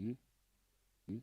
One, two.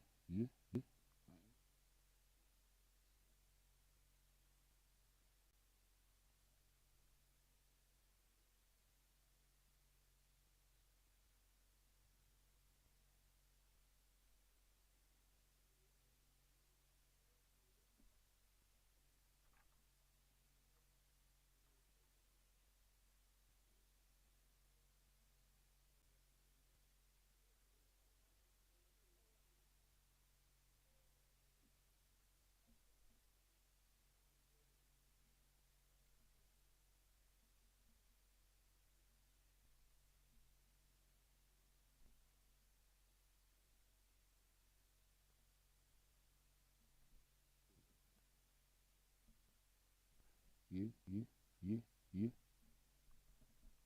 Yeah.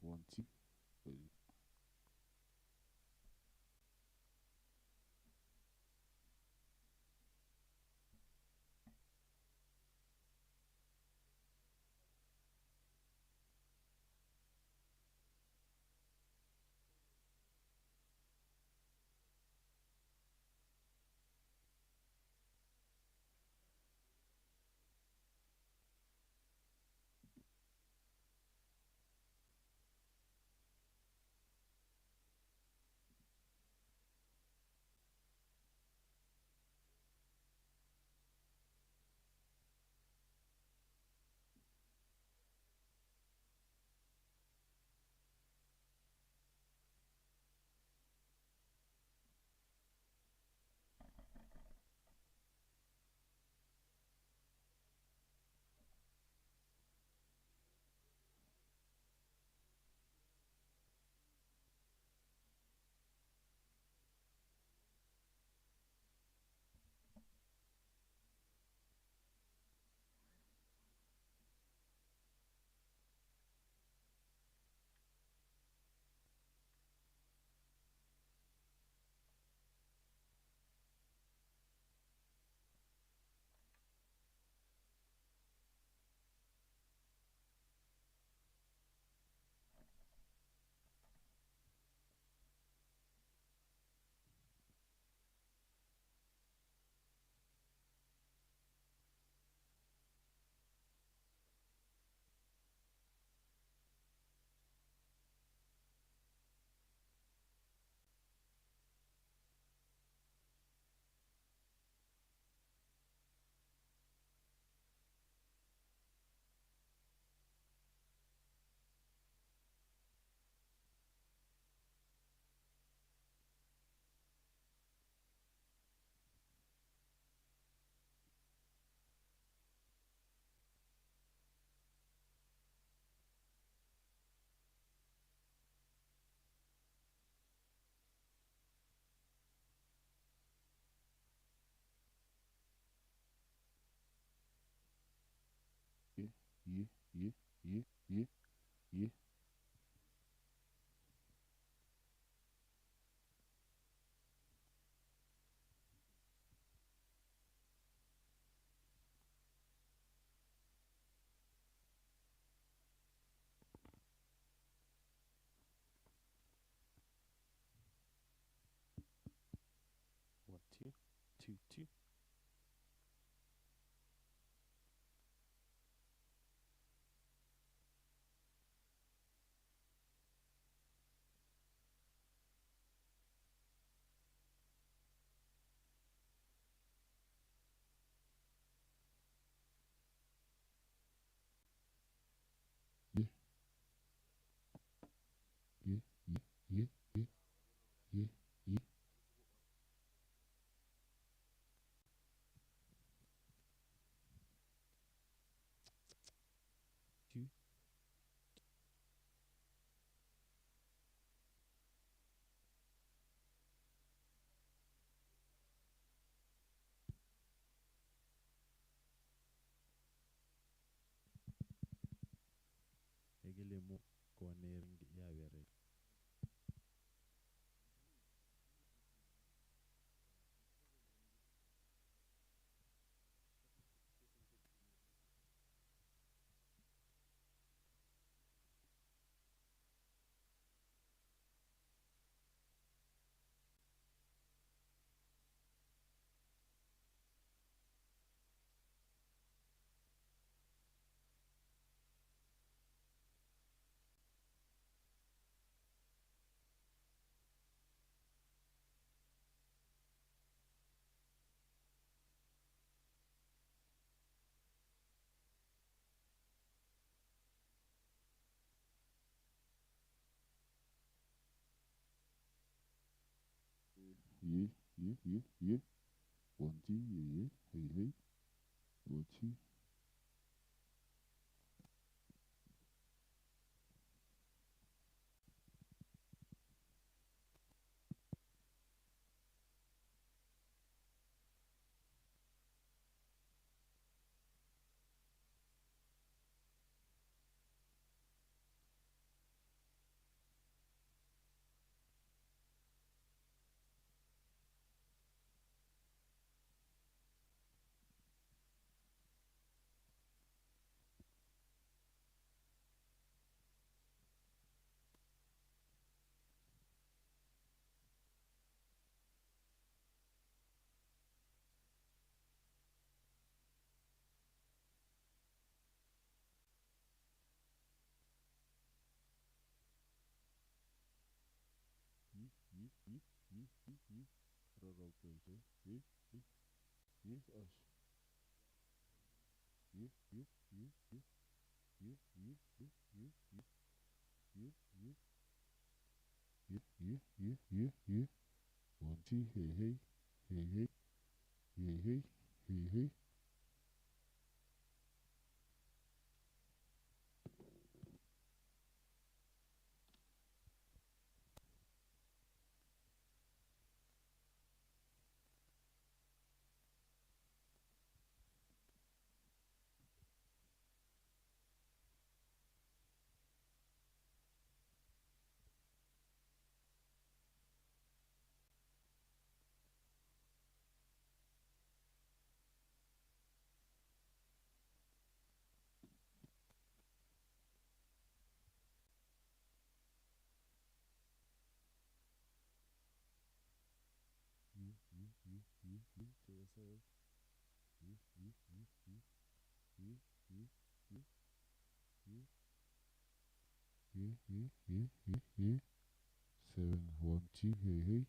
One, two, two, two. Yeah, yeah, yeah, yeah, yeah, yeah, yeah. Two. Egele mo konering ya bere. yeah, yeah, yeah, yeah. 1G, yeah, yeah, hey, hey. 2G. Yeah, yeah, yeah, yeah, yeah, yeah. Rara pleasure. Yeah, yeah, yeah, us. Yeah, yeah, yeah, yeah, yeah, yeah, yeah, yeah, yeah, yeah, yeah, yeah, yeah, yeah, yeah. 1G, hey, hey, hey, hey, hey, hey, hey, hey. Yeah, yeah, yeah, yeah, yeah. To yourself. Yeah, yeah, yeah, yeah, yeah, yeah, yeah, yeah, yeah, yeah, yeah, yeah, yeah. 7 1G, hey, hey.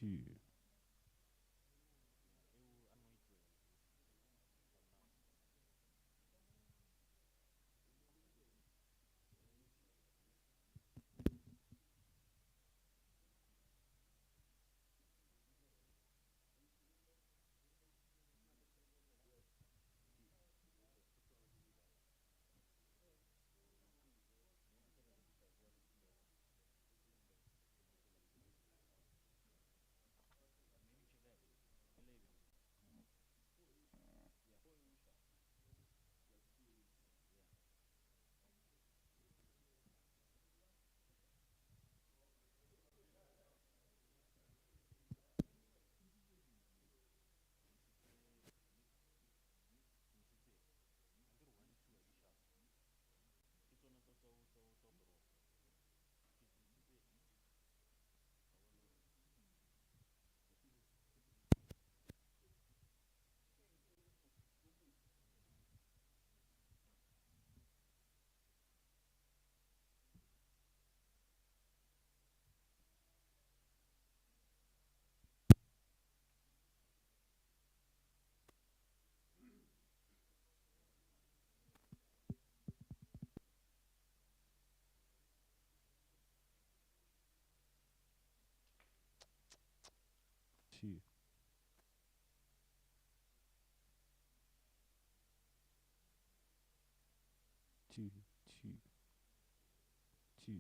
two, two, two, two, two,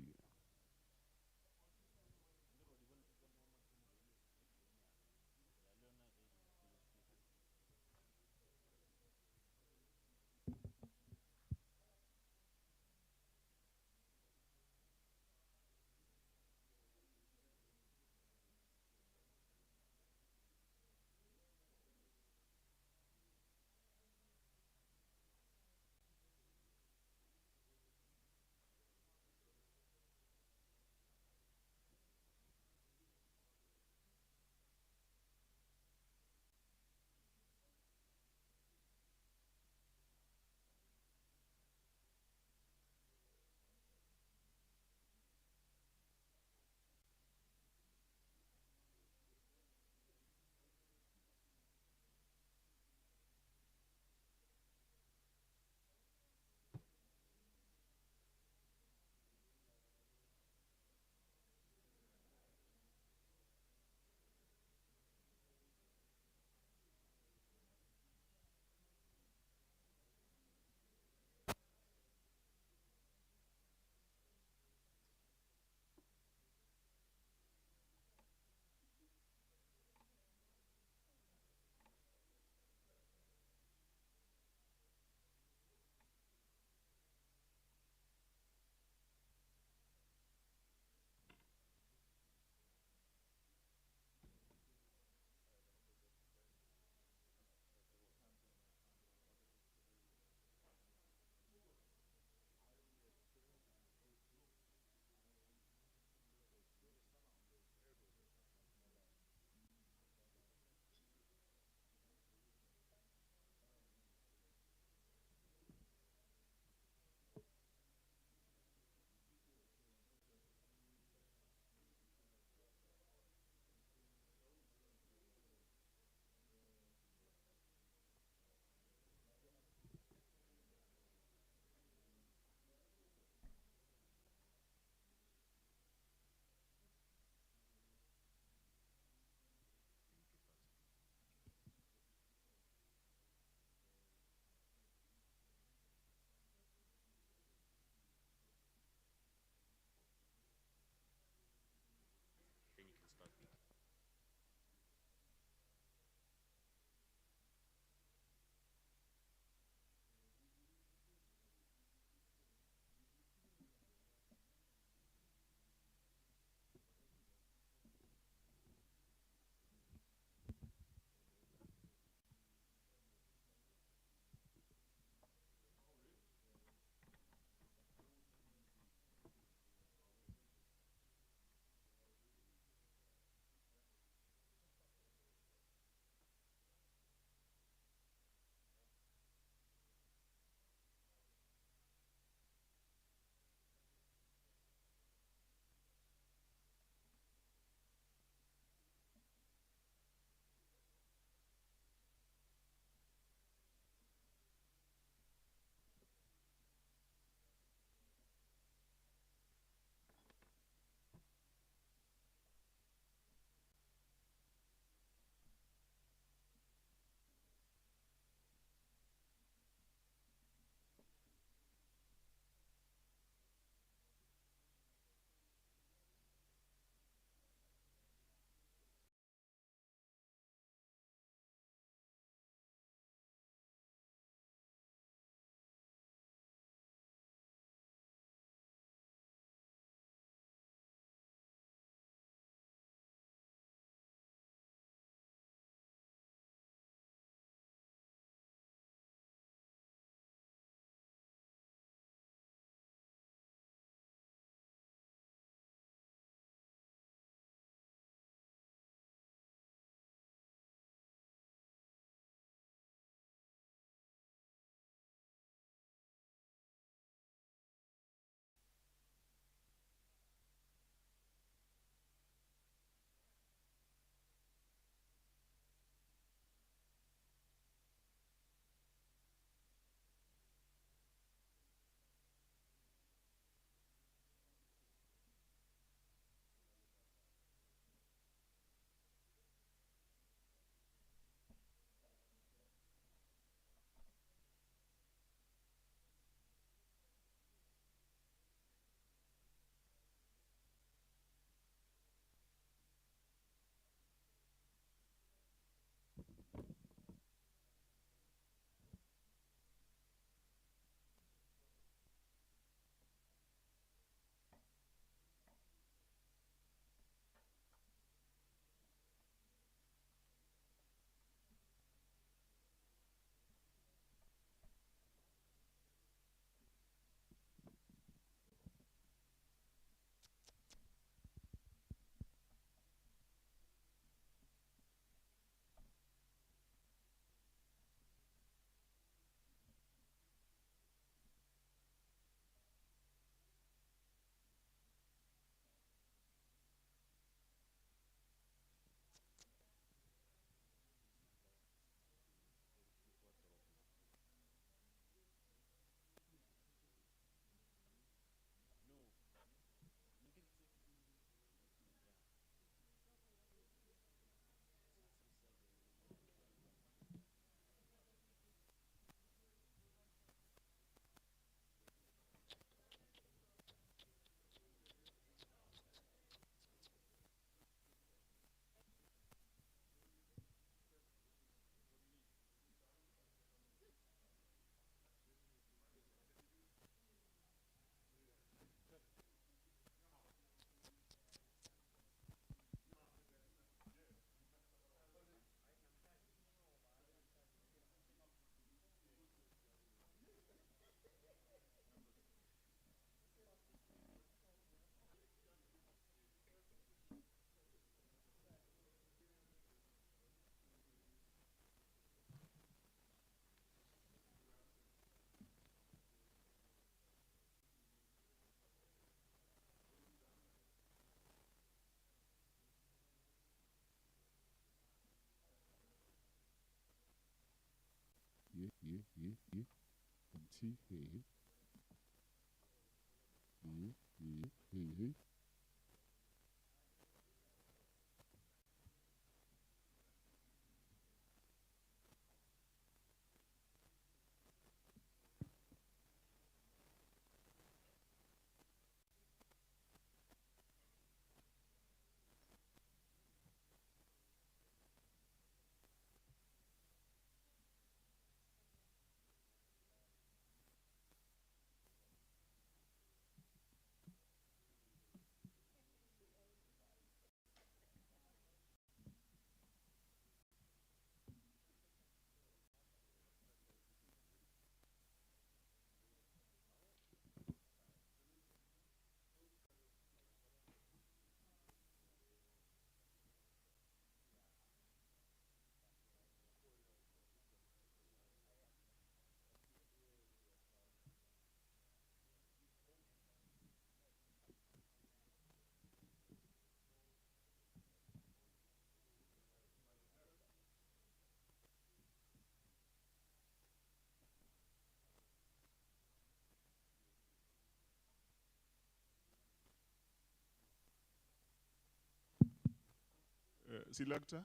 Selector,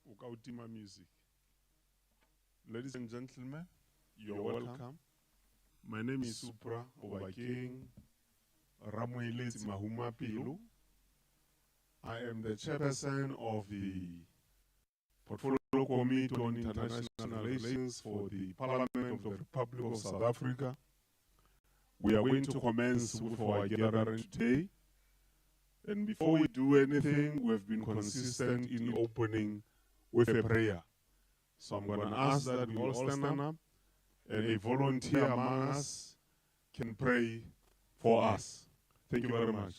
Ukautima music. Ladies and gentlemen, you're welcome. My name is Supra Obaking Ramueleti Mahuma Pilu. I am the chairperson of the Portfolio Committee on International Relations for the Parliament of the Republic of South Africa. We are going to commence with our gathering today. And before we do anything, we've been consistent in opening with a prayer. So I'm going to ask that we all stand up and a volunteer among us can pray for us. Thank you very much.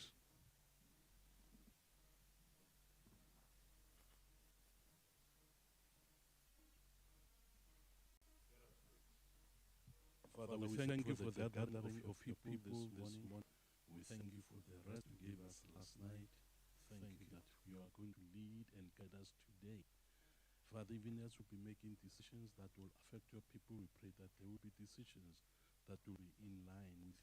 Father, we thank you for the gathering of your people this morning. We thank you for the rest you gave us last night. Thank you that you are going to lead and guide us today. Father, even as we'll be making decisions that will affect your people, we pray that there will be decisions that will be in line with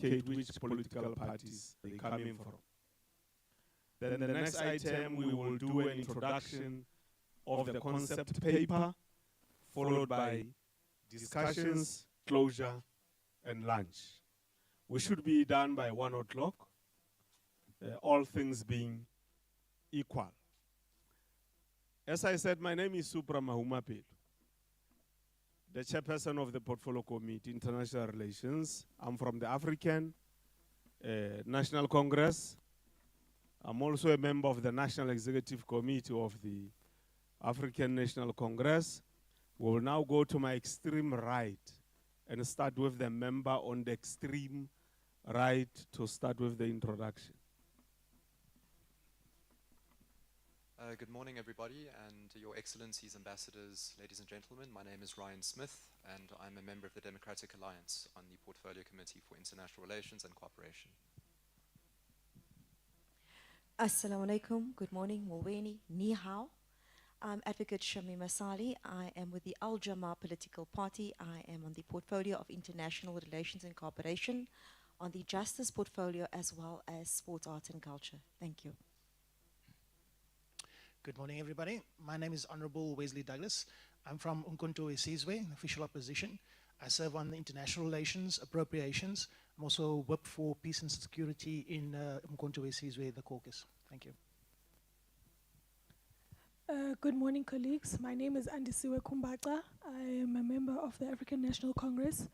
indicate which political parties they come in from. Then the next item, we will do an introduction of the concept paper, followed by discussions, closure, and lunch. We should be done by 1 o'clock, all things being equal. As I said, my name is Supra Mahuma Pelu, the chairperson of the Portfolio Committee, International Relations. I'm from the African National Congress. I'm also a member of the National Executive Committee of the African National Congress. We will now go to my extreme right and start with the member on the extreme right to start with the introduction. Good morning, everybody, and Your Excellencies, Ambassadors, ladies and gentlemen. My name is Ryan Smith, and I'm a member of the Democratic Alliance on the Portfolio Committee for International Relations and Cooperation. Assalamu alaikum, good morning, Mweni, ni hao. I'm Advocate Shamima Sali. I am with the Al Jama political party. I am on the portfolio of International Relations and Cooperation, on the Justice portfolio, as well as Sports, Arts and Culture. Thank you. Good morning, everybody. My name is Honorable Wesley Douglas. I'm from Umkhonto we Sizwe, official opposition. I serve on the international relations, appropriations. I'm also whip for peace and security in Umkhonto we Sizwe, the caucus. Thank you. Good morning, colleagues. My name is Andisiwe Kumbaca. I am a member of the African National Congress.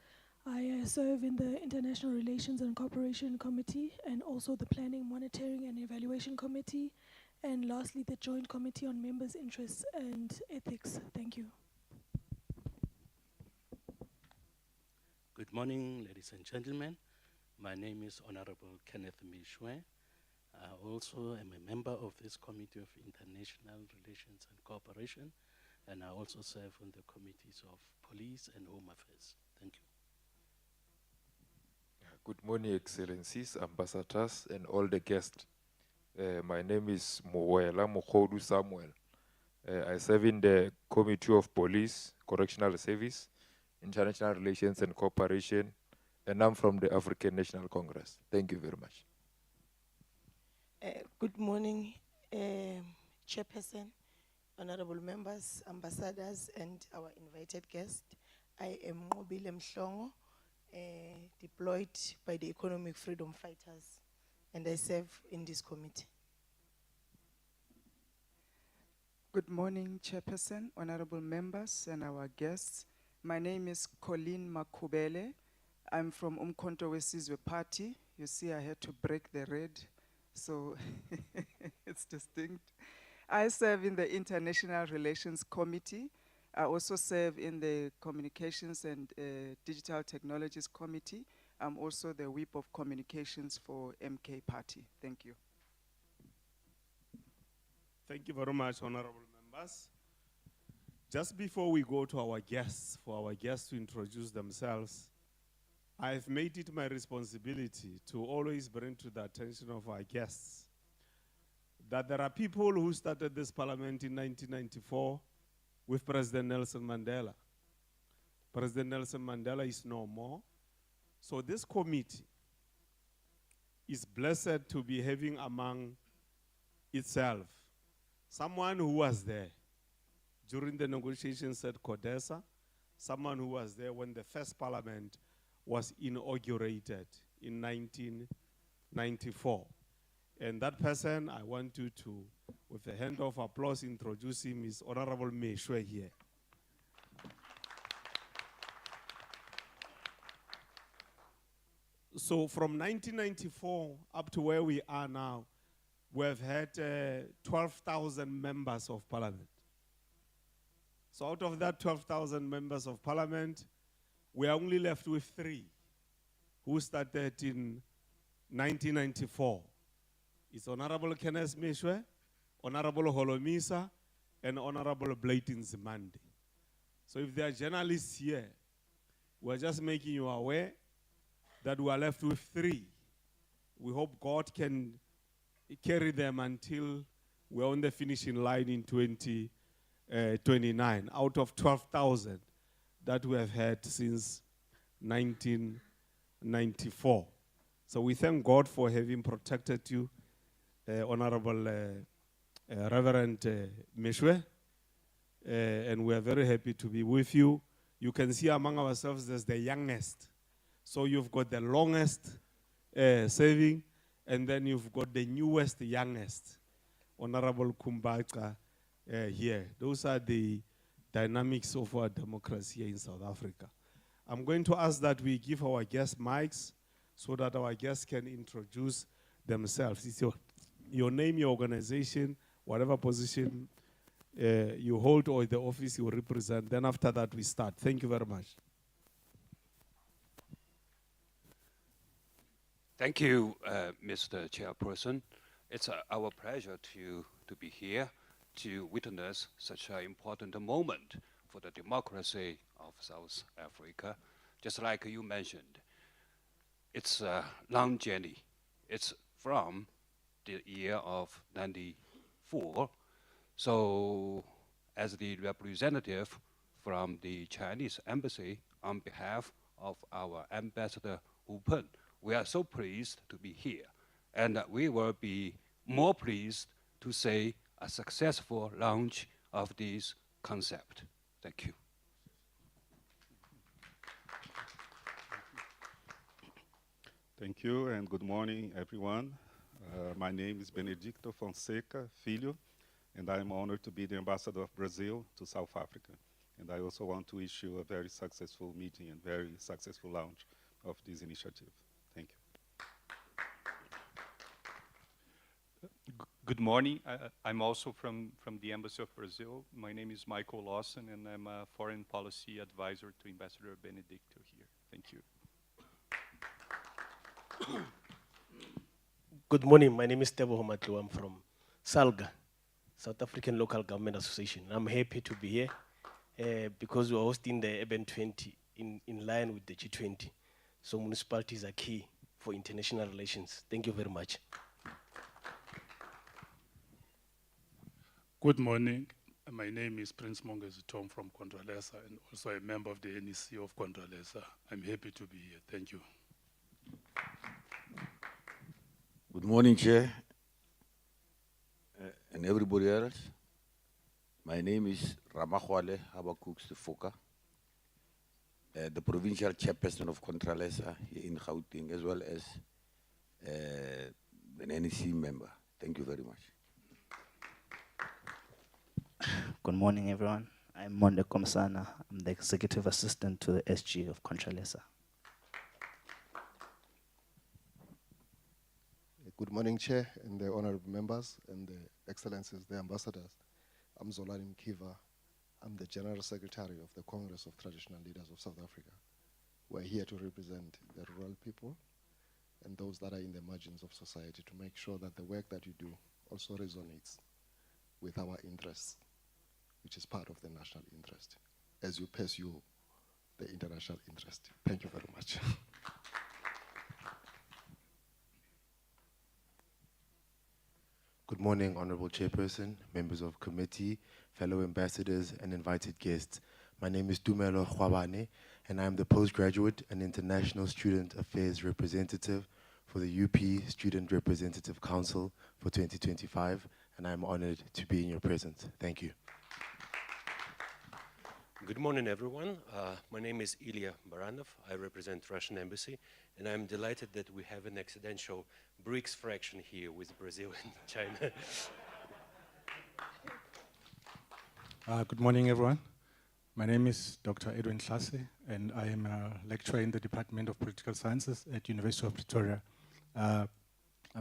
I serve in the International Relations and Cooperation Committee and also the Planning, Monitoring and Evaluation Committee, and lastly, the Joint Committee on Members' Interests and Ethics. Thank you. Good morning, ladies and gentlemen. My name is Honorable Kenneth Mishwe. I also am a member of this Committee of International Relations and Cooperation, and I also serve on the committees of Police and Home Affairs. Thank you. Good morning, Excellencies, Ambassadors, and all the guests. My name is Moela Mokhodu Samuel. I serve in the Committee of Police, Correctional Service, International Relations and Cooperation, and I'm from the African National Congress. Thank you very much. Good morning, Chairperson, honorable members, ambassadors, and our invited guest. I am Ngobile Mhlongo, deployed by the Economic Freedom Fighters, and I serve in this committee. Good morning, Chairperson, honorable members, and our guests. My name is Colleen Makubele. I'm from Umkhonto Wesizwe Party. You see, I had to break the red, so it's distinct. I serve in the International Relations Committee. I also serve in the Communications and Digital Technologies Committee. I'm also the Whip of Communications for MK Party. Thank you. Thank you very much, honorable members. Just before we go to our guests, for our guests to introduce themselves, I've made it my responsibility to always bring to the attention of our guests that there are people who started this parliament in 1994 with President Nelson Mandela. President Nelson Mandela is no more. So this committee is blessed to be having among itself someone who was there during the negotiations at CODESA, someone who was there when the first parliament was inaugurated in 1994. And that person, I want you to, with a hand of applause, introduce him, is Honorable Meshwe here. So from 1994 up to where we are now, we have had 12,000 members of parliament. So out of that 12,000 members of parliament, we are only left with 3 who started in 1994. It's Honorable Kenneth Mishwe, Honorable Holomisa, and Honorable Blayton Zimande. So if there are journalists here, we're just making you aware that we are left with 3. We hope God can carry them until we're on the finishing line in 2029, out of 12,000 that we have had since 1994. So we thank God for having protected you, Honorable Reverend Meshwe, and we are very happy to be with you. You can see among ourselves there's the youngest. So you've got the longest serving, and then you've got the newest, youngest, Honorable Kumbaca here. Those are the dynamics of our democracy here in South Africa. I'm going to ask that we give our guests mics so that our guests can introduce themselves. It's your name, your organization, whatever position you hold or the office you represent. Then after that, we start. Thank you very much. Thank you, Mr. Chairperson. It's our pleasure to be here to witness such an important moment for the democracy of South Africa. Just like you mentioned, it's a long journey. It's from the year of 94. So as the representative from the Chinese embassy on behalf of our Ambassador Hu Peng, we are so pleased to be here. And we will be more pleased to say a successful launch of this concept. Thank you. Thank you, and good morning, everyone. My name is Benedicto Fonseca Filho. and I'm honored to be the ambassador of Brazil to South Africa. And I also want to wish you a very successful meeting and very successful launch of this initiative. Thank you. Good morning. I'm also from the Embassy of Brazil. My name is Michael Lawson, and I'm a foreign policy advisor to Ambassador Benedicto here. Thank you. Good morning. My name is Tebo Homatlu. I'm from SALGA, South African Local Government Association. I'm happy to be here because we're hosting the Urban 20 in line with the G20. So municipalities are key for international relations. Thank you very much. Good morning. My name is Prince Mongezi Tom from Contralesa and also a member of the NEC of Contralesa. I'm happy to be here. Thank you. Good morning, Chair, and everybody else. My name is Ramahwale Habakuk Sifoka, the provincial chairperson of Contralesa here in Gauteng, as well as an NEC member. Thank you very much. Good morning, everyone. I'm Monde Komsana. I'm the executive assistant to the SG of Contralesa. Good morning, Chair, and the honorable members, and the excellencies, the ambassadors. I'm Zolani Mkiva. I'm the General Secretary of the Congress of Traditional Leaders of South Africa. We're here to represent the rural people and those that are in the margins of society to make sure that the work that you do also resonates with our interests, which is part of the national interest, as you pursue the international interest. Thank you very much. Good morning, Honorable Chairperson, members of committee, fellow ambassadors, and invited guests. My name is Tumelo Khwabane, and I am the postgraduate and international student affairs representative for the UP Student Representative Council for 2025, and I am honored to be in your presence. Thank you. Good morning, everyone. My name is Ilya Baranov. I represent Russian Embassy, and I'm delighted that we have an accidental BRICS fraction here with Brazil and China. Good morning, everyone. My name is Dr. Edwin Hlase, and I am a lecturer in the Department of Political Sciences at University of Pretoria. I'm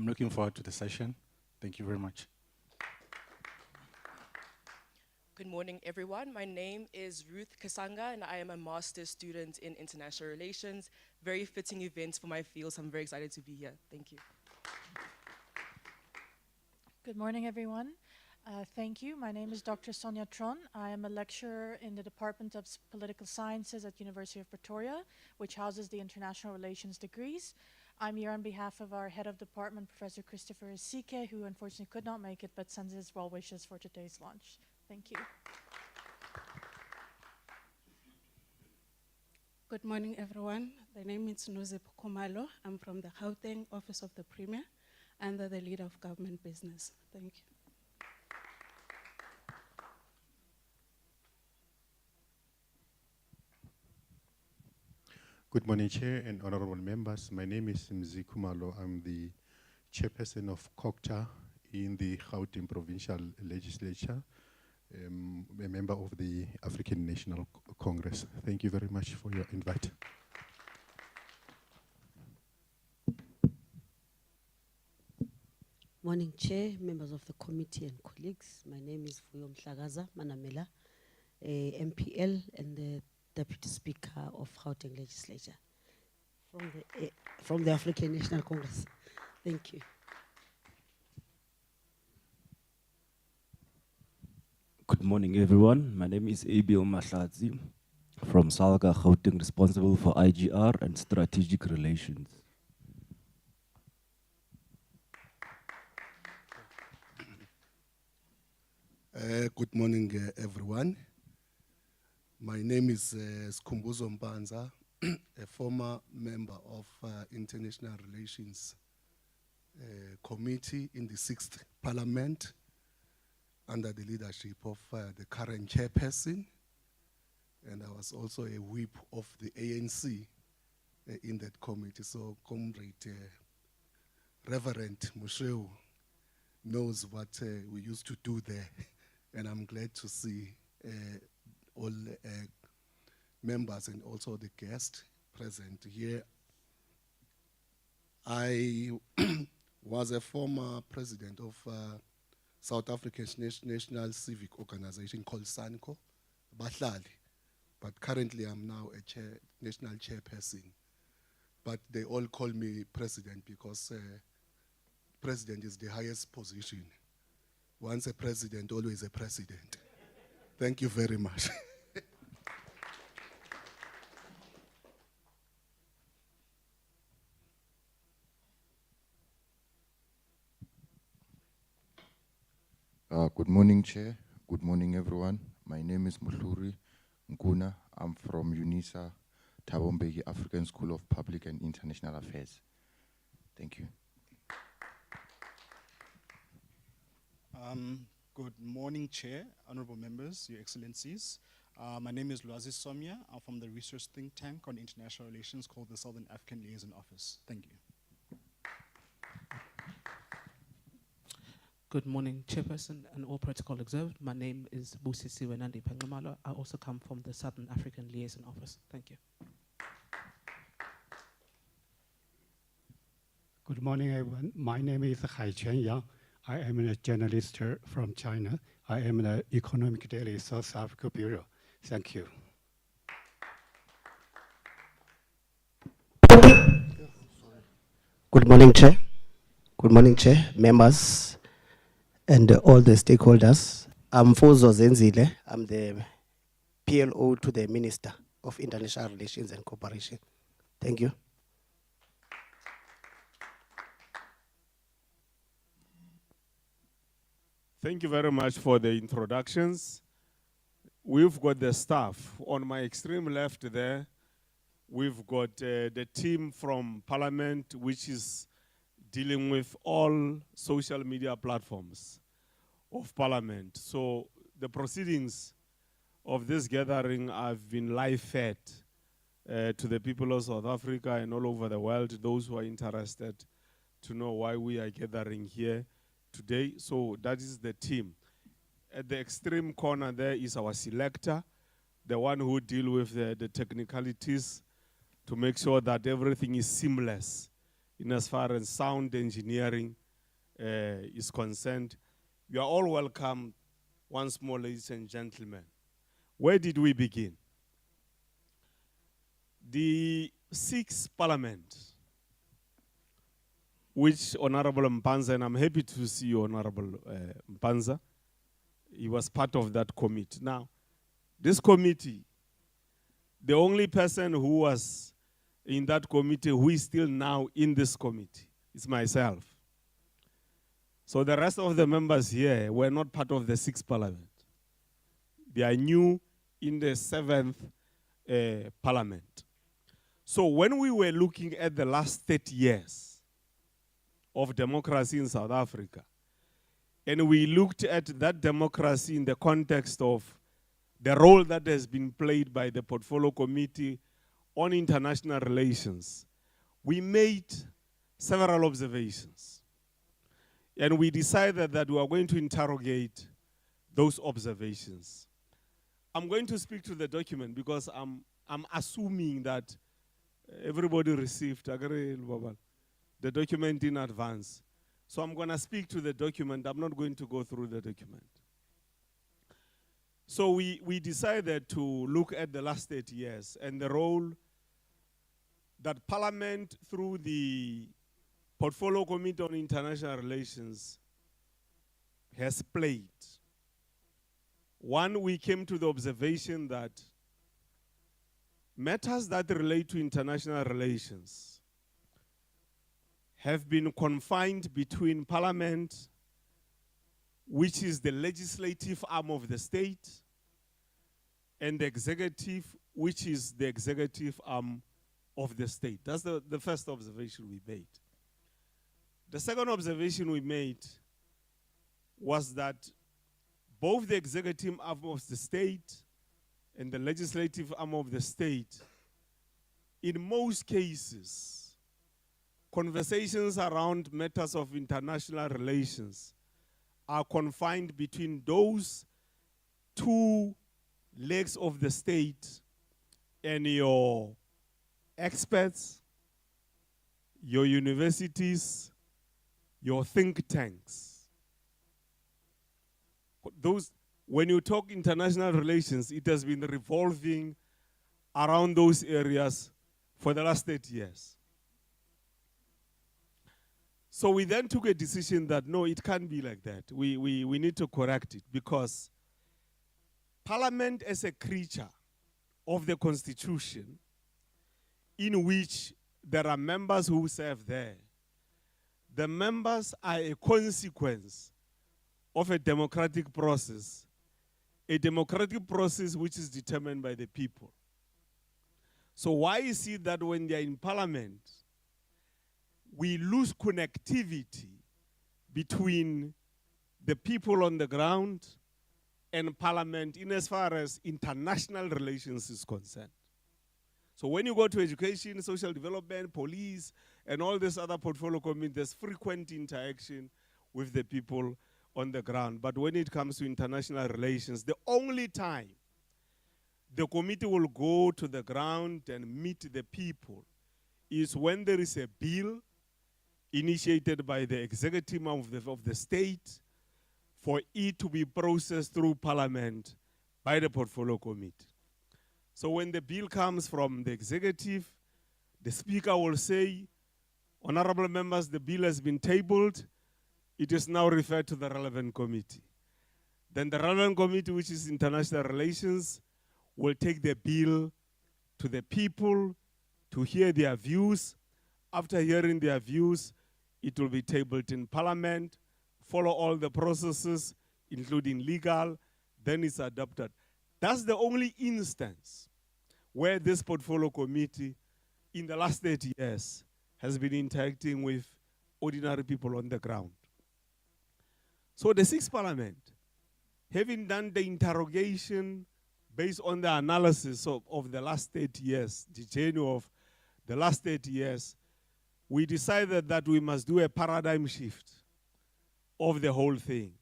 looking forward to the session. Thank you very much. Good morning, everyone. My name is Ruth Kasanga, and I am a master's student in international relations. Very fitting event for my field, so I'm very excited to be here. Thank you. Good morning, everyone. Thank you. My name is Dr. Sonia Tron. I am a lecturer in the Department of Political Sciences at University of Pretoria, which houses the international relations degrees. I'm here on behalf of our head of department, Professor Christopher Sike, who unfortunately could not make it, but sends his well wishes for today's launch. Thank you. Good morning, everyone. The name is Noze Pukumalo. I'm from the Gauteng Office of the Premier and the leader of government business. Thank you. Good morning, Chair and honorable members. My name is Mzi Kumalo. I'm the chairperson of COCTA in the Gauteng Provincial Legislature, a member of the African National Congress. Thank you very much for your invite. Morning, Chair, members of the committee and colleagues. My name is Vuyo Mhlagaza Manamela, MPL and the Deputy Speaker of Gauteng Legislature from the African National Congress. Thank you. Good morning, everyone. My name is Abiel Mahlatsi from Salga, Gauteng, responsible for IGR and strategic relations. Good morning, everyone. My name is Skumbuzo Mpanza, a former member of International Relations Committee in the 6th Parliament under the leadership of the current chairperson. And I was also a whip of the ANC in that committee. So, Comrade Reverend Musheu, knows what we used to do there. And I'm glad to see all members and also the guests present here. I was a former president of South Africa's national civic organization called SANCO, Bahlali. But currently I'm now a national chairperson. But they all call me president because president is the highest position. Once a president, always a president. Thank you very much. Good morning, Chair. Good morning, everyone. My name is Muhluri Nkuna. I'm from UNISA, Thabo Mbeki African School of Public and International Affairs. Thank you. Good morning, Chair, honorable members, Your Excellencies. My name is Lwazi Somya. I'm from the research think tank on international relations called the Southern African Liaison Office. Thank you. Good morning, Chairperson and all protocol observed. My name is Busisi Wenandi Pengamalo. I also come from the Southern African Liaison Office. Thank you. Good morning, everyone. My name is Haiquan Yang. I am a journalist from China. I am the Economic Daily South Africa Bureau. Thank you. Good morning, Chair. Good morning, Chair, members, and all the stakeholders. I'm Fozo Zenzile. I'm the PLO to the Minister of International Relations and Cooperation. Thank you. Thank you very much for the introductions. We've got the staff. On my extreme left there, we've got the team from Parliament, which is dealing with all social media platforms of Parliament. So the proceedings of this gathering have been live-fed to the people of South Africa and all over the world, those who are interested to know why we are gathering here today. So that is the team. At the extreme corner there is our selector, the one who deals with the technicalities to make sure that everything is seamless in as far as sound engineering is concerned. You are all welcome once more, ladies and gentlemen. Where did we begin? The sixth parliament, which Honorable Mpanza, and I'm happy to see you, Honorable Mpanza, he was part of that committee. Now, this committee, the only person who was in that committee who is still now in this committee is myself. So the rest of the members here were not part of the sixth parliament. They are new in the seventh parliament. So when we were looking at the last 30 years of democracy in South Africa, and we looked at that democracy in the context of the role that has been played by the Portfolio Committee on International Relations, we made several observations. And we decided that we are going to interrogate those observations. I'm going to speak to the document because I'm assuming that everybody received the document in advance. So I'm going to speak to the document. I'm not going to go through the document. So we decided to look at the last 8 years and the role that Parliament, through the Portfolio Committee on International Relations, has played. One, we came to the observation that matters that relate to international relations have been confined between Parliament, which is the legislative arm of the state, and the executive, which is the executive arm of the state. That's the first observation we made. The second observation we made was that both the executive arm of the state and the legislative arm of the state, in most cases, conversations around matters of international relations are confined between those two legs of the state and your experts, your universities, your think tanks. Those, when you talk international relations, it has been revolving around those areas for the last 30 years. So we then took a decision that no, it can't be like that. We need to correct it, because Parliament as a creature of the Constitution, in which there are members who serve there, the members are a consequence of a democratic process which is determined by the people. So why is it that when they're in Parliament, we lose connectivity between the people on the ground and Parliament in as far as international relations is concerned? So when you go to education, social development, police, and all this other portfolio committee, there's frequent interaction with the people on the ground. But when it comes to international relations, the only time the committee will go to the ground and meet the people is when there is a bill initiated by the executive of the state for it to be processed through Parliament by the portfolio committee. So when the bill comes from the executive, the speaker will say, honorable members, the bill has been tabled. It is now referred to the relevant committee. Then the relevant committee, which is international relations, will take the bill to the people to hear their views. After hearing their views, it will be tabled in Parliament, follow all the processes, including legal, then it's adopted. That's the only instance where this portfolio committee in the last 30 years has been interacting with ordinary people on the ground. So the Sixth Parliament, having done the interrogation based on the analysis of the last 30 years, the journey of the last 30 years, we decided that we must do a paradigm shift of the whole thing.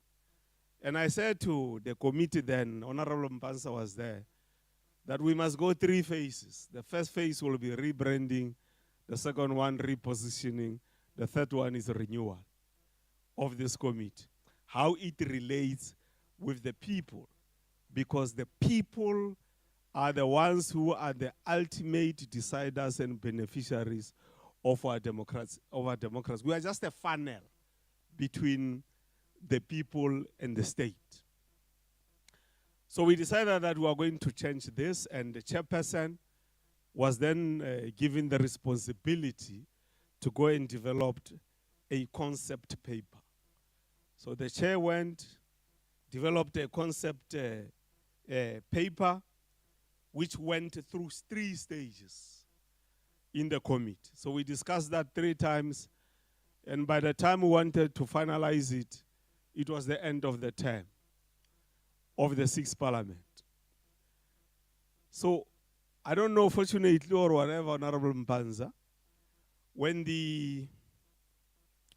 And I said to the committee then, Honorable Mpanza was there, that we must go 3 phases. The first phase will be rebranding, the second one repositioning, the third one is renewal of this committee. How it relates with the people, because the people are the ones who are the ultimate deciders and beneficiaries of our democracy. We are just a funnel between the people and the state. So we decided that we are going to change this, and the chairperson was then given the responsibility to go and develop a concept paper. So the chair went, developed a concept paper, which went through 3 stages in the committee. So we discussed that 3 times, and by the time we wanted to finalize it, it was the end of the term of the 6th Parliament. So I don't know, fortunately or whatever, Honorable Mpanza, when the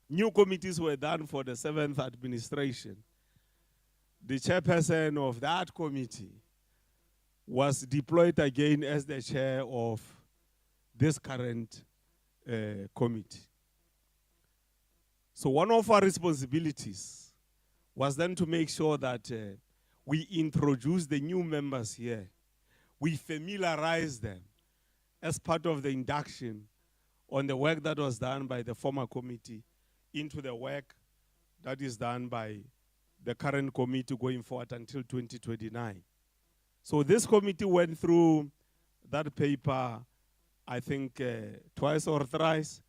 new committees were done for the 7th administration, the chairperson of that committee was deployed again as the chair of this current committee. So one of our responsibilities was then to make sure that we introduce the new members here. We familiarize them as part of the induction on the work that was done by the former committee into the work that is done by the current committee going forward until 2029. So this committee went through that paper, I think, twice or thrice,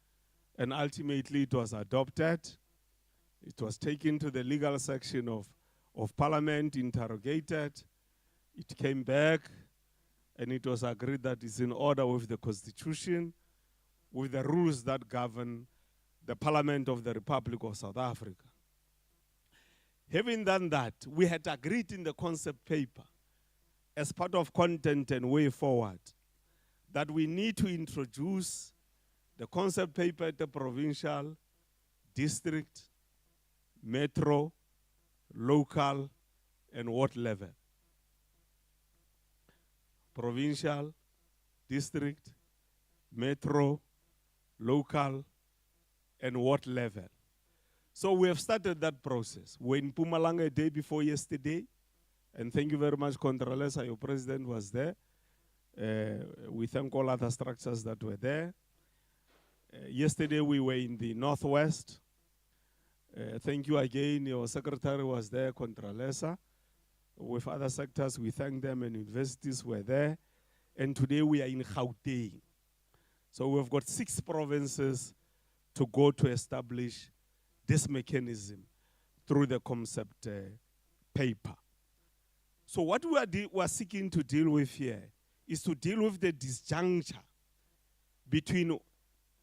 and ultimately it was adopted. It was taken to the legal section of Parliament, interrogated. It came back, and it was agreed that it's in order with the Constitution, with the rules that govern the Parliament of the Republic of South Africa. Having done that, we had agreed in the concept paper, as part of content and way forward, that we need to introduce the concept paper at the provincial, district, metro, local, and ward level. Provincial, district, metro, local, and ward level. So we have started that process. We're in Mpumalanga a day before yesterday, and thank you very much, Contralesa, your president was there. We thank all other structures that were there. Yesterday we were in the northwest. Thank you again, your secretary was there, Contralesa. With other sectors, we thank them, and universities were there. And today we are in Gauteng. So we've got 6 provinces to go to establish this mechanism through the concept paper. So what we are seeking to deal with here is to deal with the disjuncture between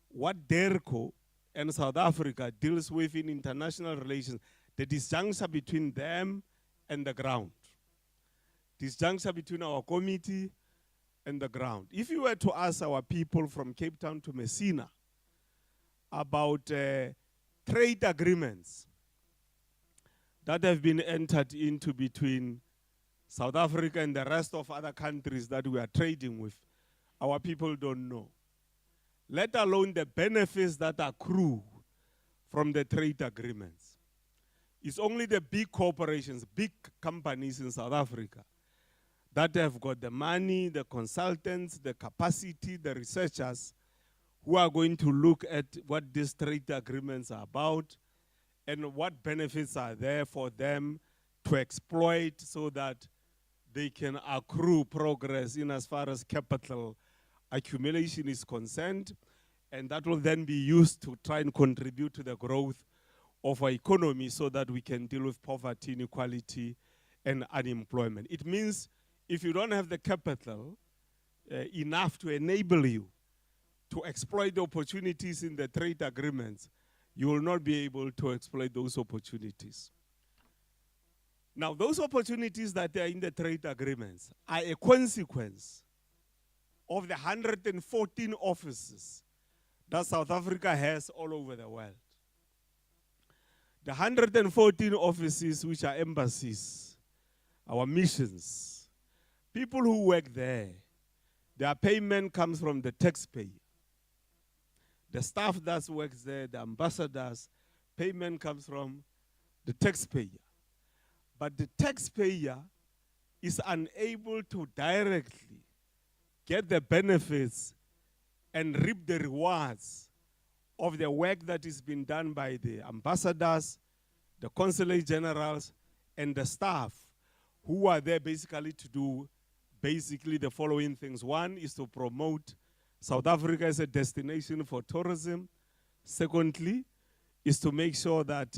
what DERCO and South Africa deals with in international relations, the disjuncture between them and the ground. Disjuncture between our committee and the ground. If you were to ask our people from Cape Town to Messina about trade agreements that have been entered into between South Africa and the rest of other countries that we are trading with, our people don't know. Let alone the benefits that accrue from the trade agreements. It's only the big corporations, big companies in South Africa that have got the money, the consultants, the capacity, the researchers who are going to look at what these trade agreements are about and what benefits are there for them to exploit so that they can accrue progress in as far as capital accumulation is concerned, and that will then be used to try and contribute to the growth of our economy so that we can deal with poverty, inequality, and unemployment. It means if you don't have the capital enough to enable you to exploit the opportunities in the trade agreements, you will not be able to exploit those opportunities. Now, those opportunities that are in the trade agreements are a consequence of the 114 offices that South Africa has all over the world. The 114 offices, which are embassies, our missions, people who work there, their payment comes from the taxpayer. The staff that works there, the ambassadors, payment comes from the taxpayer. But the taxpayer is unable to directly get the benefits and reap the rewards of the work that is being done by the ambassadors, the consulate generals, and the staff who are there basically to do basically the following things. One is to promote South Africa as a destination for tourism. Secondly, is to make sure that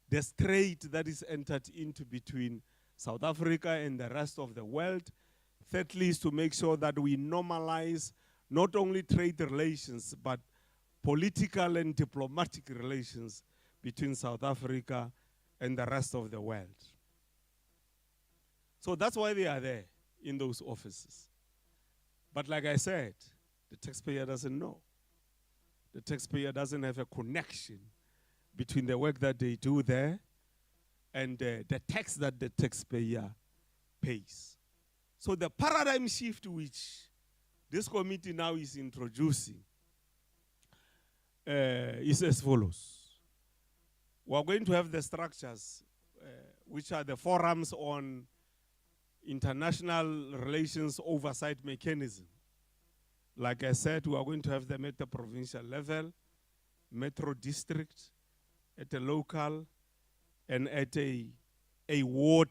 there's trade that is entered into between South Africa and the rest of the world. Thirdly, is to make sure that we normalize not only trade relations, but political and diplomatic relations between South Africa and the rest of the world. So that's why they are there in those offices. But like I said, the taxpayer doesn't know. The taxpayer doesn't have a connection between the work that they do there and the tax that the taxpayer pays. So the paradigm shift which this committee now is introducing is as follows. We are going to have the structures, which are the forums on international relations oversight mechanism. Like I said, we are going to have them at the provincial level, metro district, at a local, and at a ward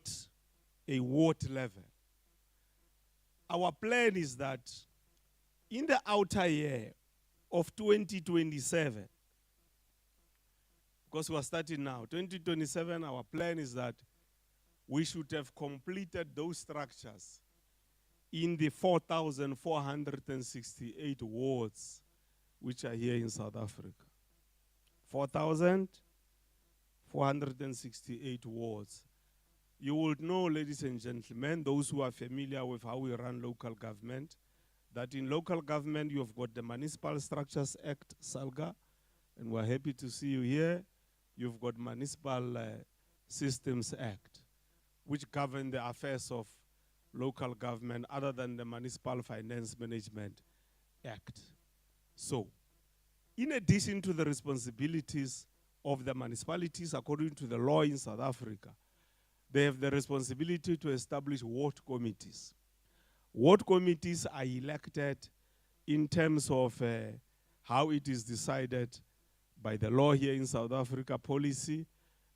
level. Our plan is that in the outer year of 2027, because we are starting now, 2027, our plan is that we should have completed those structures in the 4,468 wards which are here in South Africa. 4,468 wards. You will know, ladies and gentlemen, those who are familiar with how we run local government, that in local government you have got the Municipal Structures Act, SALGA, and we're happy to see you here. You've got municipal Systems Act, which govern the affairs of local government other than the Municipal Finance Management Act. So, in addition to the responsibilities of the municipalities according to the law in South Africa, they have the responsibility to establish ward committees. Ward committees are elected in terms of how it is decided by the law here in South Africa, policy,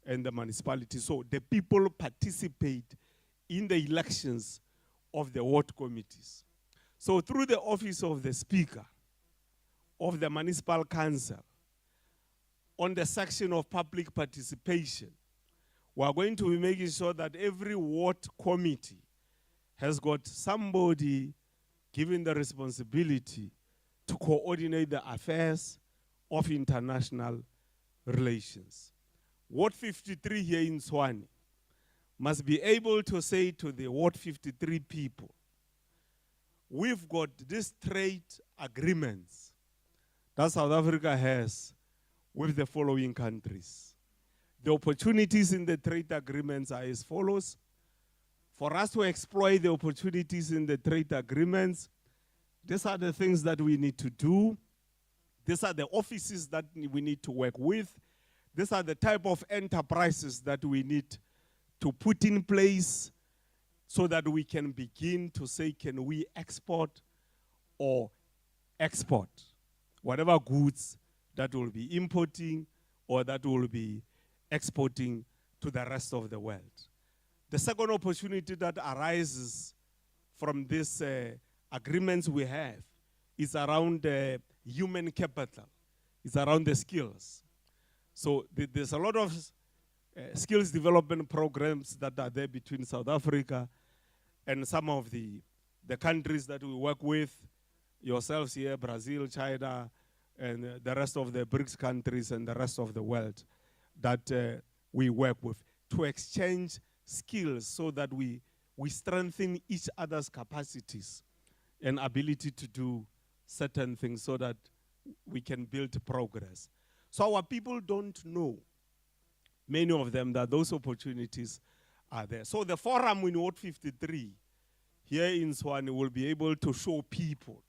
and the municipality. So the people participate in the elections of the ward committees. So through the office of the Speaker of the Municipal Council, on the section of public participation, we are going to be making sure that every ward committee has got somebody given the responsibility to coordinate the affairs of international relations. Ward 53 here in Tshwane must be able to say to the Ward 53 people, we've got these trade agreements that South Africa has with the following countries. The opportunities in the trade agreements are as follows. For us to exploit the opportunities in the trade agreements, these are the things that we need to do. These are the offices that we need to work with. These are the type of enterprises that we need to put in place so that we can begin to say, can we export or export whatever goods that will be importing or that will be exporting to the rest of the world. The second opportunity that arises from these agreements we have is around human capital. It's around the skills. So there's a lot of skills development programs that are there between South Africa and some of the countries that we work with, yourselves here, Brazil, China, and the rest of the BRICS countries and the rest of the world that we work with to exchange skills so that we strengthen each other's capacities and ability to do certain things so that we can build progress. So our people don't know, many of them, that those opportunities are there. So the forum in Ward 53 here in Tshwane will be able to show people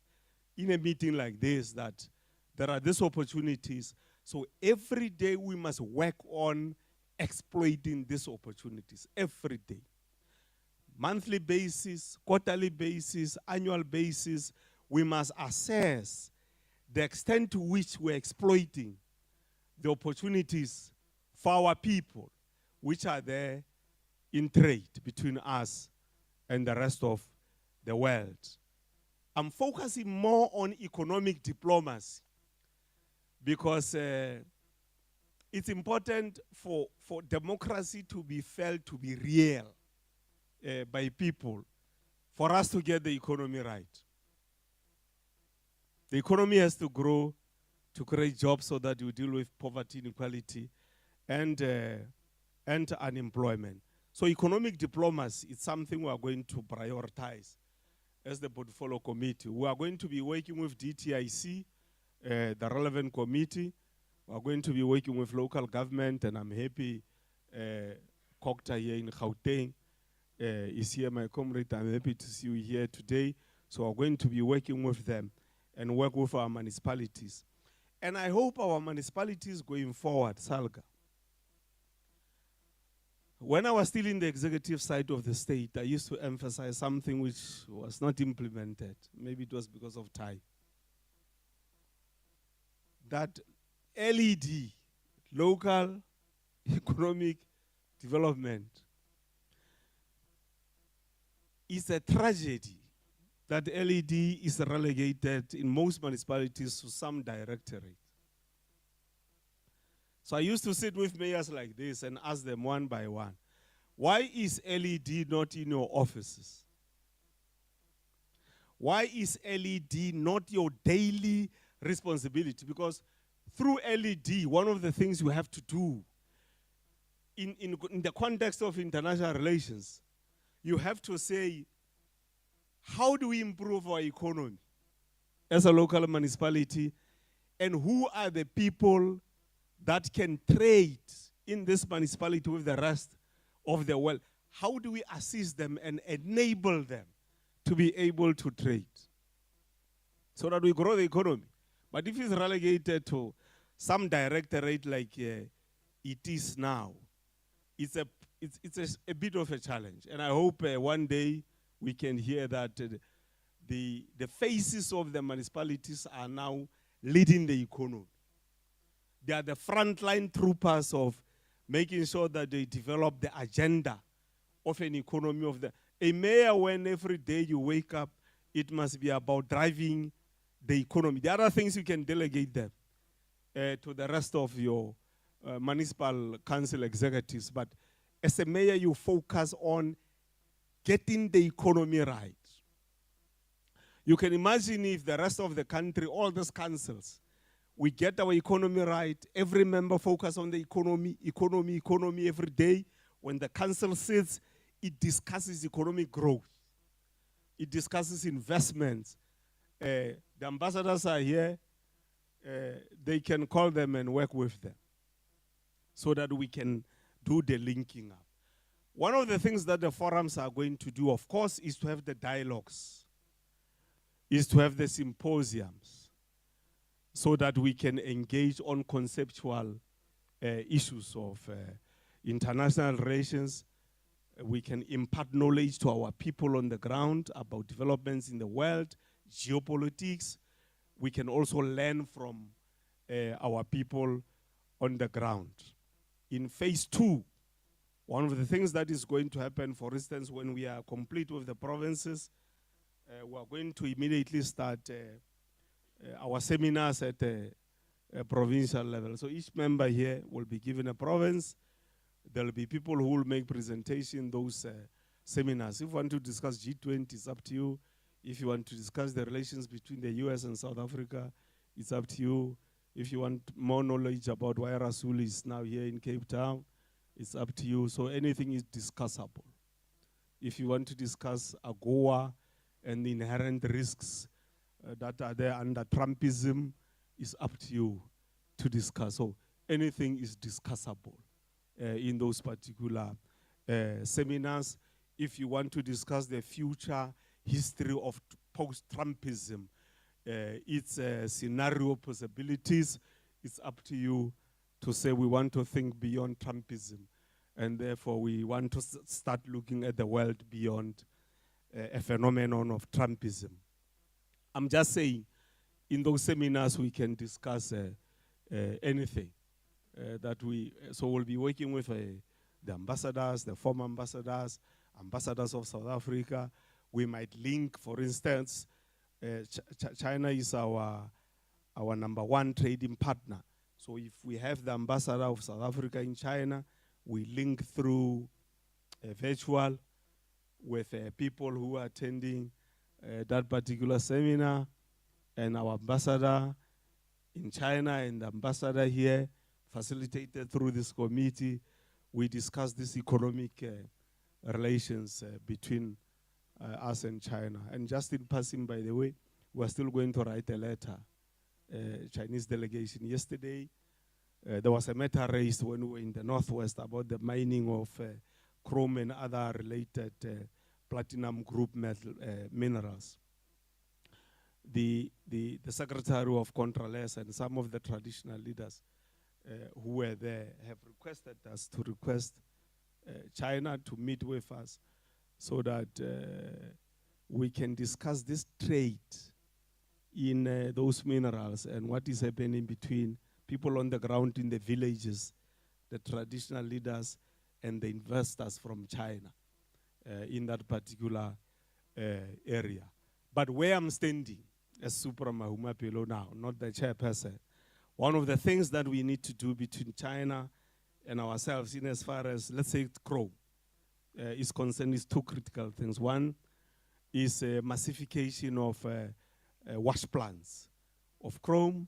in a meeting like this that there are these opportunities. So every day we must work on exploiting these opportunities, every day. Monthly basis, quarterly basis, annual basis, we must assess the extent to which we're exploiting the opportunities for our people, which are there in trade between us and the rest of the world. I'm focusing more on economic diplomacy because it's important for democracy to be felt to be real by people, for us to get the economy right. The economy has to grow to create jobs so that you deal with poverty, inequality, and unemployment. So economic diplomacy is something we are going to prioritize as the portfolio committee. We are going to be working with DTIC, the relevant committee. We are going to be working with local government, and I'm happy Kokta here in Gauteng is here, my comrade. I'm happy to see you here today. So we're going to be working with them and work with our municipalities. And I hope our municipalities going forward, Salga. When I was still in the executive side of the state, I used to emphasize something which was not implemented. Maybe it was because of time. That LED, local economic development, is a tragedy that LED is relegated in most municipalities to some directorate. So I used to sit with mayors like this and ask them one by one, why is LED not in your offices? Why is LED not your daily responsibility? Because through LED, one of the things you have to do in the context of international relations, you have to say, how do we improve our economy as a local municipality, and who are the people that can trade in this municipality with the rest of the world, how do we assist them and enable them to be able to trade so that we grow the economy? But if it's relegated to some directorate like it is now, it's a bit of a challenge. And I hope one day we can hear that the faces of the municipalities are now leading the economy. They are the frontline troopers of making sure that they develop the agenda of an economy of the. A mayor, when every day you wake up, it must be about driving the economy. The other things you can delegate them to the rest of your municipal council executives. But as a mayor, you focus on getting the economy right. You can imagine if the rest of the country, all these councils, we get our economy right, every member focus on the economy every day. When the council sits, it discusses economic growth. It discusses investments. The ambassadors are here. They can call them and work with them so that we can do the linking up. One of the things that the forums are going to do, of course, is to have the dialogues, is to have the symposiums, so that we can engage on conceptual issues of international relations. We can impart knowledge to our people on the ground about developments in the world, geopolitics. We can also learn from our people on the ground. In phase 2, one of the things that is going to happen, for instance, when we are complete with the provinces, we are going to immediately start our seminars at a provincial level. So each member here will be given a province. There will be people who will make presentation those seminars. If you want to discuss G20, it's up to you. If you want to discuss the relations between the US and South Africa, it's up to you. If you want more knowledge about why Rasul is now here in Cape Town, it's up to you. So anything is discussable. If you want to discuss AGOA and the inherent risks that are there under Trumpism, it's up to you to discuss. So anything is discussable in those particular seminars. If you want to discuss the future history of post-Trumpism, its scenario possibilities, it's up to you to say we want to think beyond Trumpism, and therefore we want to start looking at the world beyond a phenomenon of Trumpism. I'm just saying, in those seminars we can discuss anything that so we'll be working with the ambassadors, the former ambassadors, ambassadors of South Africa. We might link, for instance, China is our #1 trading partner. So if we have the ambassador of South Africa in China, we link through virtual with people who are attending that particular seminar, and our ambassador in China and the ambassador here, facilitated through this committee. We discuss this economic relations between us and China. And just in passing, by the way, we're still going to write a letter, Chinese delegation. Yesterday, there was a matter raised when we were in the Northwest about the mining of chrome and other related platinum group metal, minerals. The Secretary of Contralesa and some of the traditional leaders who were there have requested us to request China to meet with us so that we can discuss this trade in those minerals and what is happening between people on the ground in the villages, the traditional leaders, and the investors from China in that particular area. But where I'm standing as Supra Mahuma Pelo now, not the chairperson, one of the things that we need to do between China and ourselves, in as far as, let's say, chrome is concerned, is two critical things. One is massification of wash plants of chrome.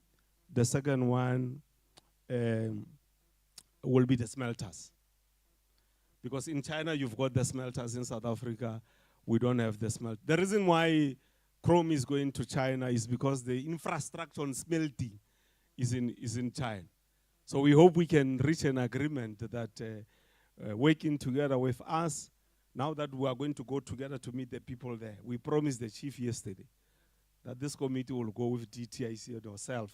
The second one will be the smelters. Because in China, you've got the smelters. In South Africa, we don't have the smelters. The reason why chrome is going to China is because the infrastructure on smelting is in China. So we hope we can reach an agreement that working together with us, now that we are going to go together to meet the people there, we promised the chief yesterday that this committee will go with DTIC and yourself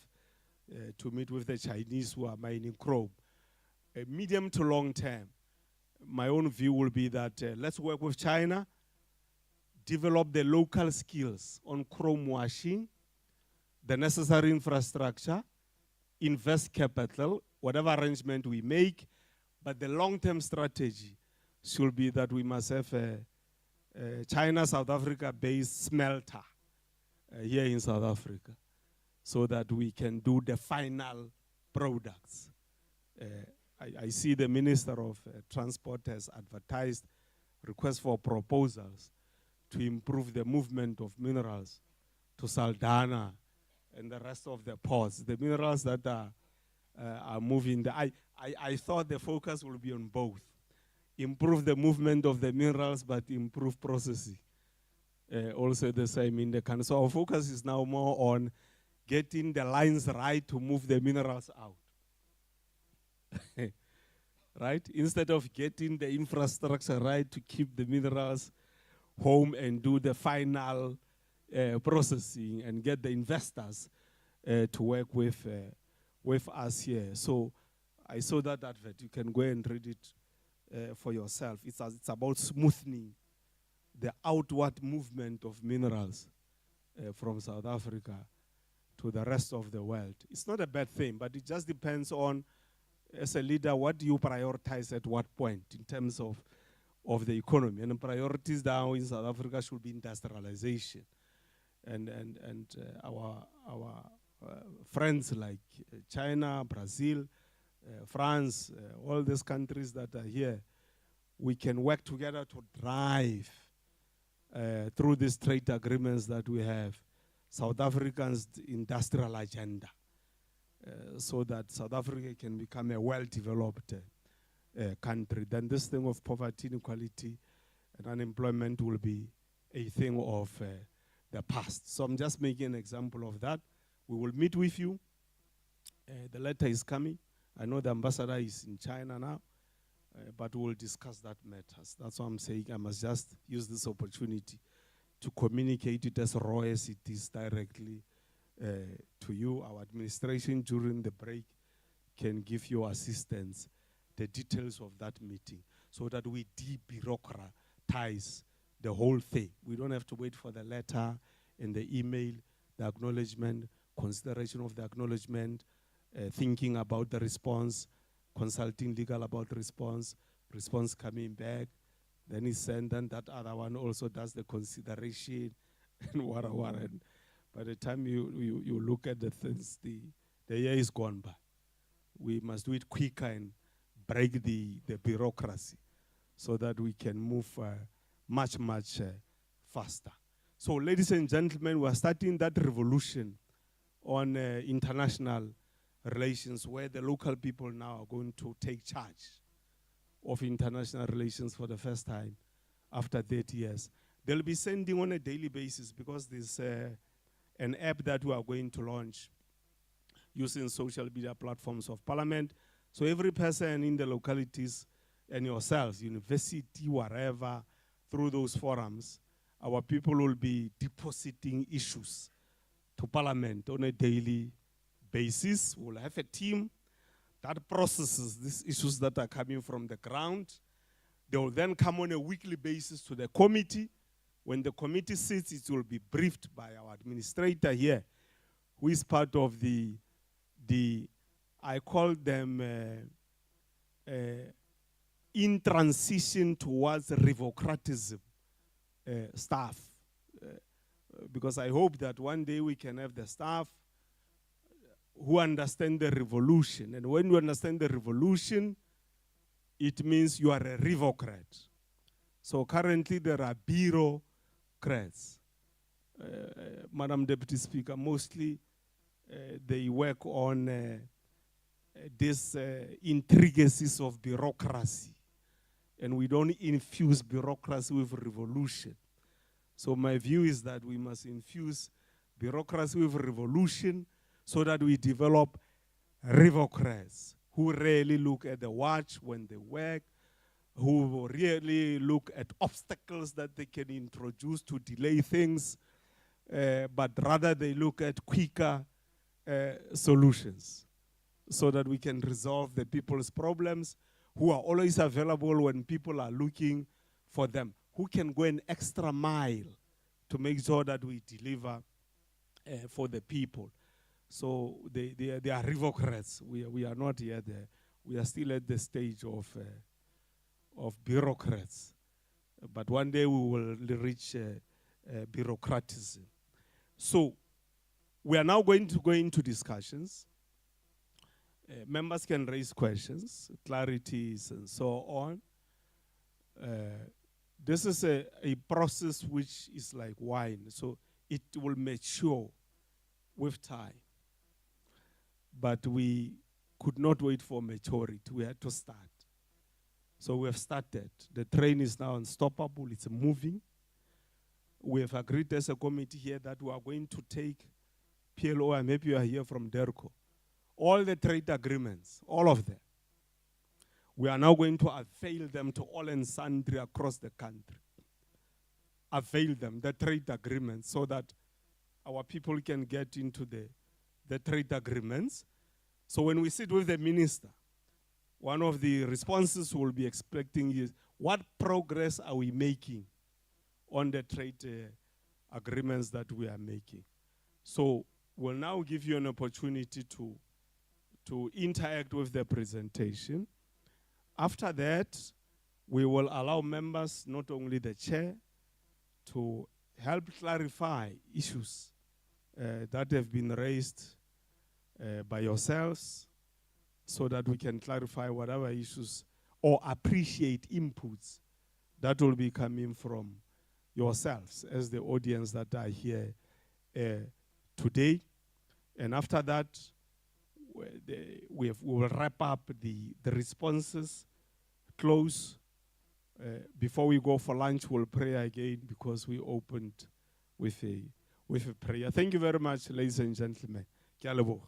to meet with the Chinese who are mining chrome. Medium to long term, my own view will be that let's work with China, develop the local skills on chrome washing, the necessary infrastructure, invest capital, whatever arrangement we make, but the long-term strategy should be that we must have a China-South Africa-based smelter here in South Africa so that we can do the final products. I see the Minister of Transport has advertised requests for proposals to improve the movement of minerals to Saldanha and the rest of the ports. The minerals that are moving. I thought the focus will be on both. Improve the movement of the minerals, but improve processing. Also the same in the country. So our focus is now more on getting the lines right to move the minerals out. Right? Instead of getting the infrastructure right to keep the minerals home and do the final processing and get the investors to work with us here. So I saw that advert. You can go and read it for yourself. It's about smoothing the outward movement of minerals from South Africa to the rest of the world. It's not a bad thing, but it just depends on, as a leader, what do you prioritize at what point in terms of the economy. And the priorities now in South Africa should be industrialization. And our friends like China, Brazil, France, all these countries that are here, we can work together to drive through these trade agreements that we have, South Africa's industrial agenda, so that South Africa can become a well-developed country. Then this thing of poverty, inequality, and unemployment will be a thing of the past. So I'm just making an example of that. We will meet with you. The letter is coming. I know the ambassador is in China now, but we'll discuss that matters. That's what I'm saying. I must just use this opportunity to communicate it as raw as it is directly to you. Our administration during the break can give you assistance, the details of that meeting, so that we de-bureaucratize the whole thing. We don't have to wait for the letter and the email, the acknowledgement, consideration of the acknowledgement, thinking about the response, consulting legal about the response coming back, then it's sent, and that other one also does the consideration and what. And by the time you look at the things, the year is gone by. We must do it quicker and break the bureaucracy so that we can move much faster. So ladies and gentlemen, we are starting that revolution on international relations where the local people now are going to take charge of international relations for the first time after 30 years. They'll be sending on a daily basis because there's an app that we are going to launch using social media platforms of Parliament. So every person in the localities and yourselves, university, wherever, through those forums, our people will be depositing issues to Parliament on a daily basis. We'll have a team that processes these issues that are coming from the ground. They will then come on a weekly basis to the committee. When the committee sits, it will be briefed by our administrator here, who is part of the I call them in transition towards revocratism staff. Because I hope that one day we can have the staff who understand the revolution. And when you understand the revolution, it means you are a revocrat. So currently there are bureaucrats. Madam Deputy Speaker, mostly they work on these intricacies of bureaucracy. And we don't infuse bureaucracy with revolution. So my view is that we must infuse bureaucracy with revolution so that we develop revocrats, who really look at the watch when they work, who really look at obstacles that they can introduce to delay things, but rather they look at quicker solutions so that we can resolve the people's problems, who are always available when people are looking for them, who can go an extra mile to make sure that we deliver for the people. So they are revocrats. We are not yet there. We are still at the stage of bureaucrats. But one day we will reach bureaucratism. So we are now going to go into discussions. Members can raise questions, clarities, and so on. This is a process which is like wine, so it will mature with time. But we could not wait for maturity. We had to start. So we have started. The train is now unstoppable. It's moving. We have agreed as a committee here that we are going to take PLO, and maybe you are here from DERCO, all the trade agreements, all of them. We are now going to avail them to all and sundry across the country. Avail them, the trade agreements, so that our people can get into the trade agreements. So when we sit with the minister, one of the responses we'll be expecting is, what progress are we making on the trade agreements that we are making? So we'll now give you an opportunity to interact with the presentation. After that, we will allow members, not only the chair, to help clarify issues that have been raised by yourselves, so that we can clarify whatever issues or appreciate inputs that will be coming from yourselves as the audience that are here today. And after that, we will wrap up the responses, close. Before we go for lunch, we'll pray again, because we opened with a prayer. Thank you very much, ladies and gentlemen. Ke a leboha.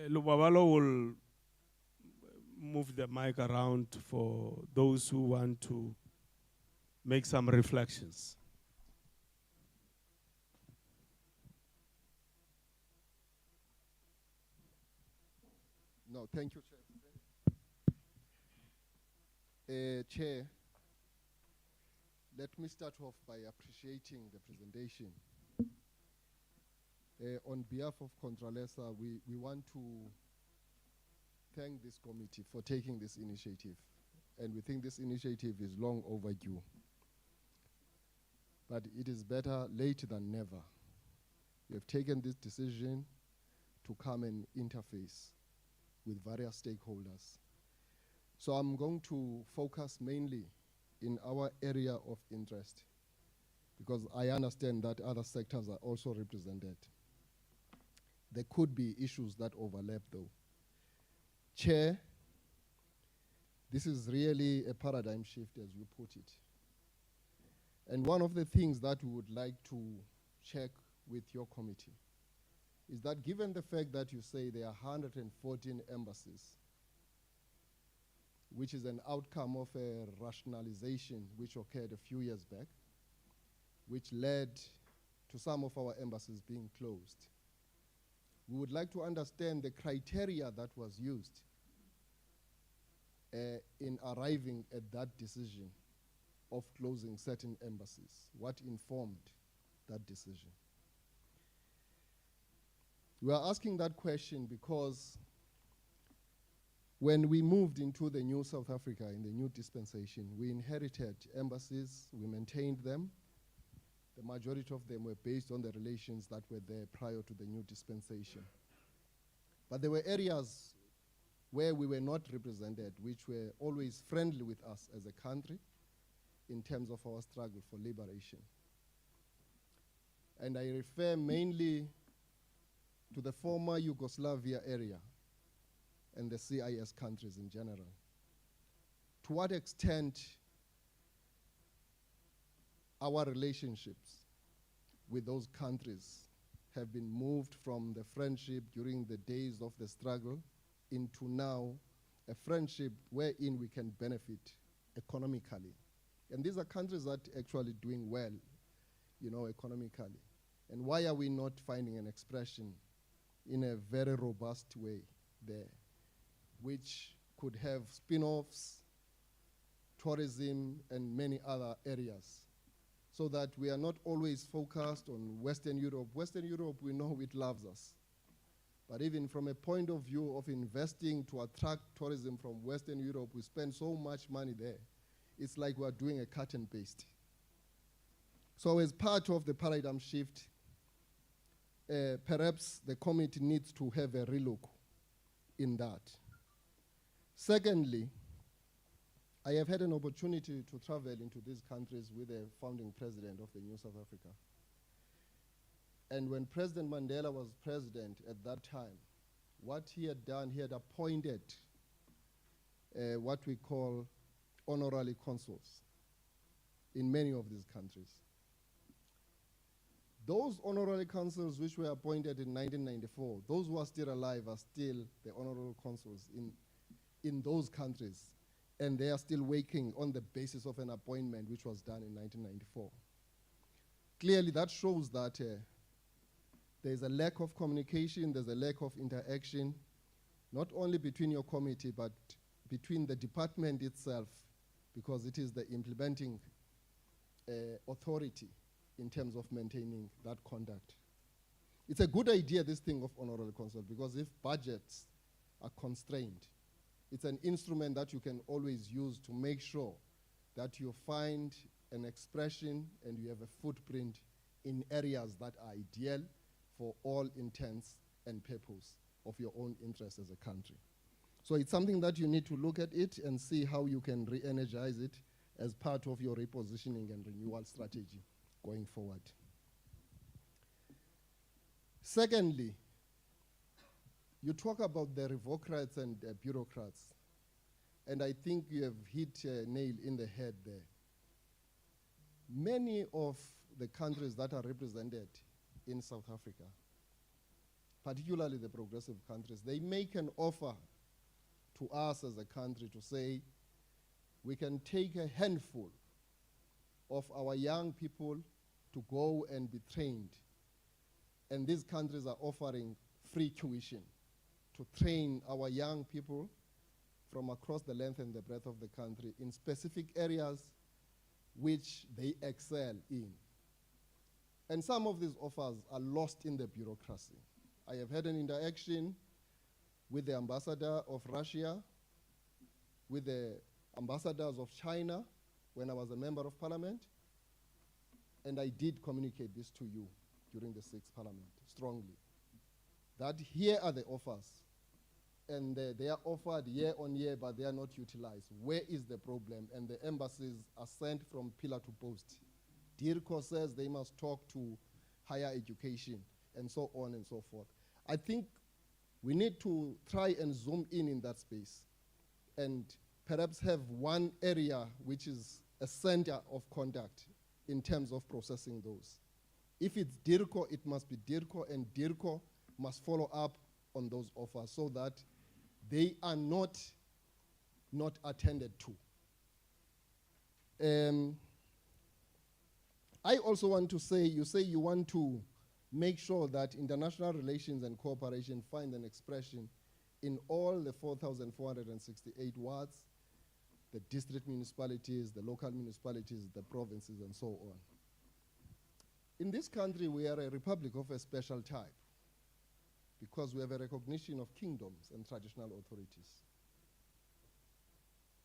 Lubabalo will move the mic around for those who want to make some reflections. No, thank you, Chair. Chair, let me start off by appreciating the presentation. On behalf of Contralesa, we want to thank this committee for taking this initiative. And we think this initiative is long overdue. But it is better late than never. We have taken this decision to come and interface with various stakeholders. So I'm going to focus mainly in our area of interest, because I understand that other sectors are also represented. There could be issues that overlap though. Chair, this is really a paradigm shift, as you put it. And one of the things that we would like to check with your committee is that, given the fact that you say there are 114 embassies, which is an outcome of a rationalization which occurred a few years back, which led to some of our embassies being closed, we would like to understand the criteria that was used in arriving at that decision of closing certain embassies. What informed that decision? We are asking that question because when we moved into the new South Africa, in the new dispensation, we inherited embassies, we maintained them. The majority of them were based on the relations that were there prior to the new dispensation. But there were areas where we were not represented, which were always friendly with us as a country in terms of our struggle for liberation. And I refer mainly to the former Yugoslavia area and the CIS countries in general. To what extent our relationships with those countries have been moved from the friendship during the days of the struggle into now a friendship wherein we can benefit economically. And these are countries that are actually doing well, you know, economically. And why are we not finding an expression in a very robust way there, which could have spin-offs, tourism, and many other areas, so that we are not always focused on Western Europe. Western Europe, we know it loves us. But even from a point of view of investing to attract tourism from Western Europe, we spend so much money there. It's like we're doing a cut and paste. So as part of the paradigm shift, perhaps the committee needs to have a relook in that. Secondly, I have had an opportunity to travel into these countries with the founding president of the New South Africa. And when President Mandela was president at that time, what he had done, he had appointed what we call honorary consuls in many of these countries. Those honorary consuls which were appointed in 1994, those who are still alive are still the honorary consuls in those countries, and they are still working on the basis of an appointment which was done in 1994. Clearly, that shows that there's a lack of communication, there's a lack of interaction, not only between your committee, but between the department itself, because it is the implementing authority in terms of maintaining that conduct. It's a good idea, this thing of honorary consul, because if budgets are constrained, it's an instrument that you can always use to make sure that you find an expression and you have a footprint in areas that are ideal for all intents and purpose of your own interest as a country. So it's something that you need to look at it and see how you can re-energize it as part of your repositioning and renewal strategy going forward. Secondly, you talk about the revocrats and bureaucrats, and I think you have hit a nail in the head there. Many of the countries that are represented in South Africa, particularly the progressive countries, they make an offer to us as a country to say, we can take a handful of our young people to go and be trained. And these countries are offering free tuition to train our young people from across the length and the breadth of the country in specific areas which they excel in. And some of these offers are lost in the bureaucracy. I have had an interaction with the ambassador of Russia, with the ambassadors of China when I was a member of parliament, and I did communicate this to you during the 6th parliament strongly, that here are the offers, and they are offered year on year, but they are not utilized. Where is the problem? And the embassies are sent from pillar to post. DIRCO says they must talk to higher education, and so on and so forth. I think we need to try and zoom in that space and perhaps have one area which is a center of conduct in terms of processing those. If it's DIRCO, it must be DIRCO, and DIRCO must follow up on those offers so that they are not attended to. I also want to say, you say you want to make sure that international relations and cooperation find an expression in all the 4,468 wards, the district municipalities, the local municipalities, the provinces, and so on. In this country, we are a republic of a special type because we have a recognition of kingdoms and traditional authorities.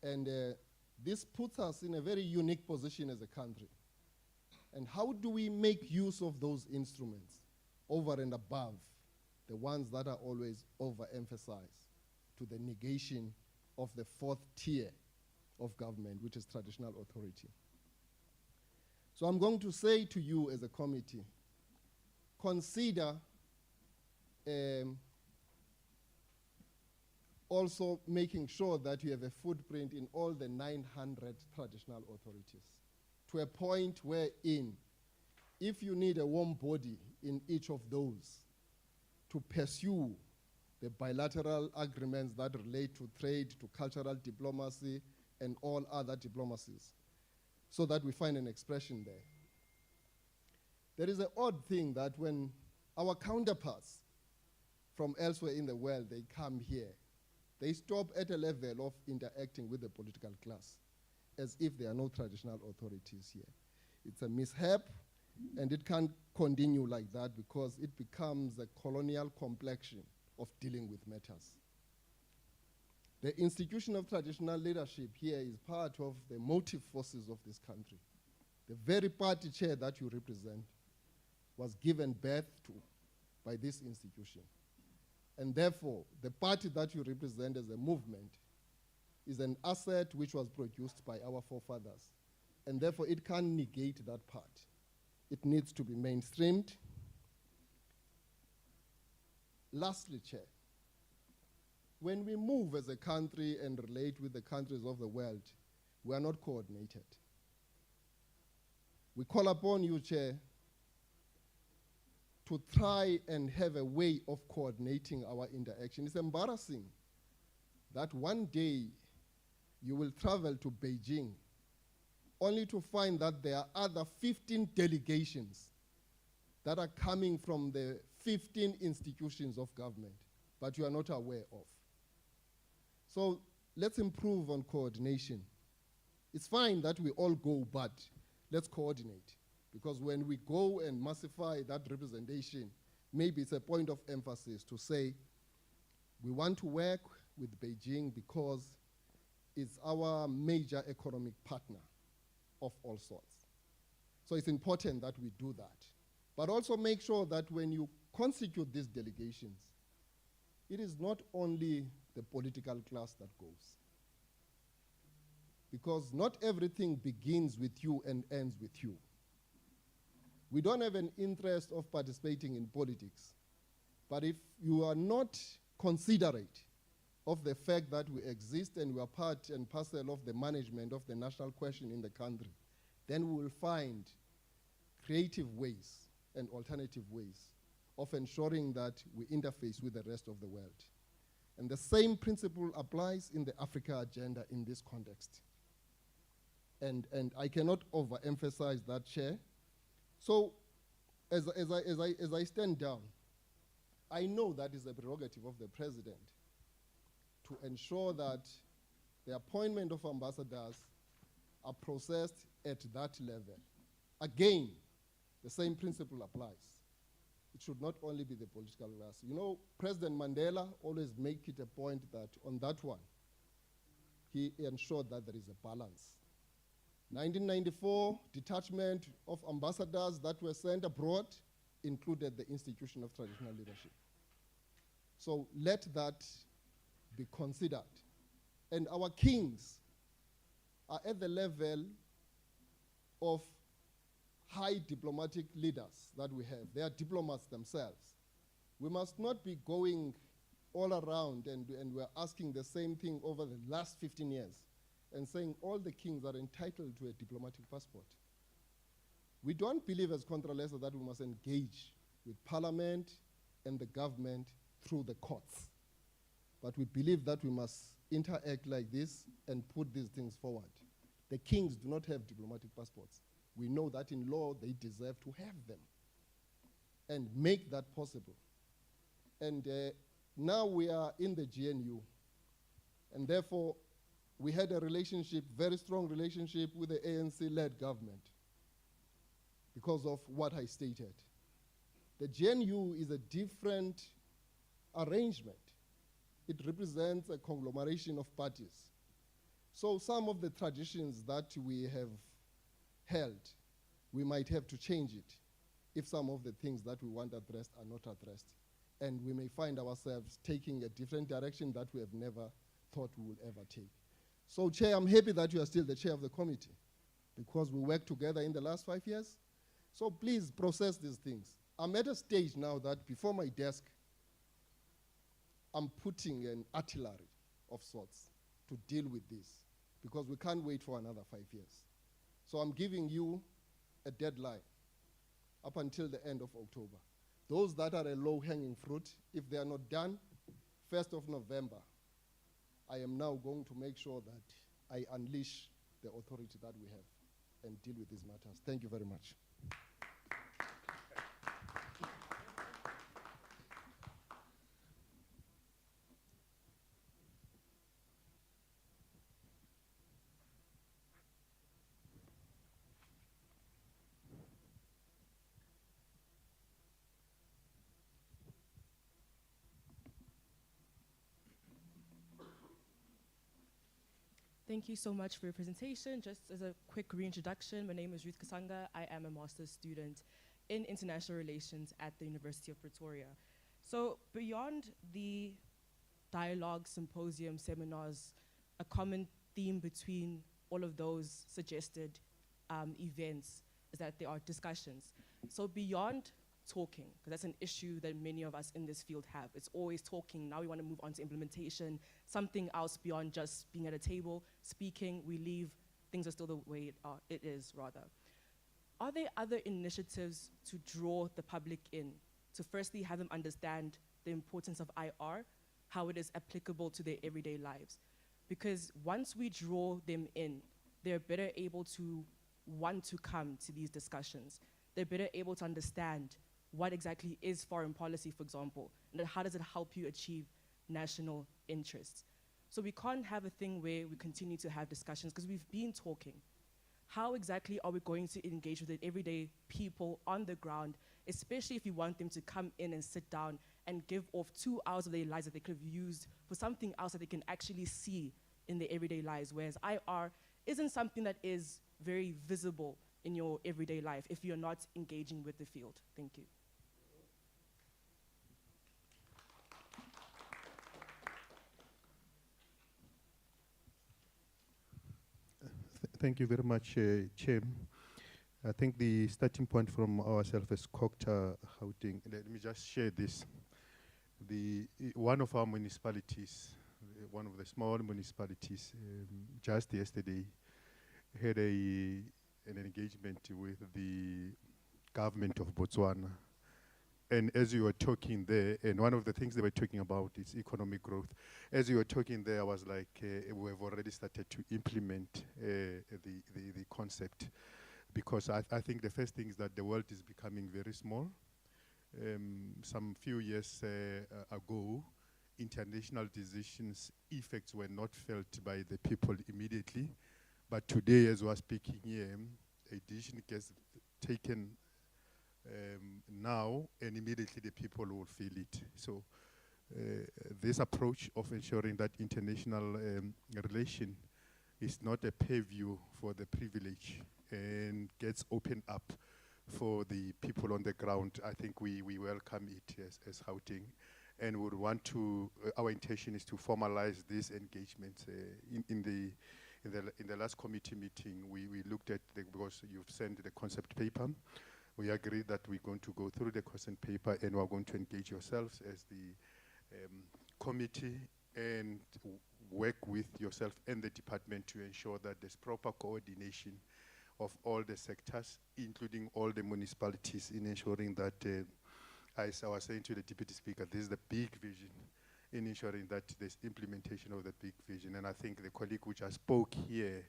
And this puts us in a very unique position as a country. And how do we make use of those instruments over and above the ones that are always overemphasized to the negation of the 4th tier of government, which is traditional authority? So I'm going to say to you as a committee, consider also making sure that you have a footprint in all the 900 traditional authorities, to a point wherein if you need a warm body in each of those to pursue the bilateral agreements that relate to trade, to cultural diplomacy, and all other diplomacies, so that we find an expression there. There is an odd thing that when our counterparts from elsewhere in the world, they come here, they stop at a level of interacting with the political class, as if there are no traditional authorities here. It's a mishap, and it can't continue like that because it becomes a colonial complexion of dealing with matters. The institution of traditional leadership here is part of the motive forces of this country. The very party chair that you represent was given birth to by this institution. And therefore, the party that you represent as a movement is an asset which was produced by our forefathers. And therefore, it can't negate that part. It needs to be mainstreamed. Lastly, Chair, when we move as a country and relate with the countries of the world, we are not coordinated. We call upon you, Chair, to try and have a way of coordinating our interaction. It's embarrassing that one day you will travel to Beijing only to find that there are other 15 delegations that are coming from the 15 institutions of government, but you are not aware of. So let's improve on coordination. It's fine that we all go, but let's coordinate. Because when we go and massify that representation, maybe it's a point of emphasis to say we want to work with Beijing because it's our major economic partner of all sorts. So it's important that we do that. But also make sure that when you constitute these delegations, it is not only the political class that goes. Because not everything begins with you and ends with you. We don't have an interest of participating in politics. But if you are not considerate of the fact that we exist and we are part and parcel of the management of the national question in the country, then we will find creative ways and alternative ways of ensuring that we interface with the rest of the world. And the same principle applies in the Africa agenda in this context. And I cannot overemphasize that, Chair. So as I stand down, I know that is a prerogative of the President to ensure that the appointment of ambassadors are processed at that level. Again, the same principle applies. It should not only be the political class. You know, President Mandela always make it a point that on that one, he ensured that there is a balance. 1994, detachment of ambassadors that were sent abroad included the institution of traditional leadership. So let that be considered. And our kings are at the level of high diplomatic leaders that we have. They are diplomats themselves. We must not be going all around and we're asking the same thing over the last 15 years and saying all the kings are entitled to a diplomatic passport. We don't believe as Contralesa that we must engage with parliament and the government through the courts. But we believe that we must interact like this and put these things forward. The kings do not have diplomatic passports. We know that in law they deserve to have them and make that possible. And now we are in the GNU, and therefore we had a relationship, very strong relationship with the ANC-led government because of what I stated. The GNU is a different arrangement. It represents a conglomeration of parties. So some of the traditions that we have held, we might have to change it if some of the things that we want addressed are not addressed. And we may find ourselves taking a different direction that we have never thought we would ever take. So, Chair, I'm happy that you are still the chair of the committee because we worked together in the last 5 years. So please process these things. I'm at a stage now that before my desk, I'm putting an artillery of sorts to deal with this because we can't wait for another 5 years. So I'm giving you a deadline. up until the end of October. Those that are a low-hanging fruit, if they are not done, 1st of November, I am now going to make sure that I unleash the authority that we have and deal with these matters. Thank you very much. Thank you so much for your presentation. Just as a quick reintroduction, my name is Ruth Kasanga. I am a master's student in international relations at the University of Pretoria. So beyond the dialogue, symposium, seminars, a common theme between all of those suggested events is that there are discussions. So beyond talking, because that's an issue that many of us in this field have. It's always talking. Now we want to move on to implementation, something else beyond just being at a table, speaking, we leave, things are still the way it is, rather. Are there other initiatives to draw the public in, to firstly have them understand the importance of IR, how it is applicable to their everyday lives? Because once we draw them in, they're better able to want to come to these discussions. They're better able to understand what exactly is foreign policy, for example, and then how does it help you achieve national interests. So we can't have a thing where we continue to have discussions because we've been talking. How exactly are we going to engage with the everyday people on the ground, especially if you want them to come in and sit down and give off 2 hours of their lives that they could have used for something else that they can actually see in their everyday lives, whereas IR isn't something that is very visible in your everyday life if you're not engaging with the field. Thank you. Thank you very much, Chair. I think the starting point from ourselves as COCTA Gauteng, let me just share this. One of our municipalities, one of the small municipalities, just yesterday had an engagement with the government of Botswana. And as you were talking there, and one of the things they were talking about is economic growth. As you were talking there, I was like, we have already started to implement the concept, because I think the first thing is that the world is becoming very small. Some few years ago, international decisions effects were not felt by the people immediately, but today, as we are speaking here, a decision gets taken now, and immediately the people will feel it. So this approach of ensuring that international relation is not a purview for the privilege and gets opened up for the people on the ground, I think we welcome it as Gauteng, and would want to, our intention is to formalize these engagements. In the last committee meeting, we looked at, because you've sent the concept paper, we agreed that we're going to go through the concept paper and we're going to engage yourselves as the committee and work with yourself and the department to ensure that there's proper coordination of all the sectors, including all the municipalities, in ensuring that, as I was saying to the Deputy Speaker, this is the big vision, in ensuring that there's implementation of the big vision. And I think the colleague who just spoke here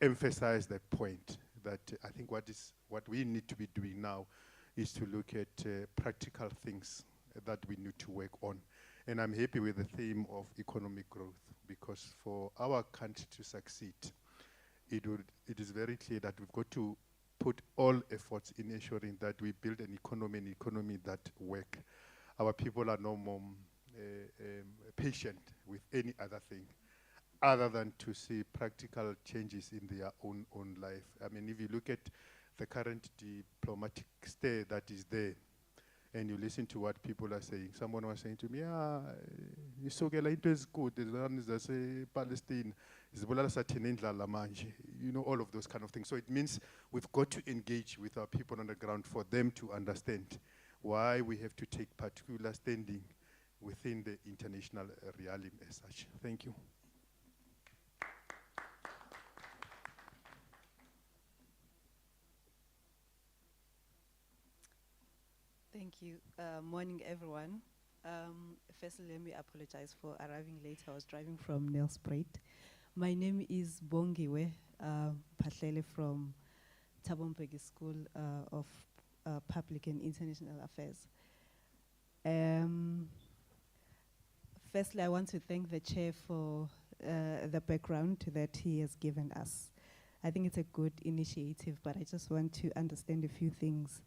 emphasized that point, that I think what we need to be doing now is to look at practical things that we need to work on. And I'm happy with the theme of economic growth, because for our country to succeed, it is very clear that we've got to put all efforts in ensuring that we build an economy that works. Our people are no more patient with any other thing other than to see practical changes in their own life. I mean, if you look at the current diplomatic stare that is there, and you listen to what people are saying. Someone was saying to me, it is good, the one is say Palestine, you know, all of those kind of things. So it means we've got to engage with our people on the ground for them to understand why we have to take particular standing within the international realm as such. Thank you. Thank you. Morning, everyone. Firstly, let me apologize for arriving late. I was driving from Nelspruit. My name is Bongiwe Patlele from Thabo School of Public and International Affairs. Firstly, I want to thank the chair for the background that he has given us. I think it's a good initiative, but I just want to understand a few things.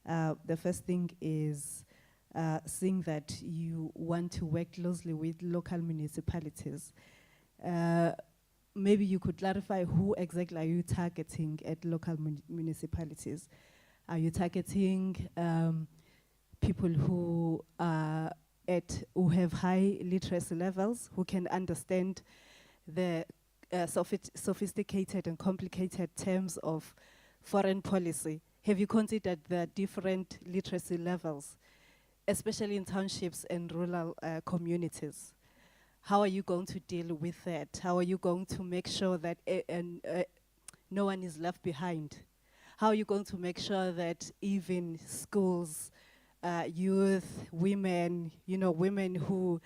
The first thing is seeing that you want to work closely with local municipalities. Maybe you could clarify who exactly are you targeting at local municipalities? Are you targeting people who are who have high literacy levels, who can understand the sophisticated and complicated terms of foreign policy? Have you considered the different literacy levels, especially in townships and rural communities? How are you going to deal with that? How are you going to make sure that no one is left behind? How are you going to make sure that even schools, youth, women, women who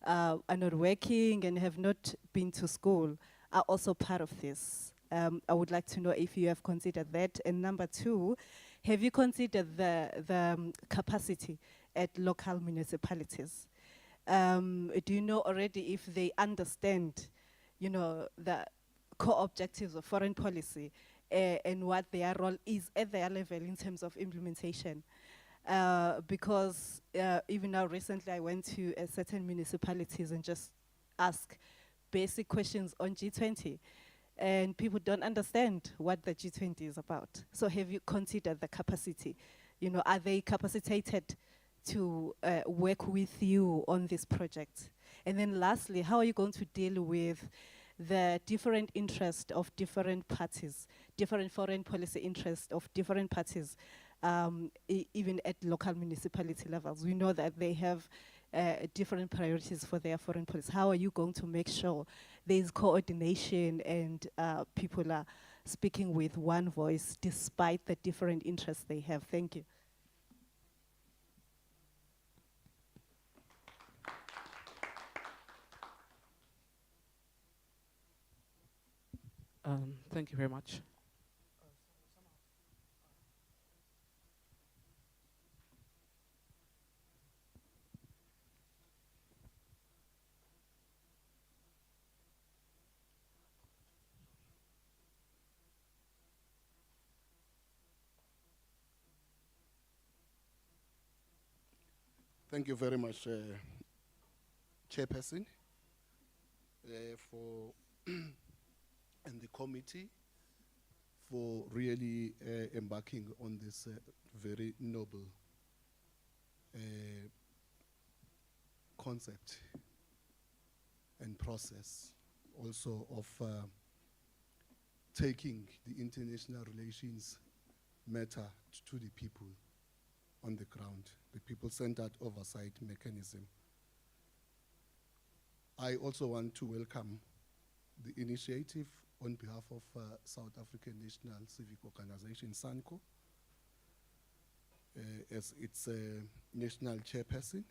are not working and have not been to school are also part of this? I would like to know if you have considered that. And number two, have you considered the capacity at local municipalities? Do you know already if they understand, the core objectives of foreign policy and what their role is at their level in terms of implementation? Because even now recently I went to certain municipalities and just asked basic questions on G20. And people don't understand what the G20 is about. So have you considered the capacity? Are they capacitated to work with you on this project? And then lastly, how are you going to deal with the different interests of different parties, different foreign policy interests of different parties, even at local municipality levels? We know that they have different priorities for their foreign policy. How are you going to make sure there's coordination and people are speaking with one voice despite the different interests they have? Thank you. Thank you very much. Thank you very much, Chairperson, for and the committee for really embarking on this very noble concept and process, also of taking the international relations matter to the people on the ground, the people-centered oversight mechanism. I also want to welcome the initiative on behalf of South African National Civic Organization, SANCO, as its national chairperson.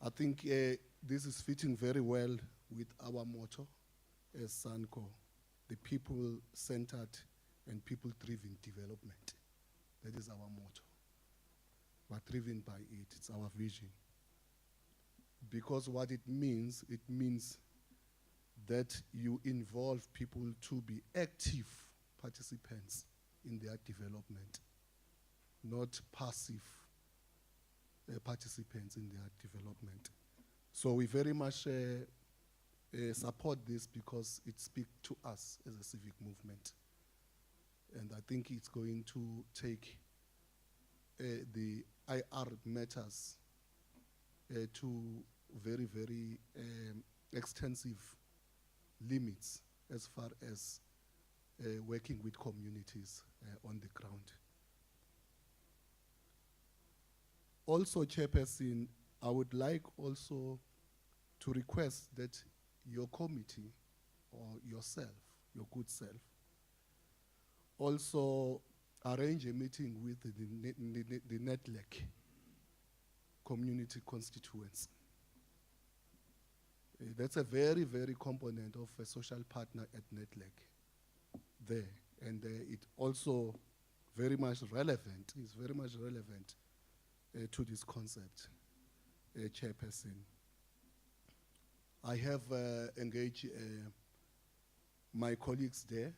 I think this is fitting very well with our motto as SANCO, the people-centered and people-driven development. That is our motto. We're driven by it, it's our vision. Because what it means that you involve people to be active participants in their development, not passive participants in their development. So we very much support this because it speaks to us as a civic movement. And I think it's going to take the IR matters to very, very extensive limits as far as working with communities on the ground. Also, Chairperson, I would like also to request that your committee or yourself, your good self, also arrange a meeting with the NETLEC community constituents. That's a very, very component of a social partner at NETLEC there. And it also very much relevant, is very much relevant to this concept, Chairperson. I have engaged my colleagues there,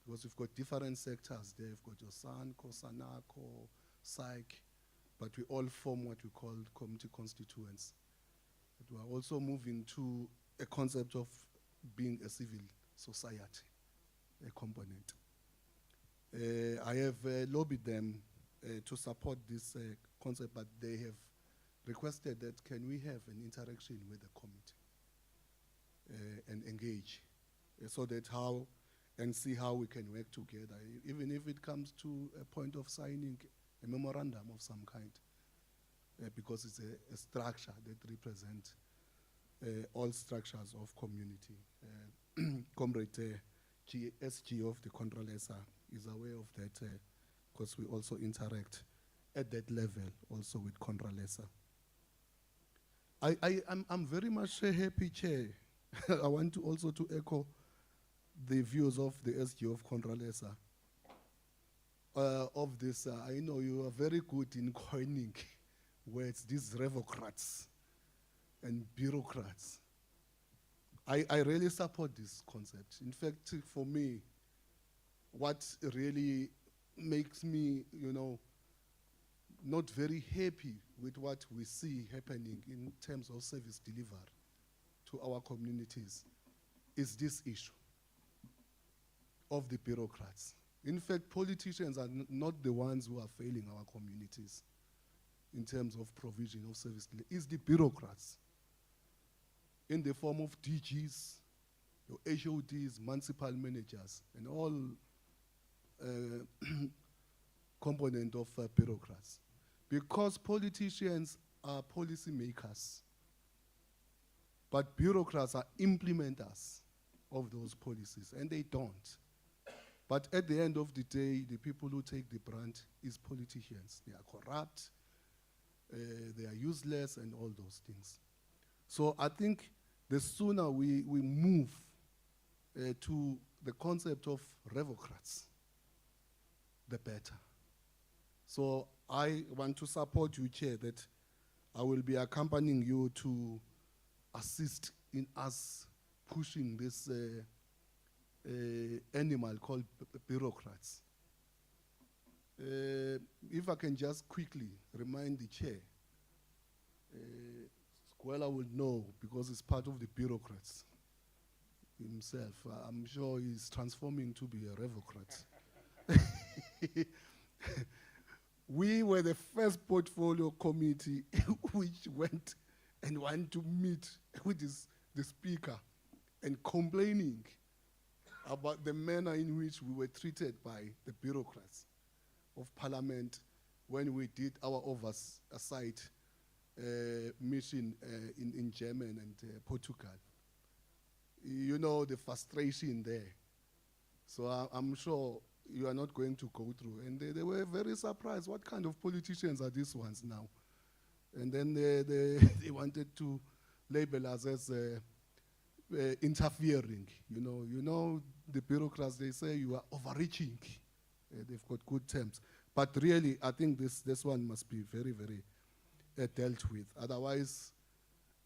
because we've got different sectors there. We've got your SANCO, SANACO, PSYCH, but we all form what we call community constituents. But we are also moving to a concept of being a civil society, a component. I have lobbied them to support this concept, but they have requested that can we have an interaction with the committee and engage so that how and see how we can work together, even if it comes to a point of signing a memorandum of some kind, because it's a structure that represents all structures of community. Comrade SG of the Contralesa is aware of that, because we also interact at that level also with Contralesa. I'm very much happy, Chair. I want to also to echo the views of the SG of Contralesa. Of this, I know you are very good in coining words, these revocrats and bureaucrats. I really support this concept. In fact, for me, what really makes me, not very happy with what we see happening in terms of service delivery to our communities is this issue of the bureaucrats. In fact, politicians are not the ones who are failing our communities in terms of provision of service delivery. It's the bureaucrats in the form of DGs, your HODs, municipal managers, and all component of bureaucrats. Because politicians are policy makers, but bureaucrats are implementers of those policies, and they don't. But at the end of the day, the people who take the brunt is politicians. They are corrupt, they are useless, and all those things. So I think the sooner we move to the concept of revocrats, the better. So I want to support you, Chair, that I will be accompanying you to assist in us pushing this animal called bureaucrats. If I can just quickly remind the Chair, Squella will know because he's part of the bureaucrats himself. I'm sure he's transforming to be a revocrat. We were the first portfolio committee which went and wanted to meet with the speaker and complaining about the manner in which we were treated by the bureaucrats of Parliament when we did our oversight mission in Germany and Portugal. You know the frustration there. So I'm sure you are not going to go through. And they were very surprised. What kind of politicians are these ones now? And then they wanted to label us as interfering. You know the bureaucrats, they say you are overreaching. They've got good terms. But really, I think this one must be very, very dealt with. Otherwise,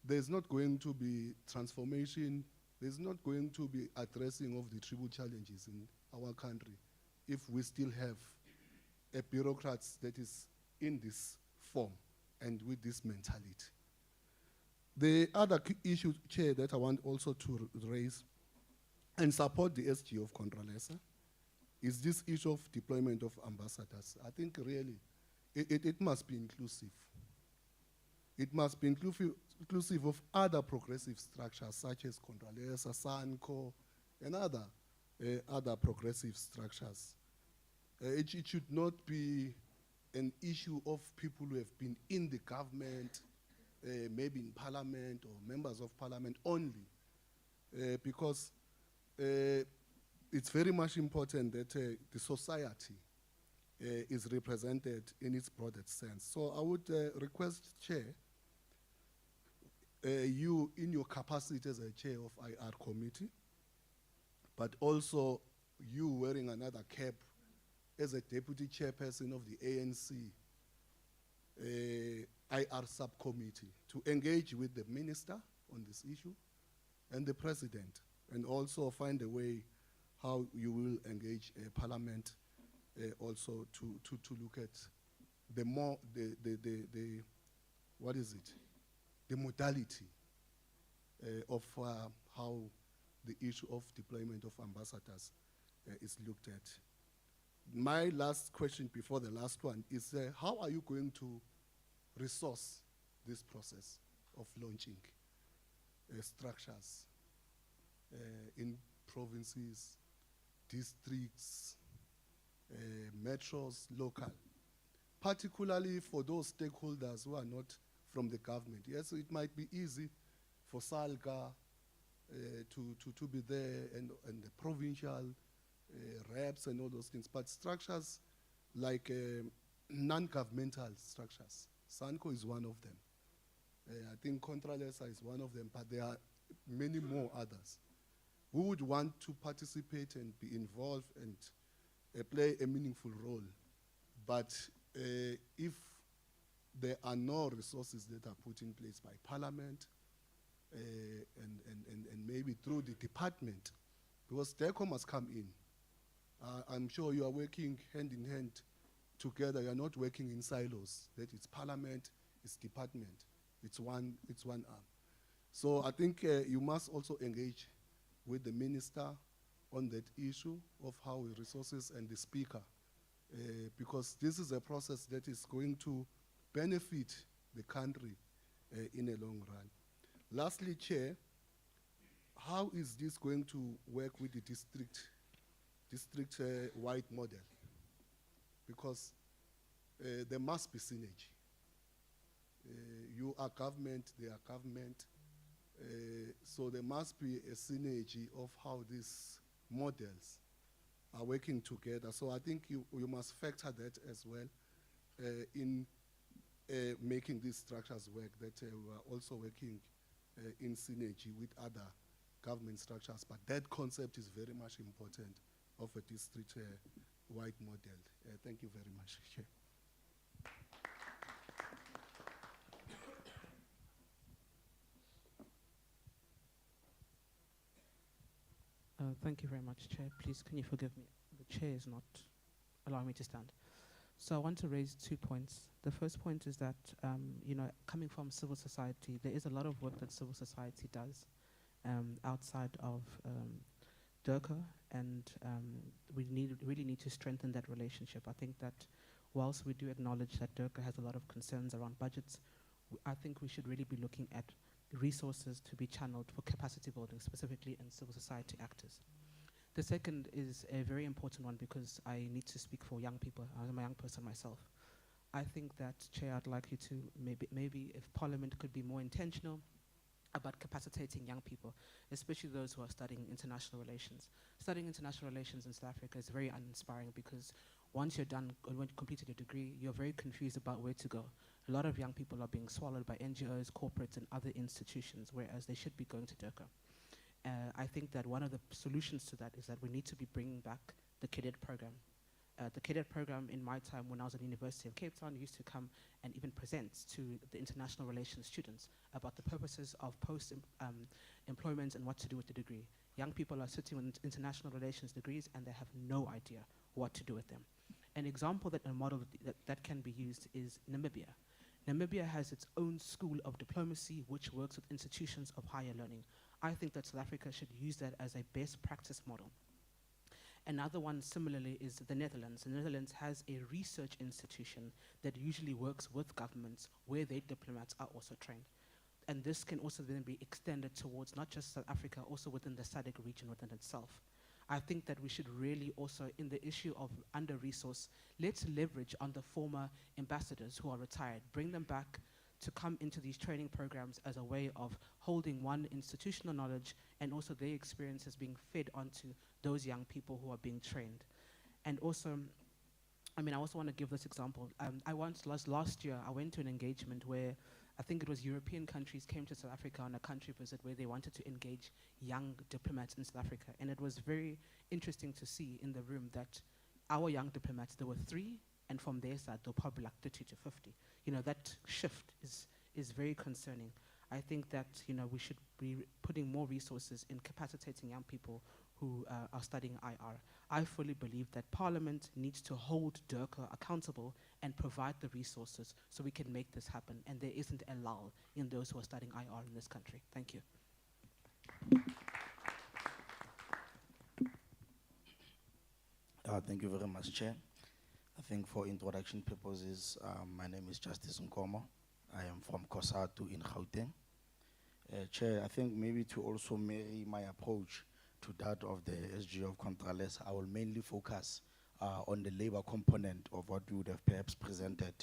there's not going to be transformation. There's not going to be addressing of the tribal challenges in our country if we still have a bureaucrats that is in this form and with this mentality. The other issue, Chair, that I want also to raise and support the SG of Contralesa is this issue of deployment of ambassadors. I think really it must be inclusive. It must be inclusive of other progressive structures such as Contralesa, SANCO, and other progressive structures. It should not be an issue of people who have been in the government, maybe in Parliament or members of Parliament only, because it's very much important that the society is represented in its broadest sense. So I would request, Chair, you in your capacity as a chair of IR committee, but also you wearing another cap as a deputy chairperson of the ANC IR subcommittee to engage with the minister on this issue and the president, and also find a way how you will engage Parliament also to look at the what is it? The modality of how the issue of deployment of ambassadors is looked at. My last question before the last one is how are you going to resource this process of launching structures in provinces, districts, metros, local, particularly for those stakeholders who are not from the government? Yes, it might be easy for SALGA to be there and the provincial reps and all those things, but structures like non-governmental structures, SANCO is one of them. I think Contralesa is one of them, but there are many more others who would want to participate and be involved and play a meaningful role. But if there are no resources that are put in place by Parliament and maybe through the department, because DECO must come in. I'm sure you are working hand in hand together. You are not working in silos. That it's Parliament, it's department, it's one arm. So I think you must also engage with the minister on that issue of how resources and the speaker, because this is a process that is going to benefit the country in a long run. Lastly, Chair, how is this going to work with the district-wide model? Because there must be synergy. You are government, they are government, so there must be a synergy of how these models are working together. So I think you must factor that as well in making these structures work, that we are also working in synergy with other government structures. But that concept is very much important of a district-wide model. Thank you very much, Chair. Thank you very much, Chair. Please, can you forgive me? The Chair is not allowing me to stand. So I want to raise 2 points. The first point is that, coming from civil society, there is a lot of work that civil society does outside of DERCA, and we really need to strengthen that relationship. I think that whilst we do acknowledge that DERCA has a lot of concerns around budgets, I think we should really be looking at resources to be channeled for capacity building, specifically in civil society actors. The second is a very important one because I need to speak for young people. I'm a young person myself. I think that, Chair, I'd like you to maybe if Parliament could be more intentional about capacitating young people, especially those who are studying international relations. Studying international relations in South Africa is very uninspiring because once you're done, when you've completed your degree, you're very confused about where to go. A lot of young people are being swallowed by NGOs, corporates, and other institutions, whereas they should be going to DERCA. I think that one of the solutions to that is that we need to be bringing back the cadet program. The cadet program in my time when I was at the University of Cape Town used to come and even present to the international relations students about the purposes of post-employment and what to do with the degree. Young people are sitting with international relations degrees and they have no idea what to do with them. An example that a model that can be used is Namibia. Namibia has its own school of diplomacy which works with institutions of higher learning. I think that South Africa should use that as a best practice model. Another one similarly is the Netherlands. The Netherlands has a research institution that usually works with governments where their diplomats are also trained. And this can also then be extended towards not just South Africa, also within the SADC region within itself. I think that we should really also, in the issue of under-resource, let's leverage on the former ambassadors who are retired, bring them back to come into these training programs as a way of holding one institutional knowledge and also their experiences being fed onto those young people who are being trained. And also, I mean, I also want to give this example. Last year, I went to an engagement where I think it was European countries came to South Africa on a country visit where they wanted to engage young diplomats in South Africa. And it was very interesting to see in the room that our young diplomats, there were 3, and from their side, they were probably like 30 to 50. You know, that shift is very concerning. I think that, you know, we should be putting more resources in capacitating young people who are studying IR. I fully believe that Parliament needs to hold Durka accountable and provide the resources so we can make this happen, and there isn't a lull in those who are studying IR in this country. Thank you. Thank you very much, Chair. I think for introduction purposes, my name is Justice Nkomo. I am from Kosatu in Gauteng. Chair, I think maybe to also marry my approach to that of the SG of Contralesa, I will mainly focus on the labor component of what you would have perhaps presented.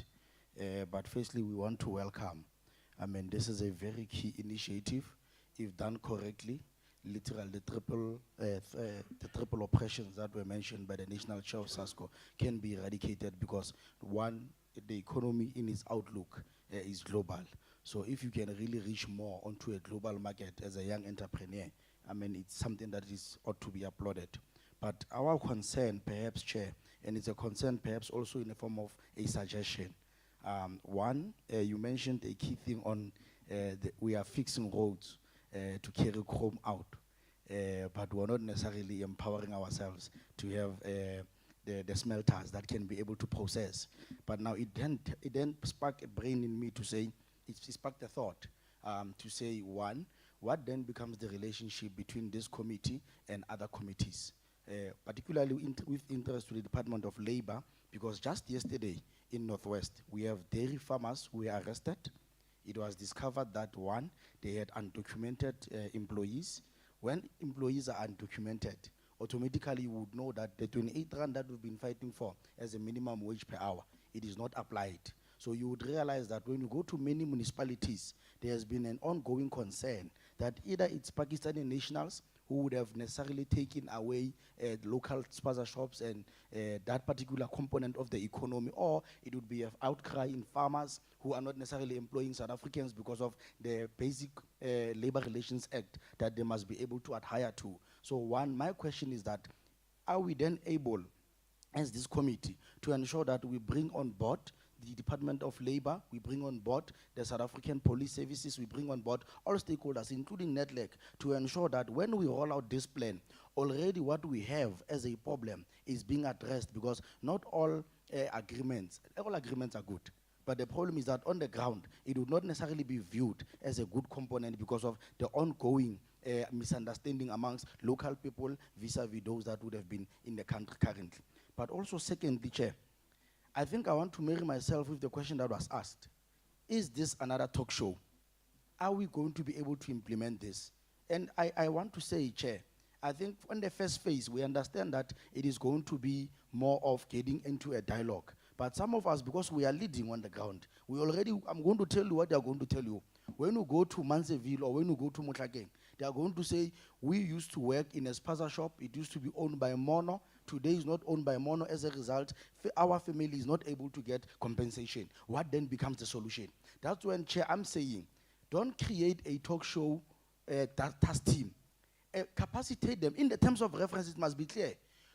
But firstly, we want to welcome. I mean, this is a very key initiative. If done correctly, literally the triple oppressions that were mentioned by the National Chair of SASCO can be eradicated because, one, the economy in its outlook is global. So if you can really reach more onto a global market as a young entrepreneur, I mean, it's something that ought to be applauded. But our concern, perhaps, Chair, and it's a concern perhaps also in the form of a suggestion. One, you mentioned a key thing on we are fixing roads to carry chrome out, but we're not necessarily empowering ourselves to have the smelters that can be able to process. But now it then sparked a brain in me to say, it sparked a thought to say, one, what then becomes the relationship between this committee and other committees, particularly with interest to the Department of Labor, because just yesterday in Northwest, we have dairy farmers who were arrested. It was discovered that, one, they had undocumented employees. When employees are undocumented, automatically you would know that the 28 rand that we've been fighting for as a minimum wage per hour, it is not applied. So you would realize that when you go to many municipalities, there has been an ongoing concern that either it's Pakistani nationals who would have necessarily taken away local spaza shops and that particular component of the economy, or it would be an outcry in farmers who are not necessarily employing South Africans because of the basic Labor Relations Act that they must be able to adhere to. So one, my question is that, are we then able, as this committee, to ensure that we bring on board the Department of Labor, we bring on board the South African Police Services, we bring on board all stakeholders, including NETLEC, to ensure that when we roll out this plan, already what we have as a problem is being addressed, because not all agreements are good. But the problem is that on the ground, it would not necessarily be viewed as a good component because of the ongoing misunderstanding amongst local people vis-a-vis those that would have been in the country currently. But also secondly, Chair, I think I want to marry myself with the question that was asked. Is this another talk show? Are we going to be able to implement this? And I want to say, Chair, I think on the first phase, we understand that it is going to be more of getting into a dialogue. But some of us, because we are leading on the ground, I'm going to tell you what they are going to tell you. When you go to Manseville or when you go to Motlakeng, they are going to say, we used to work in a spaza shop. It used to be owned by Mono. Today is not owned by Mono. As a result, our family is not able to get compensation. What then becomes the solution? That's when, Chair, I'm saying, don't create a talk show task team. Capacitate them. In the terms of reference, it must be clear.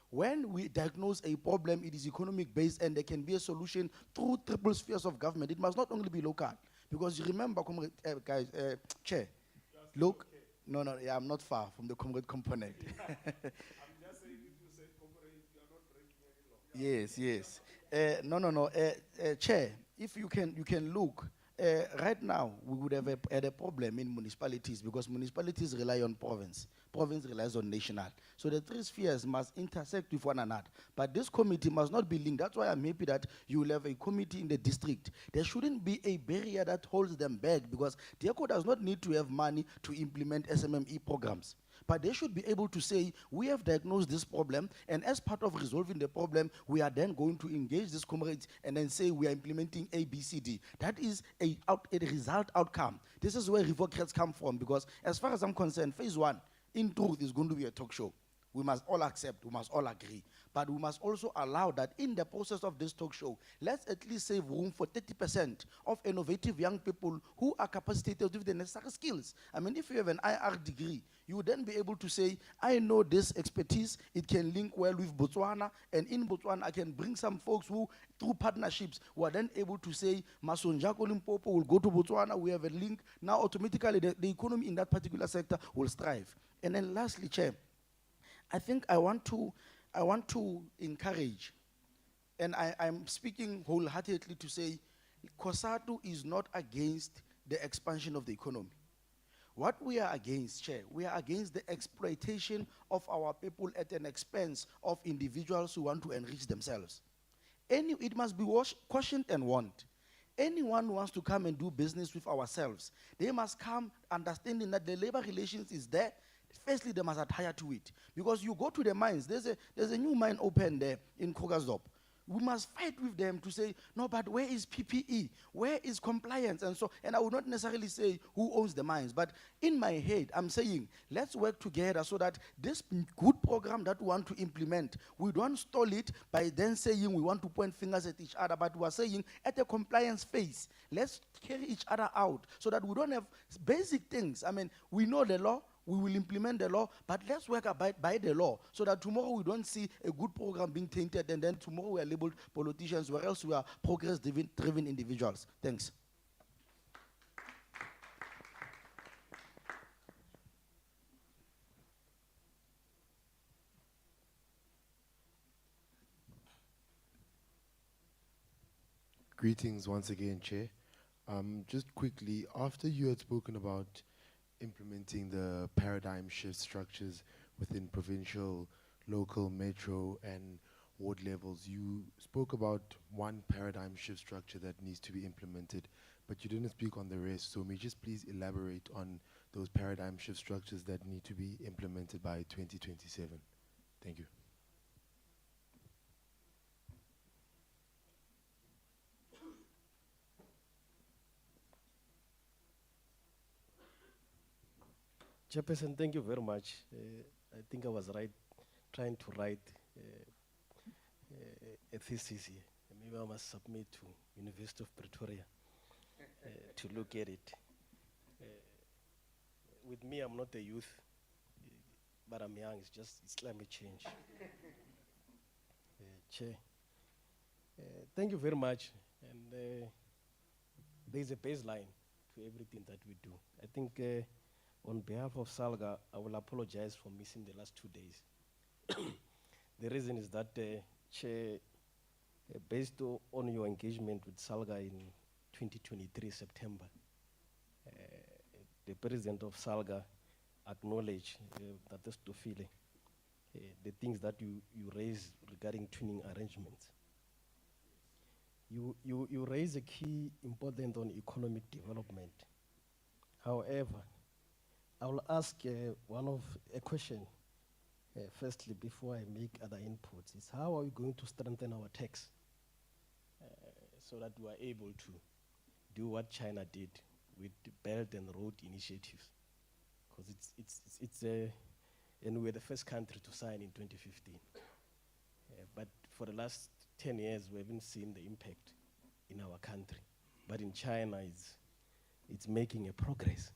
When we diagnose a problem, it is economic based and there can be a solution through triple spheres of government. It must not only be local. Because you remember, guys, Chair, look, no, yeah, I'm not far from the comrade component. I'm just saying, if you say comrade, you are not breaking any law. Yes. Chair, if you can look, right now, we would have had a problem in municipalities because municipalities rely on province. Province relies on national. So the three spheres must intersect with one another. But this committee must not be linked. That's why I'm happy that you will have a committee in the district. There shouldn't be a barrier that holds them back because DECO does not need to have money to implement SMME programs. But they should be able to say, we have diagnosed this problem, and as part of resolving the problem, we are then going to engage these comrades and then say we are implementing A, B, C, D. That is a result outcome. This is where revocates come from, because as far as I'm concerned, phase one, in truth, is going to be a talk show. We must all accept, we must all agree. But we must also allow that in the process of this talk show, let's at least save room for 30% of innovative young people who are capacitated with the necessary skills. I mean, if you have an IR degree, you would then be able to say, I know this expertise, it can link well with Botswana, and in Botswana, I can bring some folks who, through partnerships, who are then able to say, Masonjako Limpopo will go to Botswana, we have a link. Now, automatically, the economy in that particular sector will strive. And then lastly, Chair, I think I want to encourage, and I'm speaking wholeheartedly to say, COSATU is not against the expansion of the economy. What we are against, Chair, we are against the exploitation of our people at an expense of individuals who want to enrich themselves. It must be cautioned and warned. Anyone who wants to come and do business with ourselves, they must come understanding that the labor relations is there. Firstly, they must adhere to it. Because you go to the mines, there's a new mine open there in Krugersdorp. We must fight with them to say, no, but where is PPE? Where is compliance? And I would not necessarily say who owns the mines, but in my head, I'm saying, let's work together so that this good program that we want to implement, we don't stall it by then saying we want to point fingers at each other, but we are saying at the compliance phase, let's carry each other out so that we don't have basic things. I mean, we know the law, we will implement the law, but let's work by the law so that tomorrow we don't see a good program being tainted and then tomorrow we are labeled politicians, where else we are progress-driven individuals. Thanks. Greetings once again, Chair. Just quickly, after you had spoken about implementing the paradigm shift structures within provincial, local, metro, and ward levels, you spoke about one paradigm shift structure that needs to be implemented, but you didn't speak on the rest. So may you just please elaborate on those paradigm shift structures that need to be implemented by 2027? Thank you. Chairperson, thank you very much. I think I was trying to write a thesis here. Maybe I must submit to University of Pretoria to look at it. With me, I'm not a youth, but I'm young. It's climate change. Chair, thank you very much. And there's a baseline to everything that we do. I think on behalf of SALGA, I will apologize for missing the last 2 days. The reason is that, Chair, based on your engagement with SALGA in 2023 September, the president of SALGA acknowledged that this to feel the things that you raised regarding tuning arrangements. You raise a key important on economic development. However, I will ask a question firstly before I make other inputs. Is how are we going to strengthen our tax so that we are able to do what China did with the Belt and Road initiatives? Because it's and we're the first country to sign in 2015. But for the last 10 years, we haven't seen the impact in our country. But in China, it's making a progress.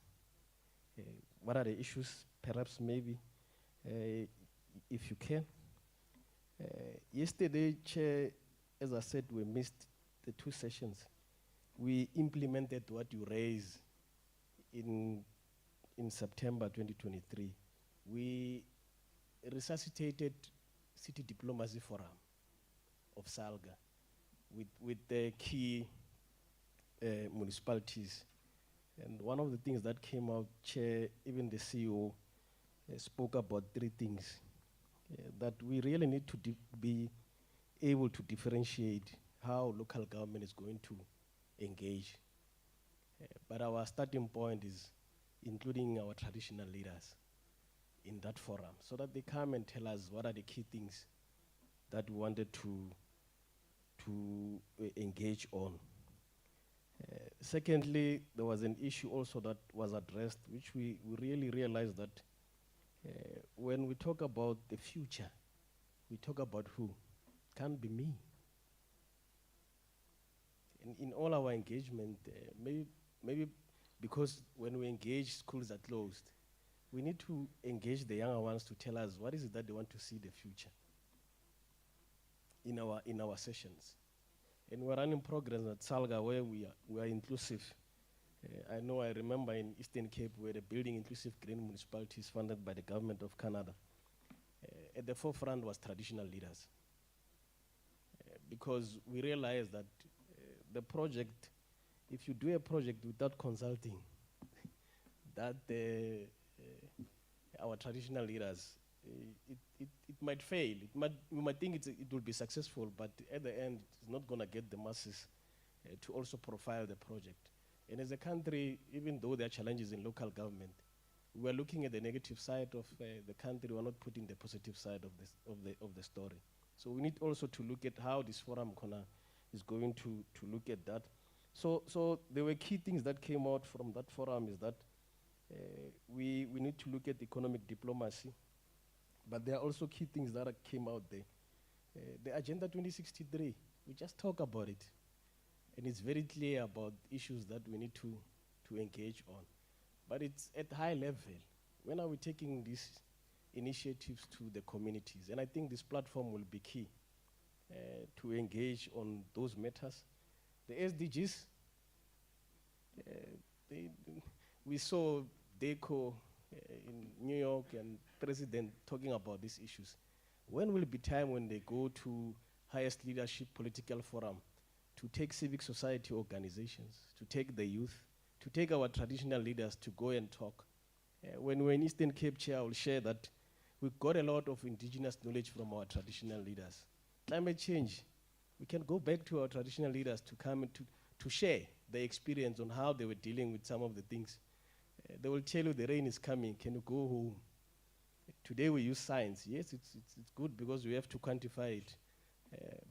What are the issues? Perhaps maybe, if you can. Yesterday, Chair, as I said, we missed the 2 sessions. We implemented what you raised in September 2023. We resuscitated City Diplomacy Forum of SALGA with the key municipalities. And one of the things that came out, Chair, even the CEO spoke about 3 things that we really need to be able to differentiate how local government is going to engage. But our starting point is including our traditional leaders in that forum so that they come and tell us what are the key things that we wanted to engage on. Secondly, there was an issue also that was addressed, which we really realized that when we talk about the future, we talk about who? Can't be me. In all our engagement, maybe because when we engage, schools are closed. We need to engage the younger ones to tell us what is it that they want to see the future in our sessions. And we're running programs at Salga where we are inclusive. I remember in Eastern Cape where the building inclusive green municipalities funded by the government of Canada. At the forefront was traditional leaders. Because we realized that the project, if you do a project without consulting, that our traditional leaders, it might fail. We might think it will be successful, but at the end, it's not going to get the masses to also profile the project. And as a country, even though there are challenges in local government, we are looking at the negative side of the country. We are not putting the positive side of the story. So we need also to look at how this forum is going to look at that. So there were key things that came out from that forum is that we need to look at economic diplomacy, but there are also key things that came out there. The Agenda 2063, we just talk about it, and it's very clear about issues that we need to engage on. But it's at high level. When are we taking these initiatives to the communities? And I think this platform will be key to engage on those matters. The SDGs, we saw DECO in New York and President talking about these issues. When will it be time when they go to highest leadership political forum to take civic society organizations, to take the youth, to take our traditional leaders to go and talk? When we're in Eastern Cape Chair, I will share that we've got a lot of indigenous knowledge from our traditional leaders. Climate change, we can go back to our traditional leaders to come and to share the experience on how they were dealing with some of the things. They will tell you the rain is coming, can you go home? Today we use science. Yes, it's good because we have to quantify it.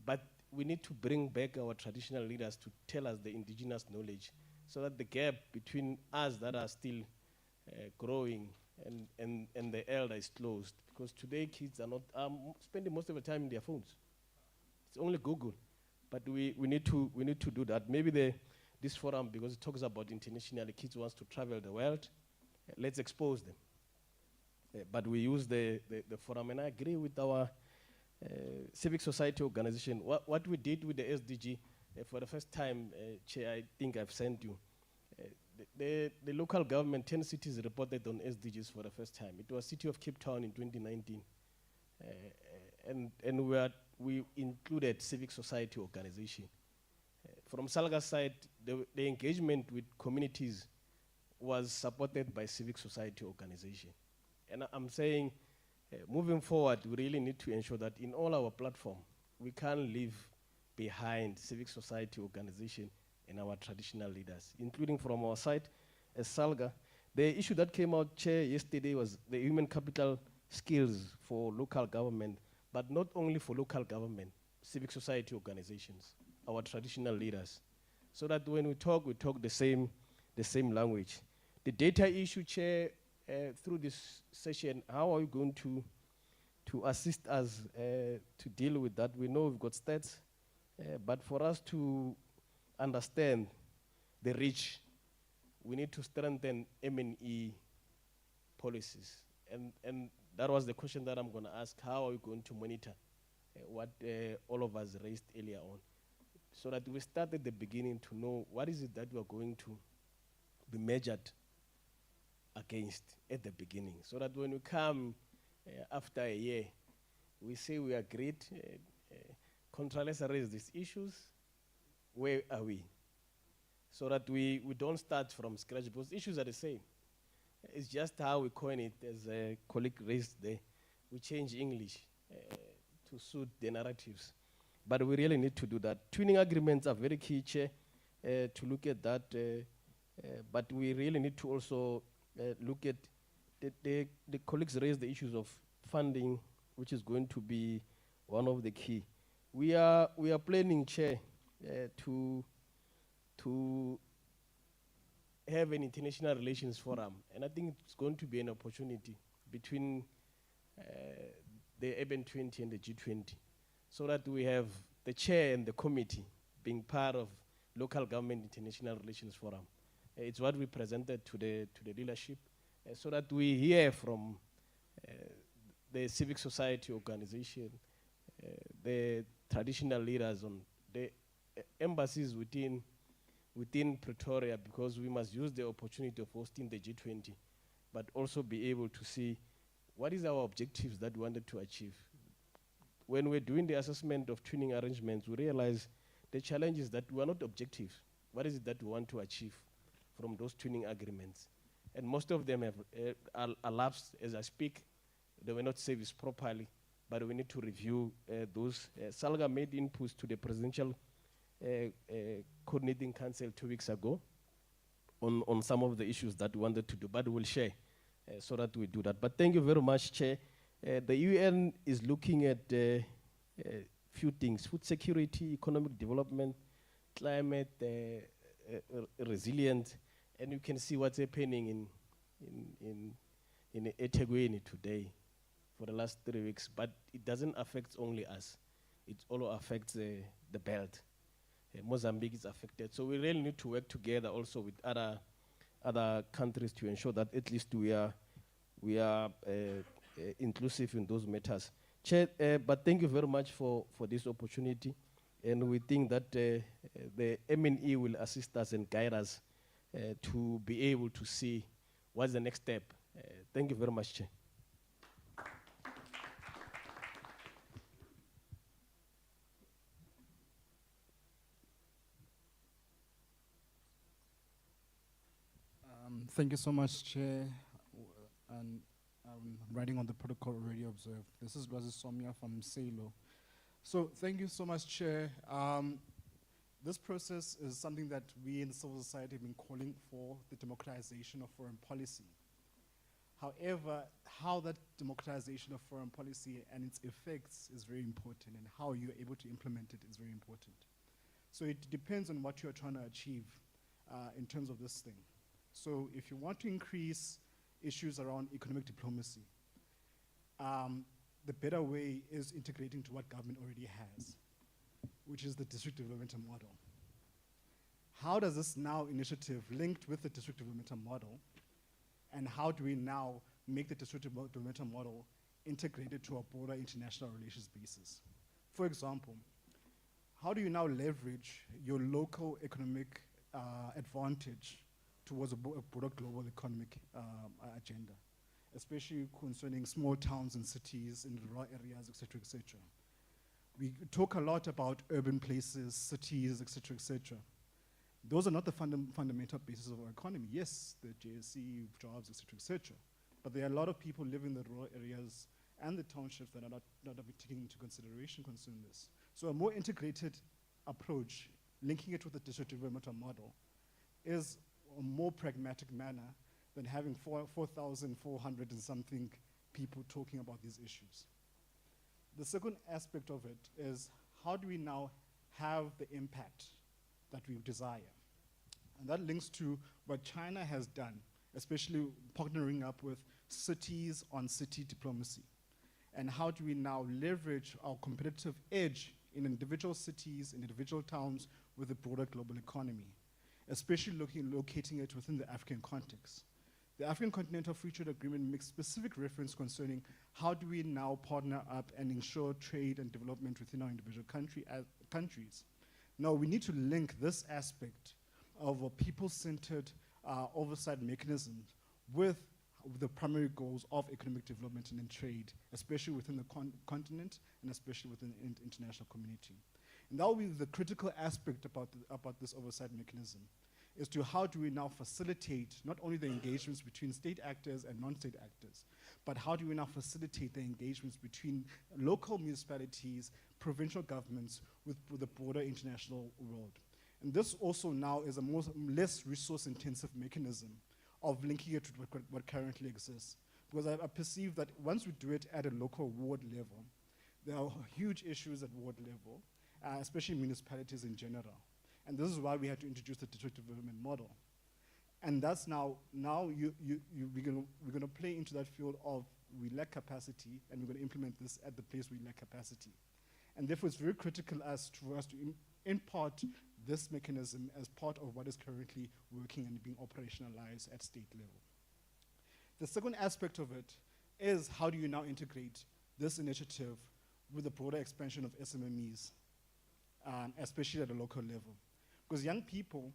But we need to bring back our traditional leaders to tell us the indigenous knowledge so that the gap between us that are still growing and the elder is closed. Because today kids are not spending most of the time in their phones. It's only Google. But we need to do that. Maybe this forum, because it talks about internationally, kids wants to travel the world, let's expose them. But we use the forum, and I agree with our civic society organization. What we did with the SDG, for the first time, Chair, I think I've sent you, the local government, 10 cities reported on SDGs for the first time. It was City of Cape Town in 2019. And we included civic society organization. From Salga's side, the engagement with communities was supported by civic society organization. And I'm saying, moving forward, we really need to ensure that in all our platform, we can't leave behind civic society organization and our traditional leaders, including from our side as Salga. The issue that came out, Chair, yesterday was the human capital skills for local government, but not only for local government, civic society organizations, our traditional leaders, so that when we talk the same language. The data issue, Chair, through this session, how are you going to assist us to deal with that? We know we've got stats, but for us to understand the reach, we need to strengthen M&E policies. And that was the question that I'm going to ask. How are we going to monitor what all of us raised earlier on? So that we start at the beginning to know what is it that we are going to be measured against at the beginning. So that when we come after a year, we say we are great. Contra, let's raise these issues. Where are we? So that we don't start from scratch, because issues are the same. It's just how we coin it, as a colleague raised there. We change English to suit the narratives. But we really need to do that. Tuning agreements are very key, Chair, to look at that. But we really need to also look at the colleagues raised the issues of funding, which is going to be one of the key. We are planning, Chair, to have an international relations forum, and I think it's going to be an opportunity between the Urban 20 and the G20, so that we have the chair and the committee being part of Local Government International Relations Forum. It's what we presented to the leadership, so that we hear from the civic society organization, the traditional leaders on the embassies within Pretoria, because we must use the opportunity of hosting the G20, but also be able to see what is our objectives that we wanted to achieve. When we're doing the assessment of twinning arrangements, we realize the challenge is that we are not objective. What is it that we want to achieve from those twinning agreements? And most of them have elapsed as I speak. They were not serviced properly, but we need to review those. Salga made inputs to the Presidential Coordinating Council 2 weeks ago on some of the issues that we wanted to do, but we'll share so that we do that. But thank you very much, Chair. The UN is looking at few things: food security, economic development, climate, resilience, and you can see what's happening in eThekwini today for the last 3 weeks. But it doesn't affect only us; it also affects the belt. Mozambique is affected, so we really need to work together also with other countries to ensure that at least we are inclusive in those matters. Chair, but thank you very much for this opportunity, and we think that the MNE will assist us and guide us to be able to see what's the next step. Thank you very much, Chair. Thank you so much, Chair. And writing on the protocol already observed. This is Lwazi Somya from SAILO. So thank you so much, Chair. This process is something that we in civil society have been calling for, the democratization of foreign policy. However, how that democratization of foreign policy and its effects is very important, and how you're able to implement it is very important. So it depends on what you're trying to achieve in terms of this thing. So if you want to increase issues around economic diplomacy, the better way is integrating to what government already has, which is the district developmental model. How does this now initiative linked with the district developmental model, and how do we now make the district developmental model integrated to a broader international relations basis? For example, how do you now leverage your local economic advantage towards a broader global economic agenda, especially concerning small towns and cities in rural areas, et cetera, et cetera. We talk a lot about urban places, cities, et cetera, Those are not the fundamental basis of our economy. Yes, the JSC, jobs, et cetera, but there are a lot of people living in the rural areas and the townships that are not taken into consideration concerning this. So a more integrated approach, linking it with the district developmental model, is a more pragmatic manner than having 4,400 and something people talking about these issues. The second aspect of it is, how do we now have the impact that we desire? And that links to what China has done, especially partnering up with cities on city diplomacy. And how do we now leverage our competitive edge in individual cities, in individual towns with a broader global economy, especially locating it within the African context. The African Continental Free Trade Agreement makes specific reference concerning how do we now partner up and ensure trade and development within our individual countries. Now we need to link this aspect of a people-centered oversight mechanism with the primary goals of economic development and trade, especially within the continent and especially within the international community. And that will be the critical aspect about this oversight mechanism, is to how do we now facilitate not only the engagements between state actors and non-state actors, but how do we now facilitate the engagements between local municipalities, provincial governments with the broader international world. And this also now is a less resource-intensive mechanism of linking it to what currently exists. Because I perceive that once we do it at a local ward level, there are huge issues at ward level, especially municipalities in general. And this is why we had to introduce the district development model. And that's we're gonna play into that field of we lack capacity, and we're going to implement this at the place we lack capacity. And therefore, it's very critical for us to impart this mechanism as part of what is currently working and being operationalized at state level. The second aspect of it is how do you now integrate this initiative with the broader expansion of SMMEs, especially at a local level. Because young people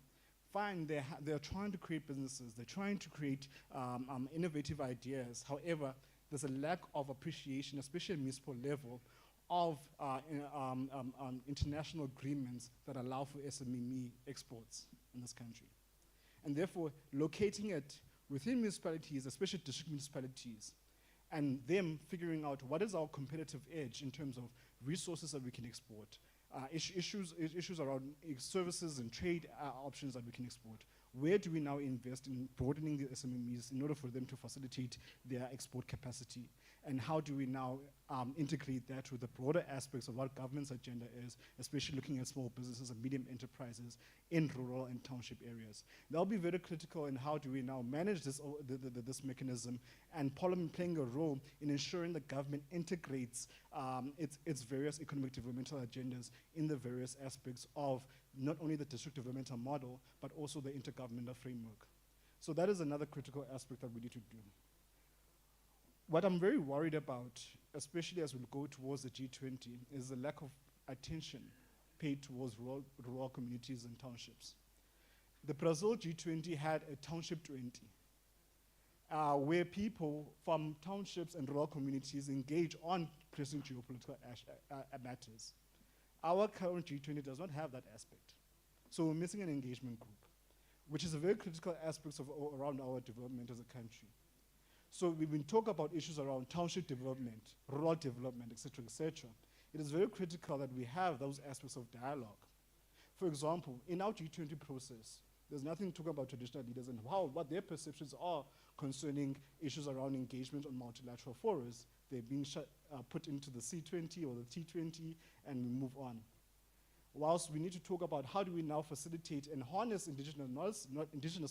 find they're trying to create businesses, they're trying to create innovative ideas. However, there's a lack of appreciation, especially at municipal level, of international agreements that allow for SME exports in this country. And therefore, locating it within municipalities, especially district municipalities, and them figuring out what is our competitive edge in terms of resources that we can export, issues around services and trade options that we can export. Where do we now invest in broadening the SMEs in order for them to facilitate their export capacity? And how do we now integrate that with the broader aspects of what government's agenda is, especially looking at small businesses and medium enterprises in rural and township areas? That'll be very critical in how do we now manage this, this mechanism, and Parliament playing a role in ensuring the government integrates its various economic developmental agendas in the various aspects of not only the district developmental model, but also the intergovernmental framework. So that is another critical aspect that we need to do. What I'm very worried about, especially as we go towards the G20, is the lack of attention paid towards rural communities and townships. The Brazil G20 had a Township 20, where people from townships and rural communities engage on pressing geopolitical matters. Our current G20 does not have that aspect. So we're missing an engagement group, which is a very critical aspect around our development as a country. So we've been talking about issues around township development, rural development, et cetera, it is very critical that we have those aspects of dialogue. For example, in our G20 process, there's nothing talking about traditional leaders and what their perceptions are concerning issues around engagement on multilateral forums. They're being put into the C20 or the T20, and we move on. Whilst we need to talk about how do we now facilitate and harness indigenous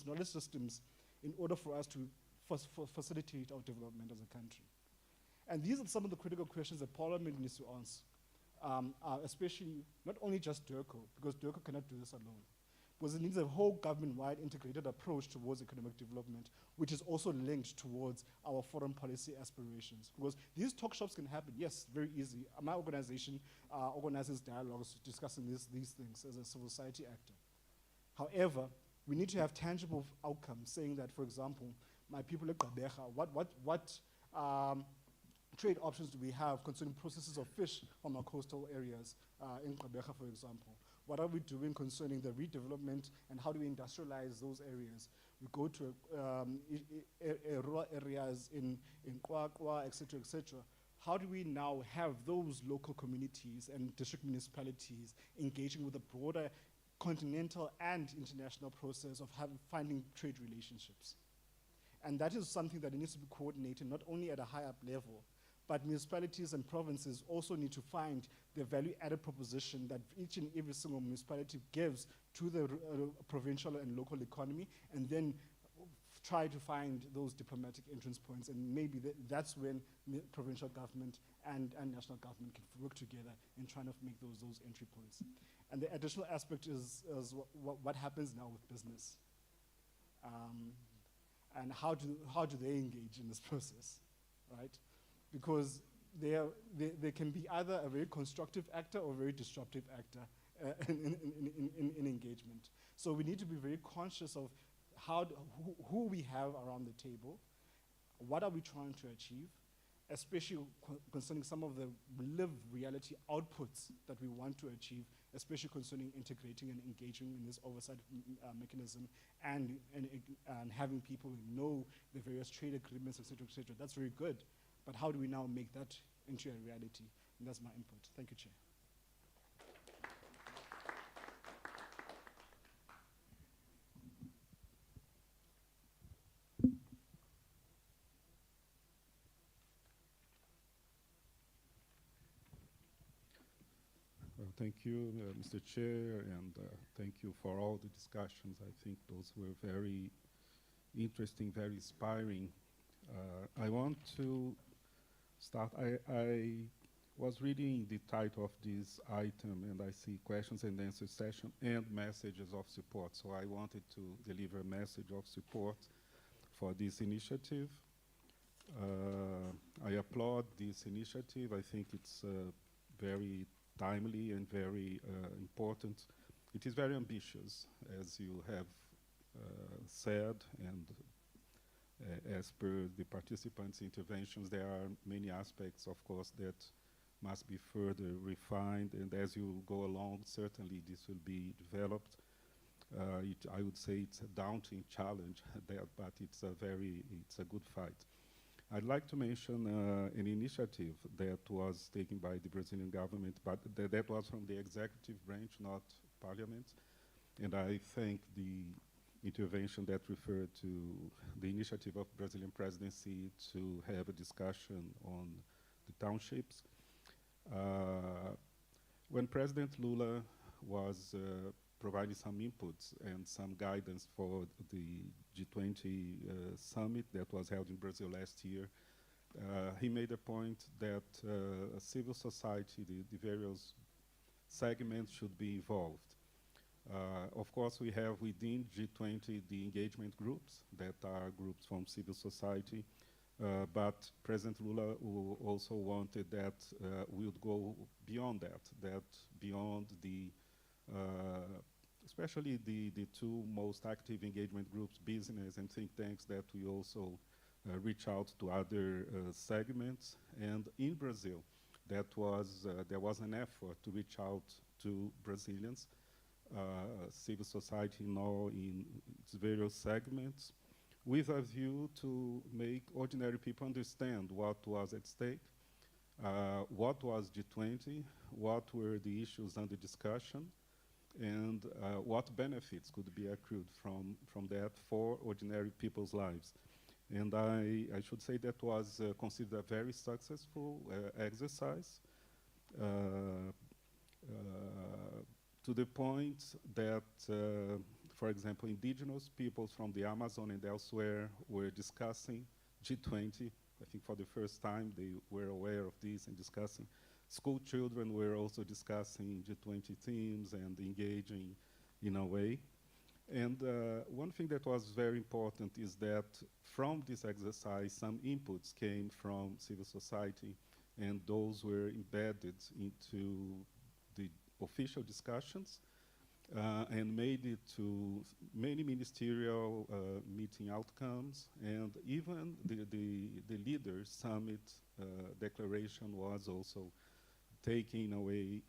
knowledge systems in order for us to facilitate our development as a country. And these are some of the critical questions that Parliament needs to answer, especially not only just DIRCO, because DIRCO cannot do this alone, because it needs a whole government-wide integrated approach towards economic development, which is also linked towards our foreign policy aspirations. Because these talk shops can happen, yes, very easy. My organization organizes dialogues discussing these things as a civil society actor. However, we need to have tangible outcomes saying that, for example, my people at Gauteng, what trade options do we have concerning processes of fish from our coastal areas in Gauteng, for example? What are we doing concerning the redevelopment and how do we industrialize those areas? We go to rural areas in Kwakwa, et cetera, How do we now have those local communities and district municipalities engaging with the broader continental and international process of finding trade relationships? And that is something that needs to be coordinated not only at a higher level, but municipalities and provinces also need to find the value-added proposition that each and every single municipality gives to the provincial and local economy, and then try to find those diplomatic entrance points. And maybe that's when provincial government and national government can work together in trying to make those entry points. And the additional aspect is what happens now with business. And how do they engage in this process, right? Because they can be either a very constructive actor or a very disruptive actor in engagement. So we need to be very conscious of who we have around the table, what are we trying to achieve, especially concerning some of the lived reality outputs that we want to achieve, especially concerning integrating and engaging in this oversight mechanism and having people know the various trade agreements, et cetera, That's very good. But how do we now make that into a reality? And that's my input. Thank you, Chair. Thank you, Mr. Chair, and thank you for all the discussions. I think those were very interesting, very inspiring. I want to start. I was reading the title of this item, and I see questions and answers session and messages of support. So I wanted to deliver a message of support for this initiative. I applaud this initiative. I think it's very timely and very important. It is very ambitious, as you have said, and as per the participants' interventions, there are many aspects, of course, that must be further refined, and as you go along, certainly this will be developed. I would say it's a daunting challenge, but it's a good fight. I'd like to mention an initiative that was taken by the Brazilian government, but that was from the executive branch, not parliament. And I thank the intervention that referred to the initiative of Brazilian presidency to have a discussion on the townships. When President Lula was providing some inputs and some guidance for the G20 summit that was held in Brazil last year, he made a point that civil society, the various segments should be involved. Of course, we have within G20 the engagement groups that are groups from civil society, but President Lula also wanted that we would go beyond that beyond the especially the two most active engagement groups, business and think tanks, that we also reach out to other segments. And in Brazil, there was an effort to reach out to Brazilians, civil society in its various segments, with a view to make ordinary people understand what was at stake, what was G20, what were the issues under discussion, and what benefits could be accrued from that for ordinary people's lives. And I should say that was considered a very successful exercise, to the point that, for example, indigenous peoples from the Amazon and elsewhere were discussing G20. I think for the first time they were aware of this and discussing. School children were also discussing G20 themes and engaging in a way. And one thing that was very important is that from this exercise, some inputs came from civil society, and those were embedded into the official discussions and made it to many ministerial meeting outcomes, and even the leaders' summit declaration was also taking away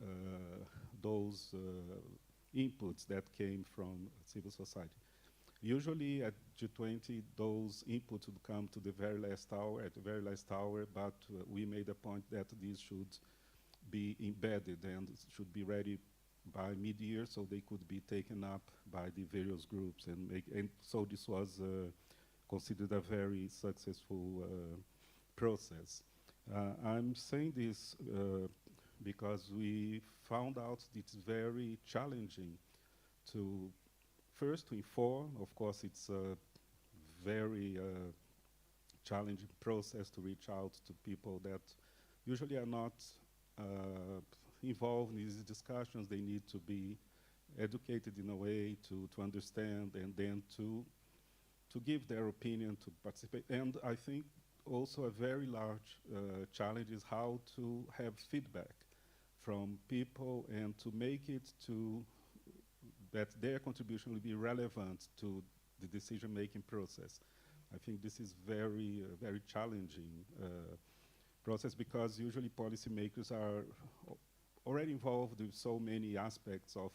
those inputs that came from civil society. Usually at G20, those inputs would come to the very last hour, but we made a point that these should be embedded and should be ready by mid-year, so they could be taken up by the various groups, and so this was considered a very successful process. I'm saying this because we found out it's very challenging to first to inform. Of course, it's a very challenging process to reach out to people that usually are not involved in these discussions. They need to be educated in a way to understand, and then to give their opinion, to participate. And I think also a very large challenge is how to have feedback from people and to make it to that their contribution will be relevant to the decision-making process. I think this is very, very challenging process, because usually policymakers are already involved with so many aspects of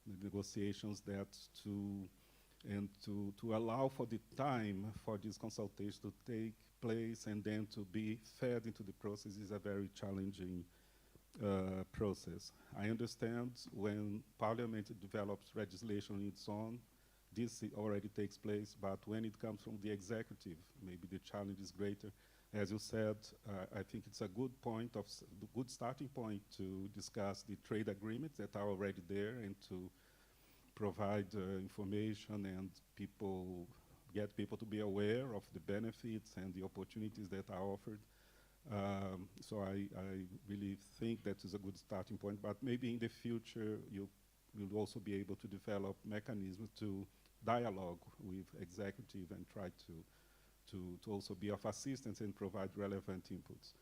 the negotiations that to allow for the time for these consultations to take place and then to be fed into the process is a very challenging process. I understand when Parliament develops legislation on its own, this already takes place, but when it comes from the executive, maybe the challenge is greater. As you said, I think it's a good good starting point to discuss the trade agreements that are already there and to provide information and get people to be aware of the benefits and the opportunities that are offered. So I really think that is a good starting point, but maybe in the future you will also be able to develop mechanisms to dialogue with executive and try to also be of assistance and provide relevant inputs.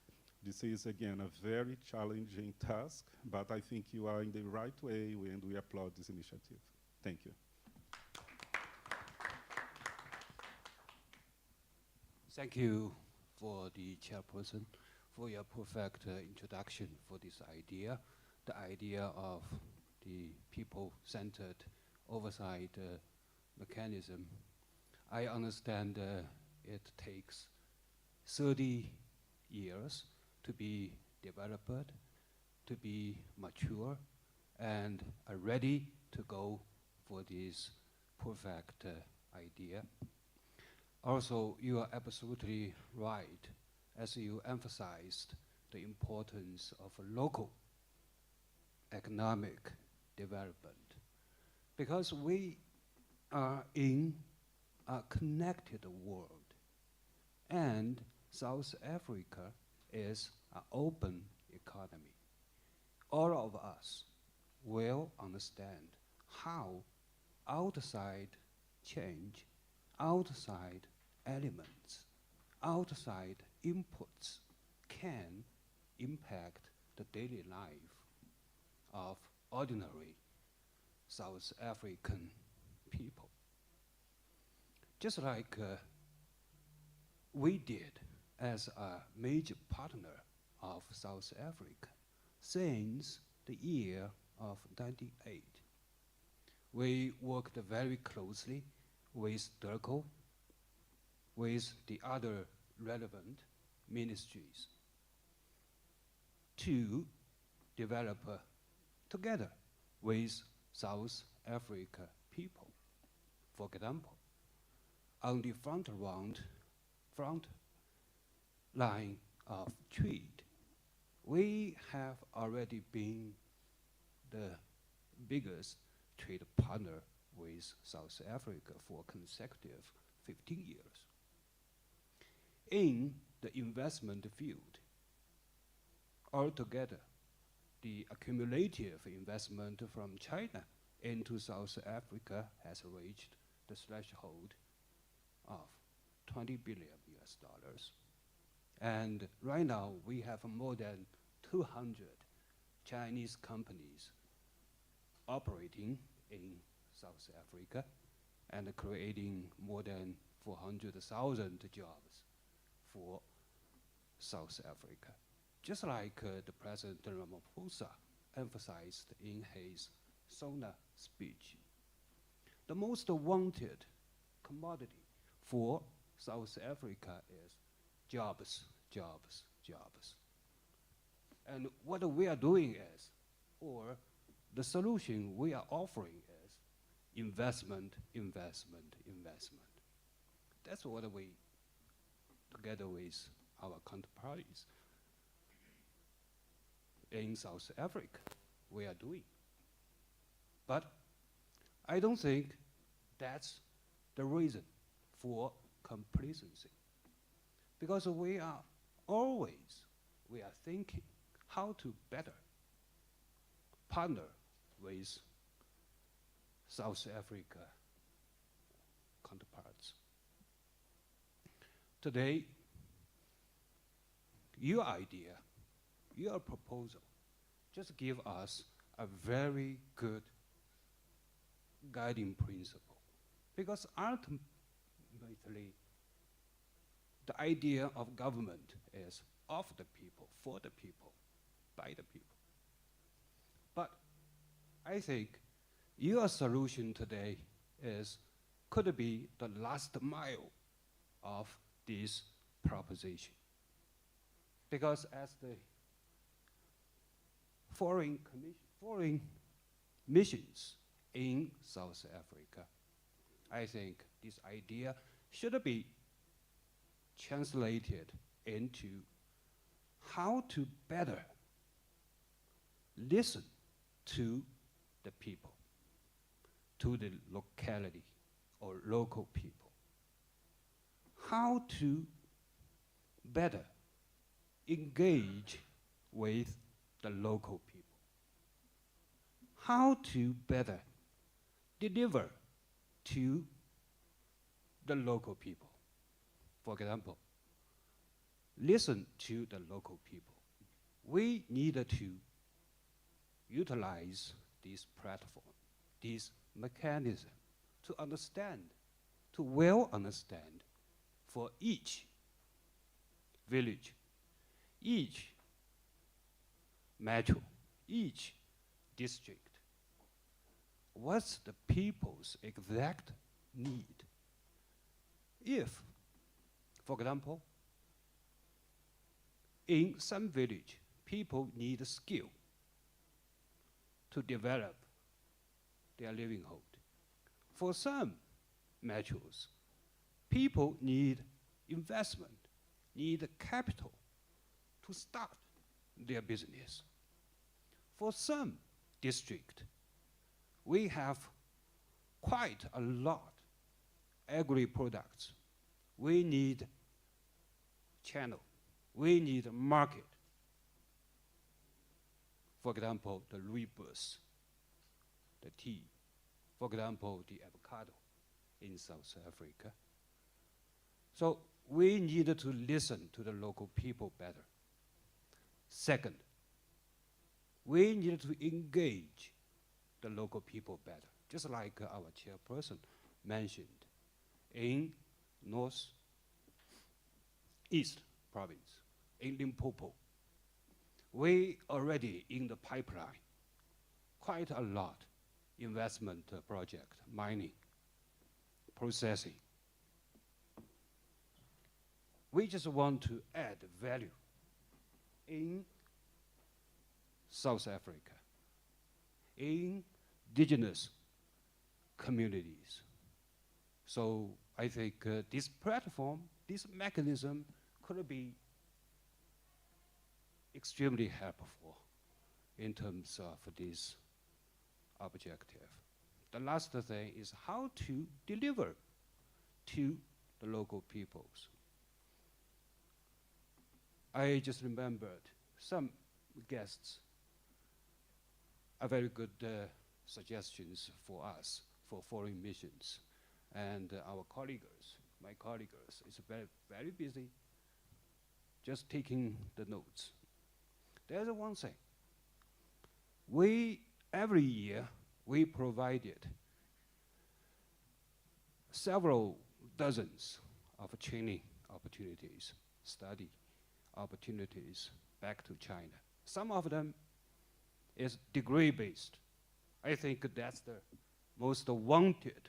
This is, again, a very challenging task, but I think you are in the right way, and we applaud this initiative. Thank you. Thank you for the chairperson for your perfect introduction for this idea, the idea of the people-centered oversight mechanism. I understand it takes 30 years to be developed, to be mature, and are ready to go for this perfect idea. Also, you are absolutely right as you emphasized the importance of local economic development, because we are in a connected world, and South Africa is an open economy. All of us will understand how outside change, outside elements, outside inputs can impact the daily life of ordinary South African people. Just like we did as a major partner of South Africa since the year of 1998. We worked very closely with DIRCO, with the other relevant ministries to develop together with South Africa people. For example, on the front line of trade, we have already been the biggest trade partner with South Africa for consecutive 15 years. In the investment field, altogether, the accumulative investment from China into South Africa has reached the threshold of 20 billion US dollars. And right now, we have more than 200 Chinese companies operating in South Africa and creating more than 400,000 jobs for South Africa. Just like the President Ramaphosa emphasized in his SONA speech, the most wanted commodity for South Africa is jobs, jobs, jobs. And what we are doing is, or the solution we are offering is investment, investment, investment. That's what we, together with our counterparties in South Africa, we are doing. But I don't think that's the reason for complacency. Because we are thinking how to better partner with South Africa counterparts. Today, your idea, your proposal, just give us a very good guiding principle. Because ultimately, the idea of government is of the people, for the people, by the people. But I think your solution today could be the last mile of this proposition. Because as the foreign missions in South Africa, I think this idea should be translated into how to better listen to the people, to the locality or local people. How to better engage with the local people. How to better deliver to the local people. For example, listen to the local people. We need to utilize this platform, this mechanism to understand, to well understand for each village, each metro, each district, what's the people's exact need? If, for example, in some village, people need a skill to develop their livelihood. For some metros, people need investment, need capital to start their business. For some district, we have quite a lot agri-products. We need channel, we need a market. For example, the rooibos, the tea. For example, the avocado in South Africa. So we need to listen to the local people better. Second, we need to engage the local people better, just like our chairperson mentioned. In North East province, in Limpopo, we already in the pipeline quite a lot investment project, mining, processing. We just want to add value in South Africa, in indigenous communities. So I think this platform, this mechanism could be extremely helpful in terms of this objective. The last thing is how to deliver to the local peoples. I just remembered some guests are very good suggestions for us for foreign missions. And our colleagues, my colleagues, is very, very busy just taking the notes. There's one thing. Every year, we provided several dozens of training opportunities, study opportunities back to China. Some of them is degree-based. I think that's the most wanted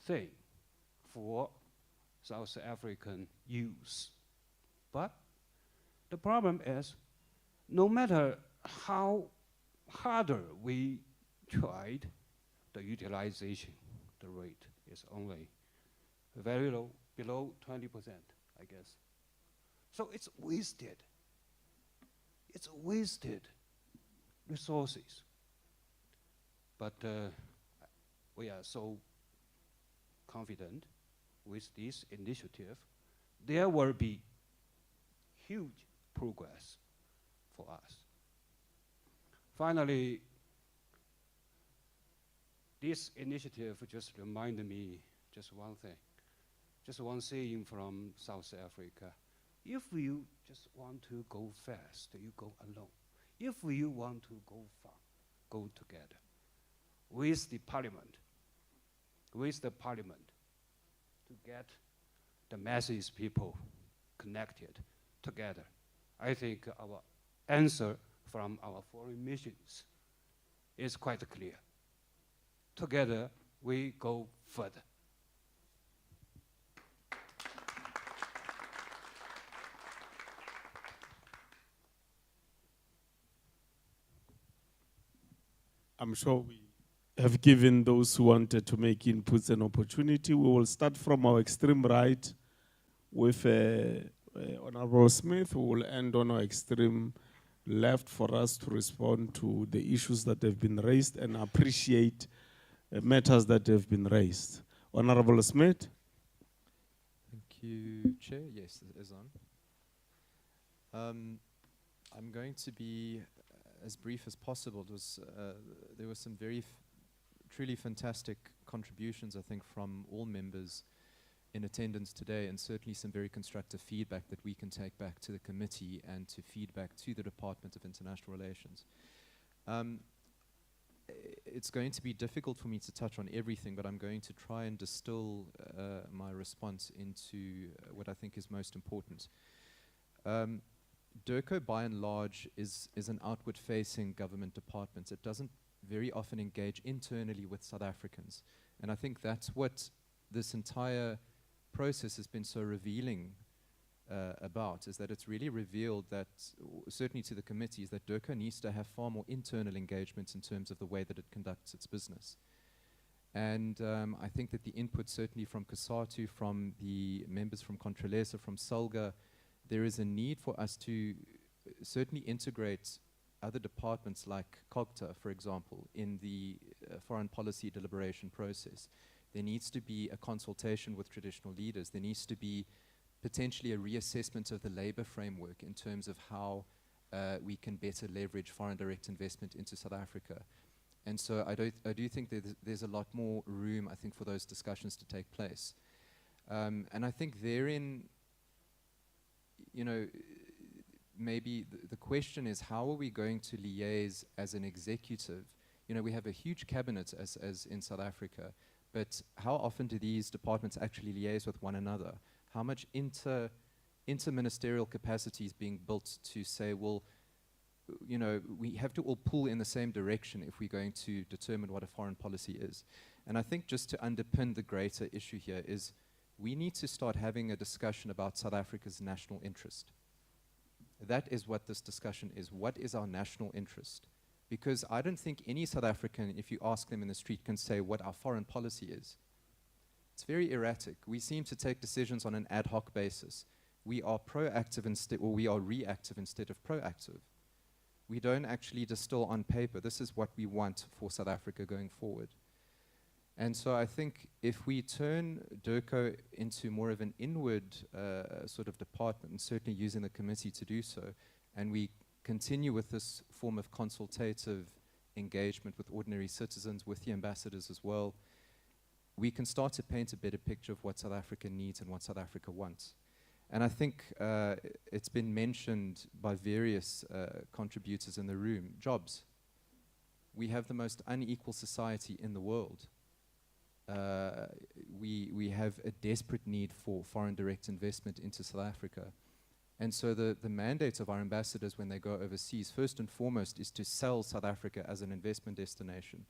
thing for South African youth. But the problem is, no matter how harder we tried, the utilization, the rate is only very low, below 20%, I guess. So it's wasted. It's wasted resources. But we are so confident with this initiative, there will be huge progress for us. Finally, this initiative just reminded me just one thing, just one saying from South Africa. If you just want to go fast, you go alone. If you want to go far, go together. With the parliament, to get the masses people connected together. I think our answer from our foreign missions is quite clear. Together, we go further. I'm sure we have given those who wanted to make inputs an opportunity. We will start from our extreme right with Honorable Smith, who will end on our extreme left for us to respond to the issues that have been raised and appreciate matters that have been raised. Honorable Smith. Thank you, Chair. Yes, it is on. I'm going to be as brief as possible. There were some truly fantastic contributions, I think, from all members in attendance today, and certainly some very constructive feedback that we can take back to the committee and to feedback to the Department of International Relations. It's going to be difficult for me to touch on everything, but I'm going to try and distill my response into what I think is most important. DIRCO, by and large, is an outward-facing government department. It doesn't very often engage internally with South Africans. And I think that's what this entire process has been so revealing about, is that it's really revealed that, certainly to the committees, that DIRCO needs to have far more internal engagements in terms of the way that it conducts its business. And I think that the input, certainly from COSATU, from the members from Controlesa, from SALGA, there is a need for us to certainly integrate other departments like COGTA, for example, in the foreign policy deliberation process. There needs to be a consultation with traditional leaders. There needs to be potentially a reassessment of the labor framework in terms of how we can better leverage foreign direct investment into South Africa. And so I do think that there's a lot more room, I think, for those discussions to take place. And I think therein, you know, maybe the question is, how are we going to liaise as an executive? You know, we have a huge cabinet as in South Africa, but how often do these departments actually liaise with one another? How much inter-ministerial capacity is being built to say, well, you know, we have to all pull in the same direction if we're going to determine what a foreign policy is. And I think just to underpin the greater issue here is we need to start having a discussion about South Africa's national interest. That is what this discussion is. What is our national interest? Because I don't think any South African, if you ask them in the street, can say what our foreign policy is. It's very erratic. We seem to take decisions on an ad hoc basis. We are proactive instead, or we are reactive instead of proactive. We don't actually distill on paper, this is what we want for South Africa going forward. And so I think if we turn DIRCO into more of an inward sort of department, and certainly using the committee to do so, and we continue with this form of consultative engagement with ordinary citizens, with the ambassadors as well, we can start to paint a better picture of what South Africa needs and what South Africa wants. And I think it's been mentioned by various contributors in the room, jobs. We have the most unequal society in the world. We have a desperate need for foreign direct investment into South Africa. And so the mandate of our ambassadors when they go overseas, first and foremost, is to sell South Africa as an investment destination.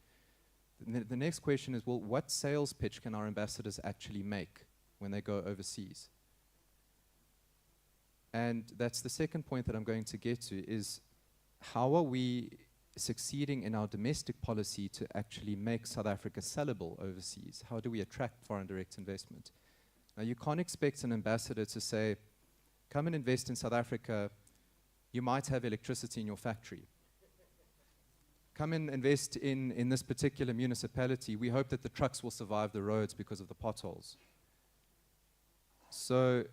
The next question is, well, what sales pitch can our ambassadors actually make when they go overseas? And that's the second point that I'm going to get to, is how are we succeeding in our domestic policy to actually make South Africa sellable overseas? How do we attract foreign direct investment? Now, you can't expect an ambassador to say, come and invest in South Africa, you might have electricity in your factory. Come and invest in this particular municipality, we hope that the trucks will survive the roads because of the potholes. So,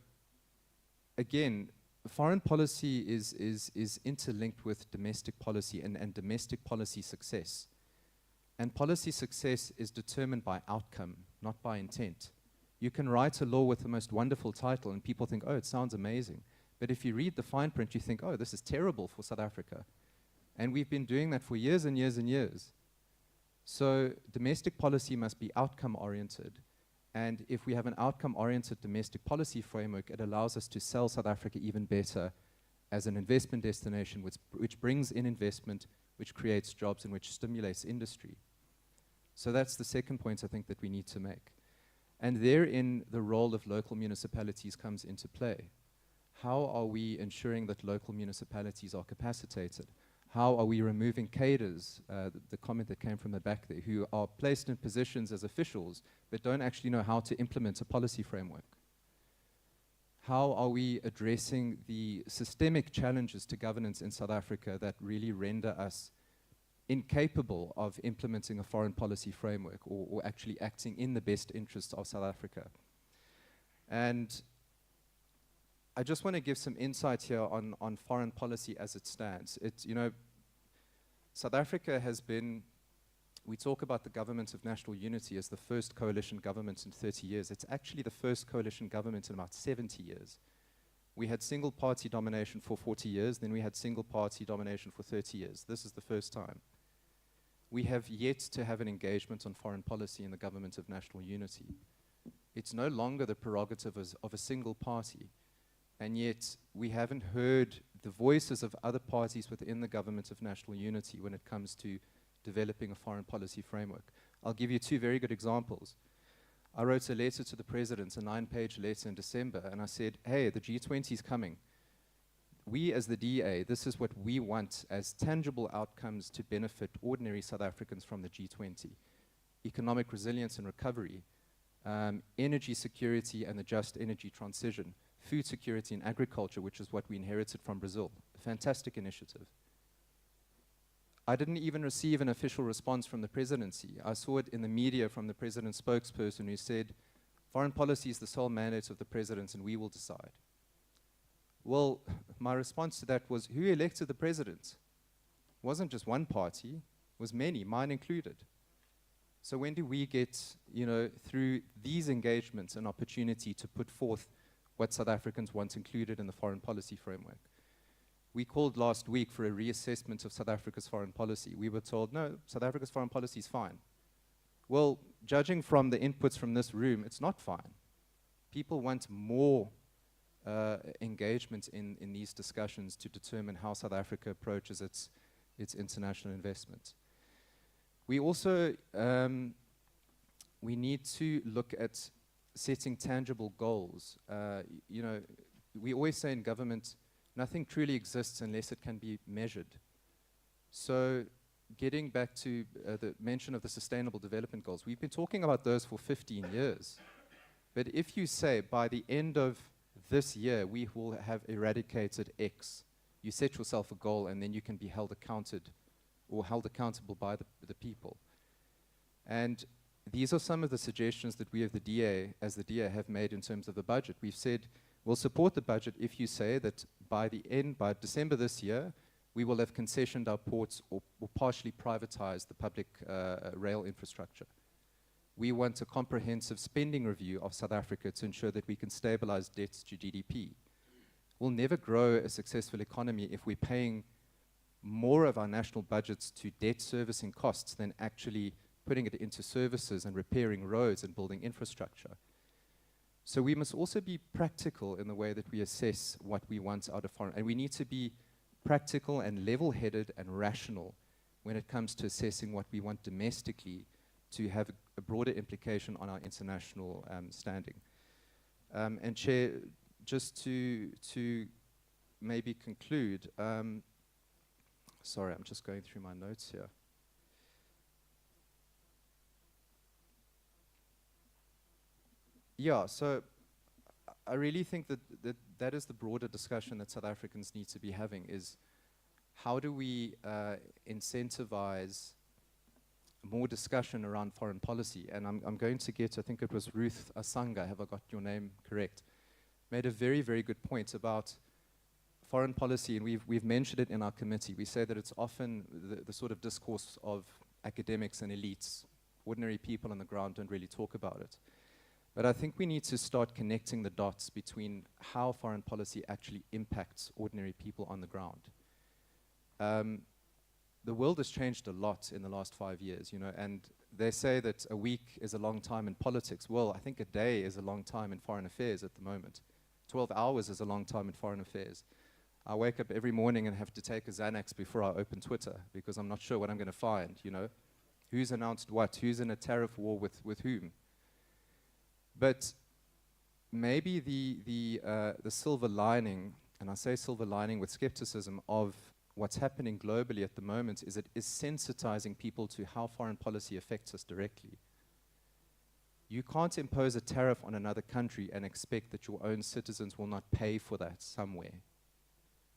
again, foreign policy is interlinked with domestic policy and domestic policy success. And policy success is determined by outcome, not by intent. You can write a law with the most wonderful title and people think, oh, it sounds amazing. But if you read the fine print, you think, oh, this is terrible for South Africa. And we've been doing that for years and years and years. So domestic policy must be outcome-oriented. And if we have an outcome-oriented domestic policy framework, it allows us to sell South Africa even better as an investment destination which brings in investment, which creates jobs, and which stimulates industry. So that's the second point I think that we need to make. And therein, the role of local municipalities comes into play. How are we ensuring that local municipalities are capacitated? How are we removing cadres, the comment that came from the back there, who are placed in positions as officials but don't actually know how to implement a policy framework? How are we addressing the systemic challenges to governance in South Africa that really render us incapable of implementing a foreign policy framework or actually acting in the best interests of South Africa? And I just want to give some insight here on foreign policy as it stands. It's, you know, South Africa has been, we talk about the government of national unity as the first coalition government in 30 years. It's actually the first coalition government in about 70 years. We had single party domination for 40 years, then we had single party domination for 30 years. This is the first time. We have yet to have an engagement on foreign policy in the government of national unity. It's no longer the prerogative of a single party. And yet, we haven't heard the voices of other parties within the government of national unity when it comes to developing a foreign policy framework. I'll give you two very good examples. I wrote a letter to the president, a 9-page letter in December, and I said, hey, the G20 is coming. We as the DA, this is what we want as tangible outcomes to benefit ordinary South Africans from the G20. Economic resilience and recovery, energy security and the just energy transition, food security and agriculture, which is what we inherited from Brazil. A fantastic initiative. I didn't even receive an official response from the presidency. I saw it in the media from the president's spokesperson who said, foreign policy is the sole mandate of the president and we will decide. Well, my response to that was, who elected the president? It wasn't just one party, it was many, mine included. So when do we get, you know, through these engagements an opportunity to put forth what South Africans want included in the foreign policy framework? We called last week for a reassessment of South Africa's foreign policy. We were told, no, South Africa's foreign policy is fine. Well, judging from the inputs from this room, it's not fine. People want more engagement in these discussions to determine how South Africa approaches its international investment. We also, we need to look at setting tangible goals. You know, we always say in government, nothing truly exists unless it can be measured. So getting back to the mention of the Sustainable Development Goals, we've been talking about those for 15 years. But if you say by the end of this year, we will have eradicated X, you set yourself a goal and then you can be held accounted or held accountable by the people. And these are some of the suggestions that we as the DA have made in terms of the budget. We've said, we'll support the budget if you say that by December this year, we will have concessioned our ports or partially privatized the public rail infrastructure. We want a comprehensive spending review of South Africa to ensure that we can stabilize debts to GDP. We'll never grow a successful economy if we're paying more of our national budgets to debt servicing costs than actually putting it into services and repairing roads and building infrastructure. So we must also be practical in the way that we assess what we want out of foreign, and we need to be practical and level-headed and rational when it comes to assessing what we want domestically to have a broader implication on our international standing. And Chair, just to maybe conclude, sorry, I'm just going through my notes here. Yeah, so I really think that is the broader discussion that South Africans need to be having, is how do we incentivize more discussion around foreign policy? And I'm going to get, I think it was Ruth Asanga, have I got your name correct, made a very, very good point about foreign policy, and we've mentioned it in our committee. We say that it's often the sort of discourse of academics and elites. Ordinary people on the ground don't really talk about it. But I think we need to start connecting the dots between how foreign policy actually impacts ordinary people on the ground. The world has changed a lot in the last 5 years, you know, and they say that a week is a long time in politics. Well, I think a day is a long time in foreign affairs at the moment. 12 hours is a long time in foreign affairs. I wake up every morning and have to take a Xanax before I open Twitter because I'm not sure what I'm going to find, you know. Who's announced what? Who's in a tariff war with whom? But maybe the silver lining, and I say silver lining with skepticism, of what's happening globally at the moment is it is sensitizing people to how foreign policy affects us directly. You can't impose a tariff on another country and expect that your own citizens will not pay for that somewhere.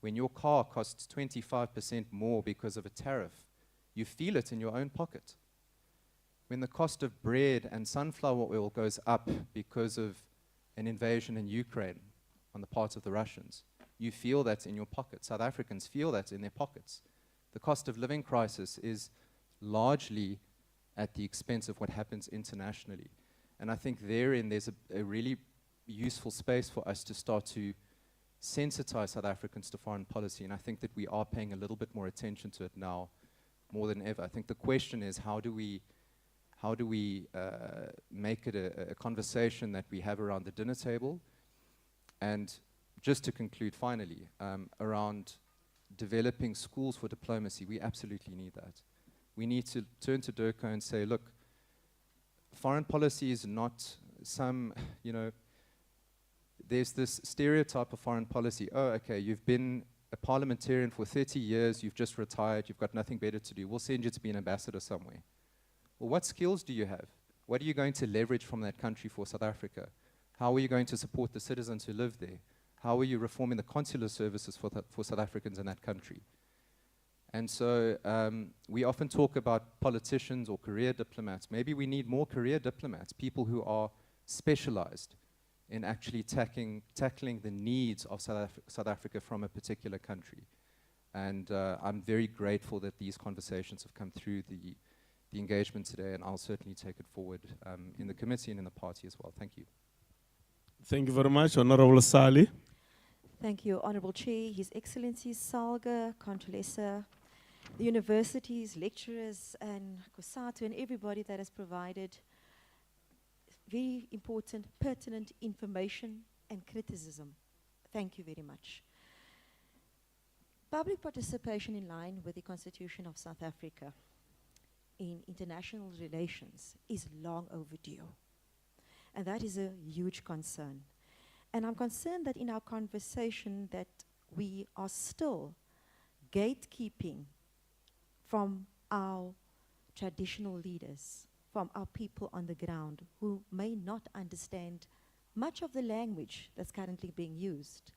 When your car costs 25% more because of a tariff, you feel it in your own pocket. When the cost of bread and sunflower oil goes up because of an invasion in Ukraine on the part of the Russians. You feel that in your pocket. South Africans feel that in their pockets. The cost of living crisis is largely at the expense of what happens internationally. And I think therein there's a really useful space for us to start to sensitize South Africans to foreign policy, and I think that we are paying a little bit more attention to it now more than ever. I think the question is, how do we make it a conversation that we have around the dinner table? And just to conclude finally, around developing schools for diplomacy, we absolutely need that. We need to turn to Durko and say, look, foreign policy is not some, there's this stereotype of foreign policy. Oh, okay, you've been a parliamentarian for 30 years, you've just retired, you've got nothing better to do. We'll send you to be an ambassador somewhere. Well, what skills do you have? What are you going to leverage from that country for South Africa? How are you going to support the citizens who live there? How are you reforming the consular services for South Africans in that country? And so we often talk about politicians or career diplomats. Maybe we need more career diplomats, people who are specialized in actually tackling the needs of South Africa from a particular country. And I'm very grateful that these conversations have come through the engagement today, and I'll certainly take it forward in the committee and in the party as well. Thank you. Thank you very much, Honorable Sali. Thank you, Honorable Chair, His Excellency Salga, Controlessa, the universities, lecturers, and COSATU, and everybody that has provided very important, pertinent information and criticism. Thank you very much. Public participation in line with the Constitution of South Africa in international relations is long overdue. And that is a huge concern. And I'm concerned that in our conversation that we are still gatekeeping from our traditional leaders, from our people on the ground who may not understand much of the language that's currently being used.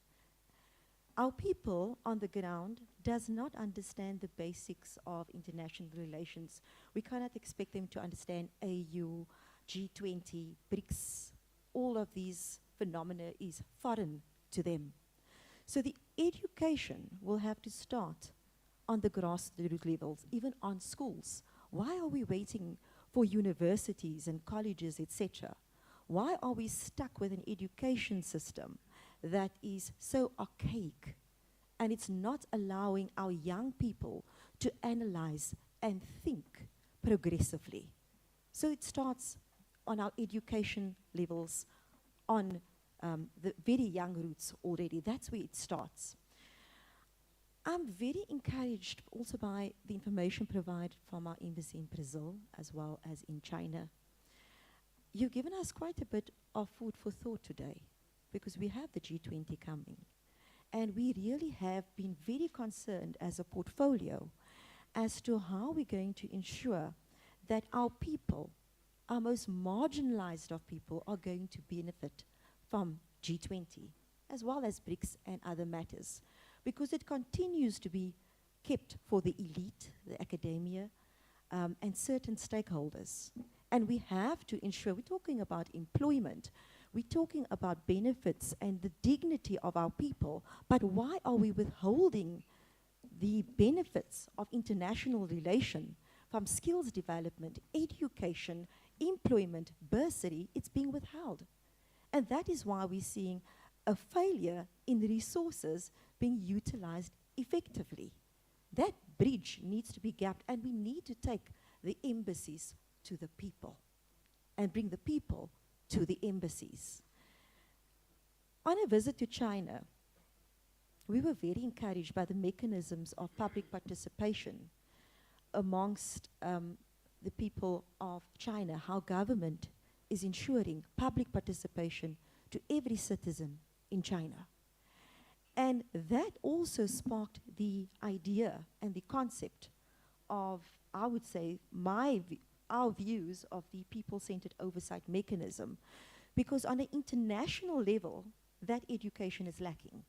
Our people on the ground does not understand the basics of international relations. We cannot expect them to understand AU, G20, BRICS. All of these phenomena is foreign to them. So the education will have to start on the grassroots levels, even on schools. Why are we waiting for universities and colleges, etc.? Why are we stuck with an education system that is so archaic, and it's not allowing our young people to analyze and think progressively? So it starts on our education levels, on the very young roots already. That's where it starts. I'm very encouraged also by the information provided from our embassy in Brazil as well as in China. You've given us quite a bit of food for thought today, because we have the G20 coming. And we really have been very concerned as a portfolio as to how we're going to ensure that our people, our most marginalized of people, are going to benefit from G20, as well as BRICS and other matters, because it continues to be kept for the elite, the academia, and certain stakeholders. And we have to ensure, we're talking about employment, we're talking about benefits and the dignity of our people, but why are we withholding the benefits of international relation from skills development, education, employment, bursary? It's being withheld. And that is why we're seeing a failure in the resources being utilized effectively. That bridge needs to be gapped, and we need to take the embassies to the people and bring the people to the embassies. On a visit to China, we were very encouraged by the mechanisms of public participation amongst the people of China, how government is ensuring public participation to every citizen in China. And that also sparked the idea and the concept of, I would say, our views of the people-centered oversight mechanism, because on an international level, that education is lacking.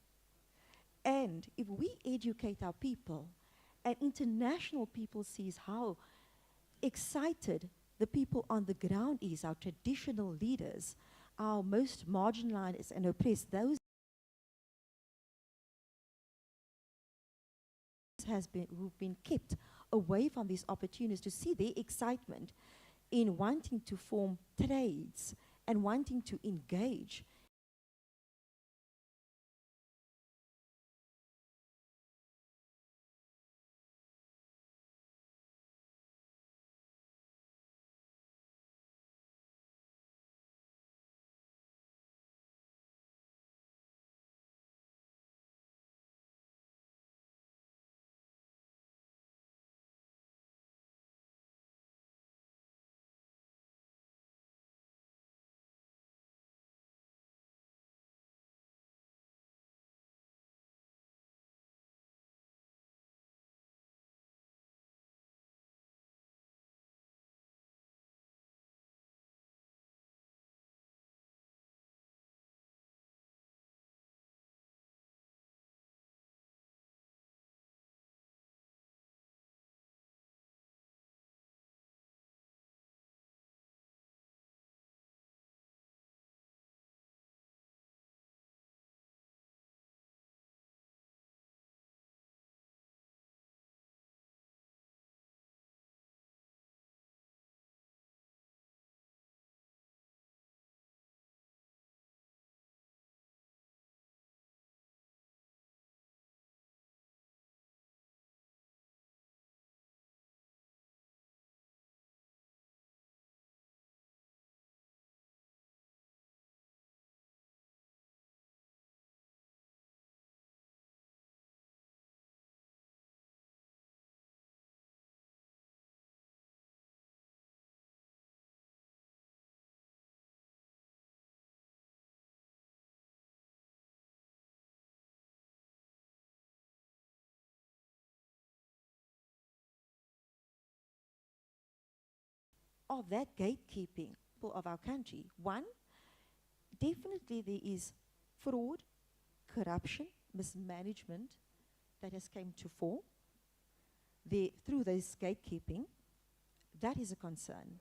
And if we educate our people, and international people sees how excited the people on the ground is, our traditional leaders, our most marginalized and oppressed, those who've been kept away from these opportunities, to see their excitement in wanting to form trades and wanting to engage of that gatekeeping of our country. One, definitely there is fraud, corruption, mismanagement that has come to fore through this gatekeeping. That is a concern.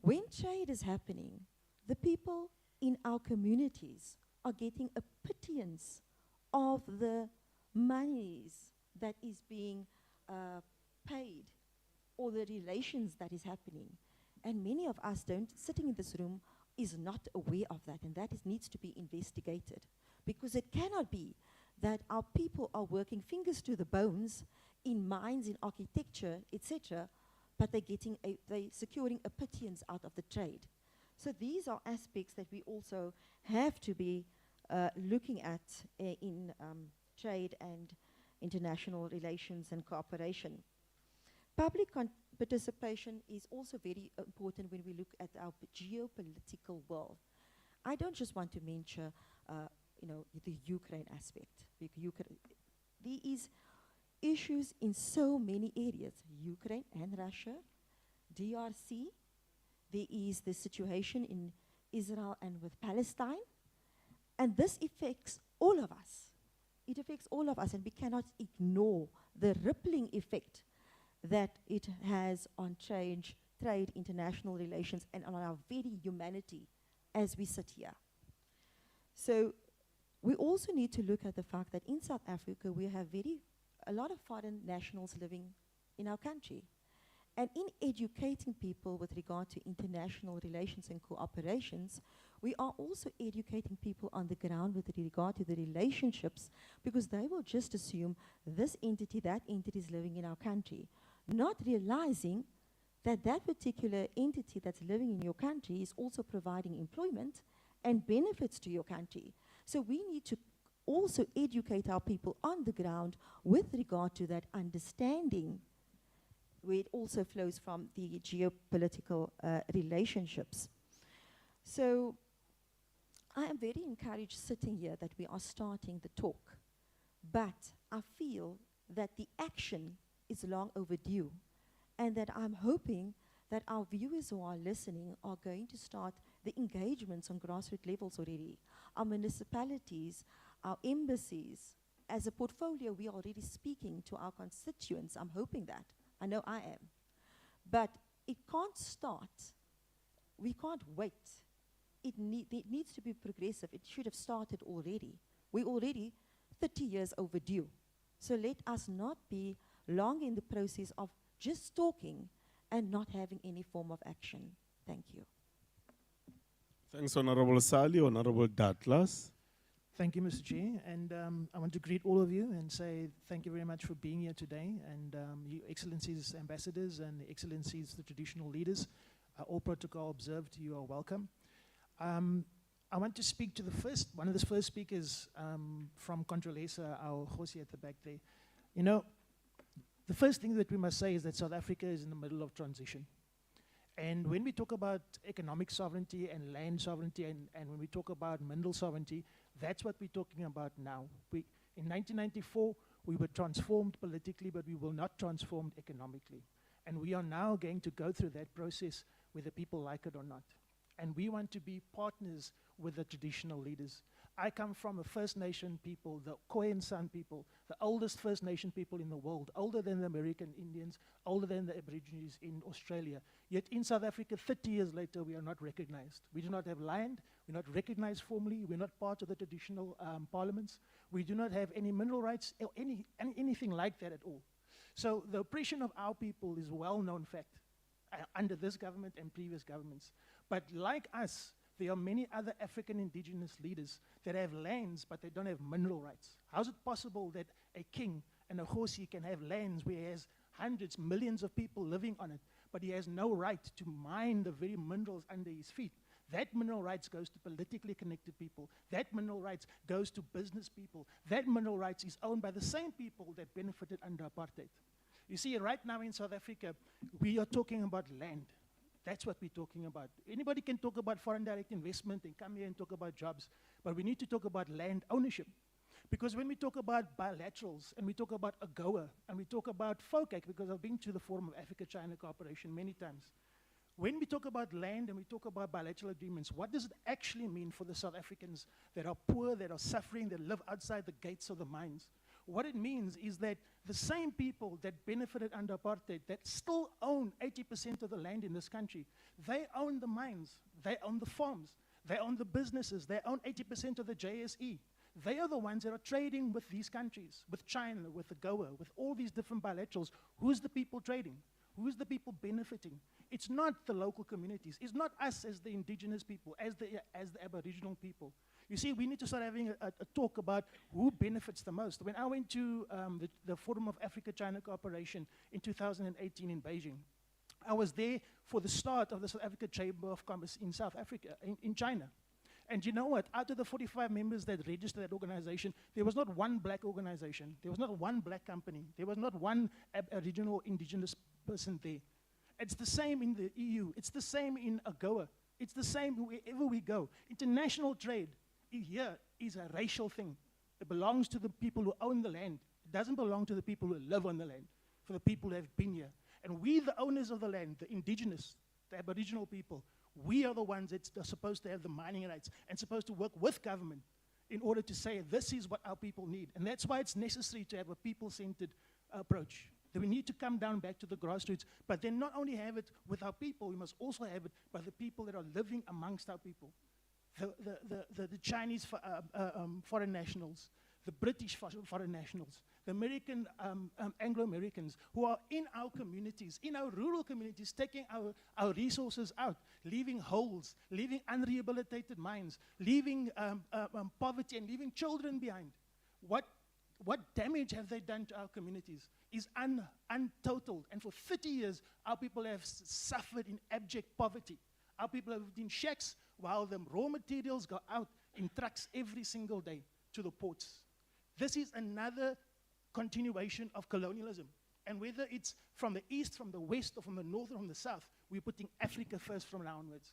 When trade is happening, the people in our communities are getting a pittance of the monies that is being paid, or the relations that is happening. And many of us sitting in this room is not aware of that, and that needs to be investigated. Because it cannot be that our people are working fingers to the bones in mines, in architecture, etc., but they're securing a pittance out of the trade. So these are aspects that we also have to be looking at in trade and international relations and cooperation. Public participation is also very important when we look at our geopolitical world. I don't just want to mention, the Ukraine aspect. There is issues in so many areas, Ukraine and Russia, DRC. There is the situation in Israel and with Palestine. And this affects all of us. It affects all of us, and we cannot ignore the rippling effect that it has on trade, international relations, and on our very humanity as we sit here. So we also need to look at the fact that in South Africa we have a lot of foreign nationals living in our country. And in educating people with regard to international relations and cooperations, we are also educating people on the ground with regard to the relationships, because they will just assume this entity, that entity is living in our country, not realizing that that particular entity that's living in your country is also providing employment and benefits to your country. So we need to also educate our people on the ground with regard to that understanding, where it also flows from the geopolitical relationships. So I am very encouraged sitting here that we are starting the talk, but I feel that the action is long overdue, and that I'm hoping that our viewers who are listening are going to start the engagements on grassroots levels already. Our municipalities, our embassies, as a portfolio, we are already speaking to our constituents. I'm hoping that. I know I am. But it can't start. We can't wait. It needs to be progressive. It should have started already. We're already 30 years overdue. So let us not be long in the process of just talking and not having any form of action. Thank you. Thanks, Honorable Sali. Honorable Douglas. Thank you, Mr. Chair. And I want to greet all of you and say thank you very much for being here today. And Your Excellencies, ambassadors, and Excellencies, the traditional leaders, all protocol observed, you are welcome. I want to speak to one of the first speakers from Controlesa, our Khosi at the back there. You know, the first thing that we must say is that South Africa is in the middle of transition. And when we talk about economic sovereignty and land sovereignty and when we talk about mineral sovereignty, that's what we're talking about now. In 1994, we were transformed politically, but we were not transformed economically. And we are now going to go through that process whether people like it or not. And we want to be partners with the traditional leaders. I come from a First Nation people, the Khoisan San people, the oldest First Nation people in the world, older than the American Indians, older than the Aborigines in Australia. Yet in South Africa, 30 years later, we are not recognized. We do not have land, we're not recognized formally, we're not part of the traditional parliaments, we do not have any mineral rights, or anything like that at all. So the oppression of our people is a well-known fact under this government and previous governments. But like us, there are many other African indigenous leaders that have lands, but they don't have mineral rights. How is it possible that a king and a Khosi can have lands where he has hundreds, millions of people living on it, but he has no right to mine the very minerals under his feet? That mineral rights goes to politically connected people. That mineral rights goes to business people. That mineral rights is owned by the same people that benefited under apartheid. You see, right now in South Africa, we are talking about land. That's what we're talking about. Anybody can talk about foreign direct investment and come here and talk about jobs, but we need to talk about land ownership. Because when we talk about bilaterals, and we talk about AGOA, and we talk about FOCAC, because I've been to the Forum of Africa-China Cooperation many times, when we talk about land and we talk about bilateral agreements, what does it actually mean for the South Africans that are poor, that are suffering, that live outside the gates of the mines? What it means is that the same people that benefited under apartheid, that still own 80% of the land in this country, they own the mines, they own the farms, they own the businesses, they own 80% of the JSE. They are the ones that are trading with these countries, with China, with AGOA, with all these different bilaterals. Who's the people trading? Who's the people benefiting? It's not the local communities. It's not us as the indigenous people, as the Aboriginal people. You see, we need to start having a talk about who benefits the most. When I went to the Forum of Africa-China Cooperation in 2018 in Beijing, I was there for the start of the South Africa Chamber of Commerce in South Africa, in China. And you know what? Out of the 45 members that registered that organization, there was not one black organization. There was not one black company. There was not one Aboriginal indigenous person there. It's the same in the EU. It's the same in AGOA. It's the same wherever we go. International trade here is a racial thing. It belongs to the people who own the land. It doesn't belong to the people who live on the land, for the people who have been here. And we, the owners of the land, the indigenous, the Aboriginal people, we are the ones that are supposed to have the mining rights and supposed to work with government in order to say this is what our people need. And that's why it's necessary to have a people-centered approach. That we need to come down back to the grassroots, but then not only have it with our people, we must also have it by the people that are living amongst our people. The Chinese foreign nationals, the British foreign nationals, the American Anglo-Americans who are in our communities, in our rural communities, taking our resources out, leaving holes, leaving unrehabilitated mines, leaving poverty and leaving children behind. What damage have they done to our communities is untotaled. And for 30 years, our people have suffered in abject poverty. Our people have lived in shacks while the raw materials go out in trucks every single day to the ports. This is another continuation of colonialism. And whether it's from the east, from the west, or from the north, or from the south, we're putting Africa first from now onwards.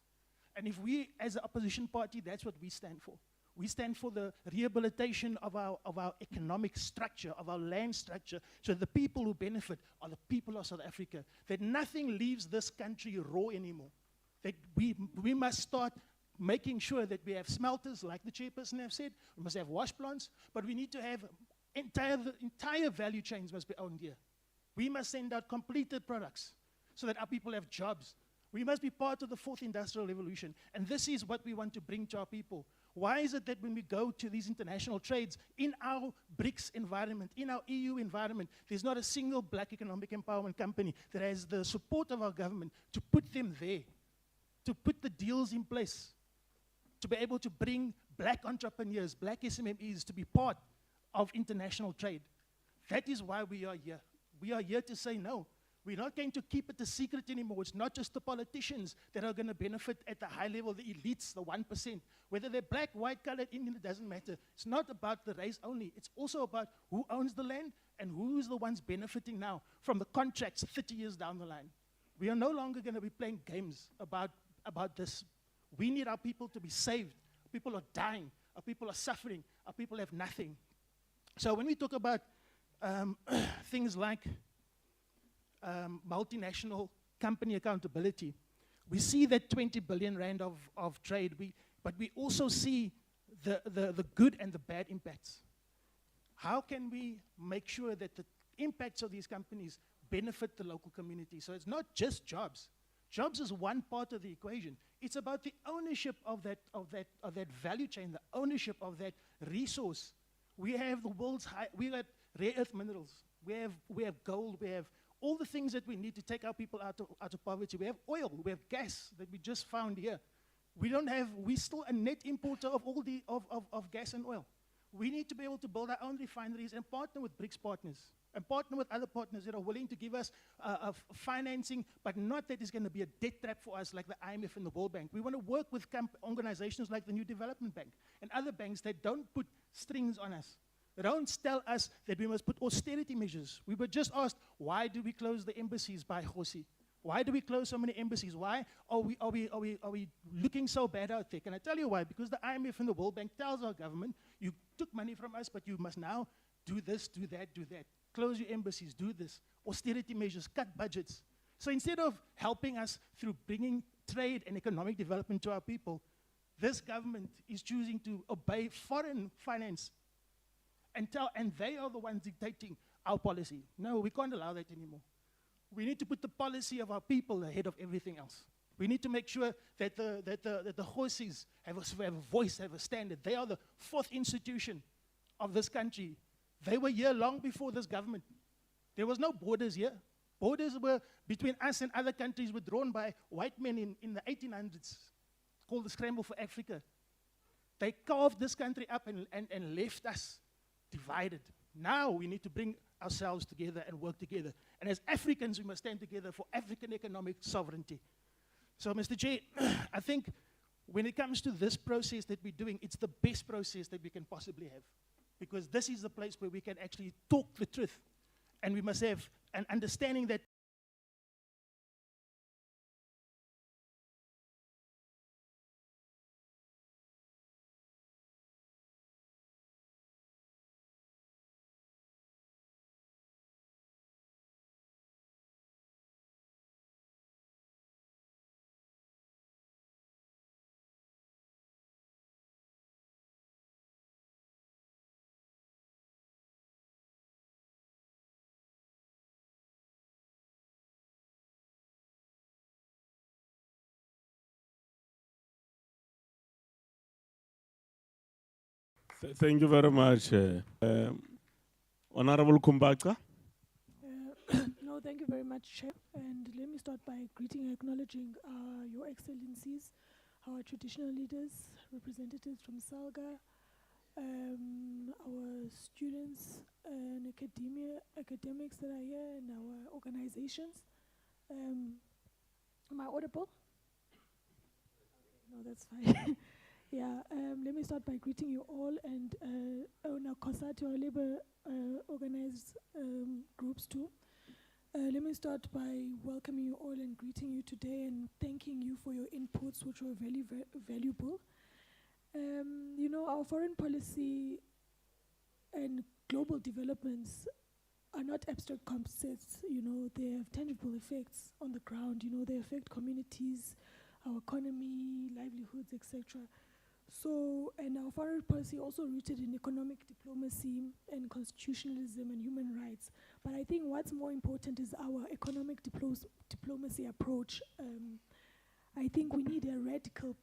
And if we, as an opposition party, that's what we stand for. We stand for the rehabilitation of our economic structure, of our land structure, so the people who benefit are the people of South Africa. That nothing leaves this country raw anymore. That we must start making sure that we have smelters, like the chairperson have said. We must have wash plants, but we need to have the entire value chains must be owned here. We must send out completed products so that our people have jobs. We must be part of the fourth industrial revolution. And this is what we want to bring to our people. Why is it that when we go to these international trades, in our BRICS environment, in our EU environment, there's not a single black economic empowerment company that has the support of our government to put them there, to put the deals in place, to be able to bring black entrepreneurs, black SMMEs to be part of international trade. That is why we are here. We are here to say no. We're not going to keep it a secret anymore. It's not just the politicians that are going to benefit at the high level, the elites, the 1%. Whether they're black, white, colored, Indian, it doesn't matter. It's not about the race only. It's also about who owns the land and who's the ones benefiting now from the contracts 30 years down the line. We are no longer going to be playing games about this. We need our people to be saved. People are dying. Our people are suffering. Our people have nothing. So when we talk about things like multinational company accountability, we see that 20 billion rand of trade, but we also see the good and the bad impacts. How can we make sure that the impacts of these companies benefit the local community? So it's not just jobs. Jobs is one part of the equation. It's about the ownership of that value chain, the ownership of that resource. We have the world's we got rare earth minerals. We have gold. We have all the things that we need to take our people out of poverty. We have oil. We have gas that we just found here. We're still a net importer of all of gas and oil. We need to be able to build our own refineries and partner with BRICS partners and partner with other partners that are willing to give us financing, but not that it's going to be a debt trap for us like the IMF and the World Bank. We want to work with organizations like the New Development Bank and other banks that don't put strings on us. They don't tell us that we must put austerity measures. We were just asked, why do we close the embassies by Khosi? Why do we close so many embassies? Why are we looking so bad out there? Can I tell you why? Because the IMF and the World Bank tells our government, you took money from us, but you must now do this, do that, do that. Close your embassies, do this. Austerity measures, cut budgets. So instead of helping us through bringing trade and economic development to our people, this government is choosing to obey foreign finance and they are the ones dictating our policy. No, we can't allow that anymore. We need to put the policy of our people ahead of everything else. We need to make sure that the horses have a voice, have a standard. They are the fourth institution of this country. They were here long before this government. There was no borders here. Borders were between us and other countries were drawn by white men in the 1800s, called the Scramble for Africa. They carved this country up and left us divided. Now we need to bring ourselves together and work together. And as Africans, we must stand together for African economic sovereignty. So, Mr. Chair, I think when it comes to this process that we're doing, it's the best process that we can possibly have. Because this is the place where we can actually talk the truth. And we must have an understanding that Thank you very much. Honorable Kumbaka. No, thank you very much, Chair. And let me start by greeting and acknowledging Your Excellencies, our traditional leaders, representatives from SALGA, our students and academics that are here, and our organizations. Am I audible? No, that's fine. Yeah, let me start by greeting you all and our COSATU, our labor organized groups too. Let me start by welcoming you all and greeting you today and thanking you for your inputs, which were very valuable. You know, our foreign policy and global developments are not abstract concepts. You know, they have tangible effects on the ground. You know, they affect communities, our economy, livelihoods, etc. So, and our foreign policy also rooted in economic diplomacy and constitutionalism and human rights. But I think what's more important is our economic diplomacy approach. think we need a radical,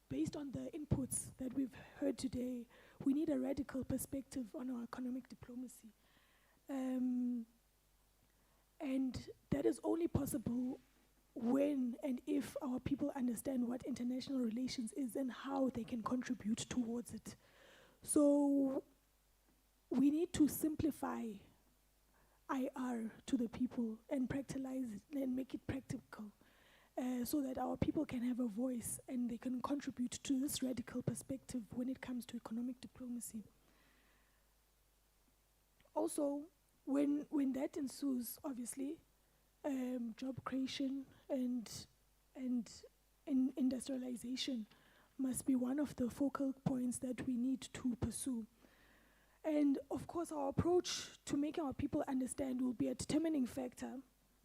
based on the inputs that we've heard today, we need a radical perspective on our economic diplomacy. And that is only possible when and if our people understand what international relations is and how they can contribute towards it. So we need to simplify IR to the people and practicalize it and make it practical, so that our people can have a voice and they can contribute to this radical perspective when it comes to economic diplomacy. Also, when that ensues, obviously, job creation and industrialization must be one of the focal points that we need to pursue. And of course, our approach to making our people understand will be a determining factor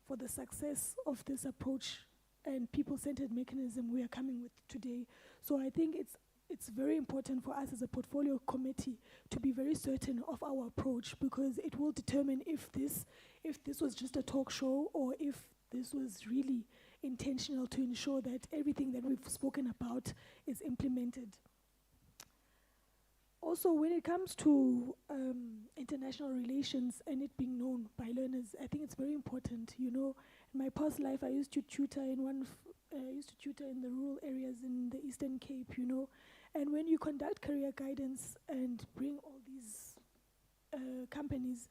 for the success of this approach and people-centered mechanism we are coming with today. So I think it's very important for us as a portfolio committee to be very certain of our approach, because it will determine if this was just a talk show or if this was really intentional to ensure that everything that we've spoken about is implemented. Also, when it comes to international relations and it being known by learners, I think it's very important. You know, in my past life, I used to tutor in the rural areas in the Eastern Cape. You know, and when you conduct career guidance and bring all these companies,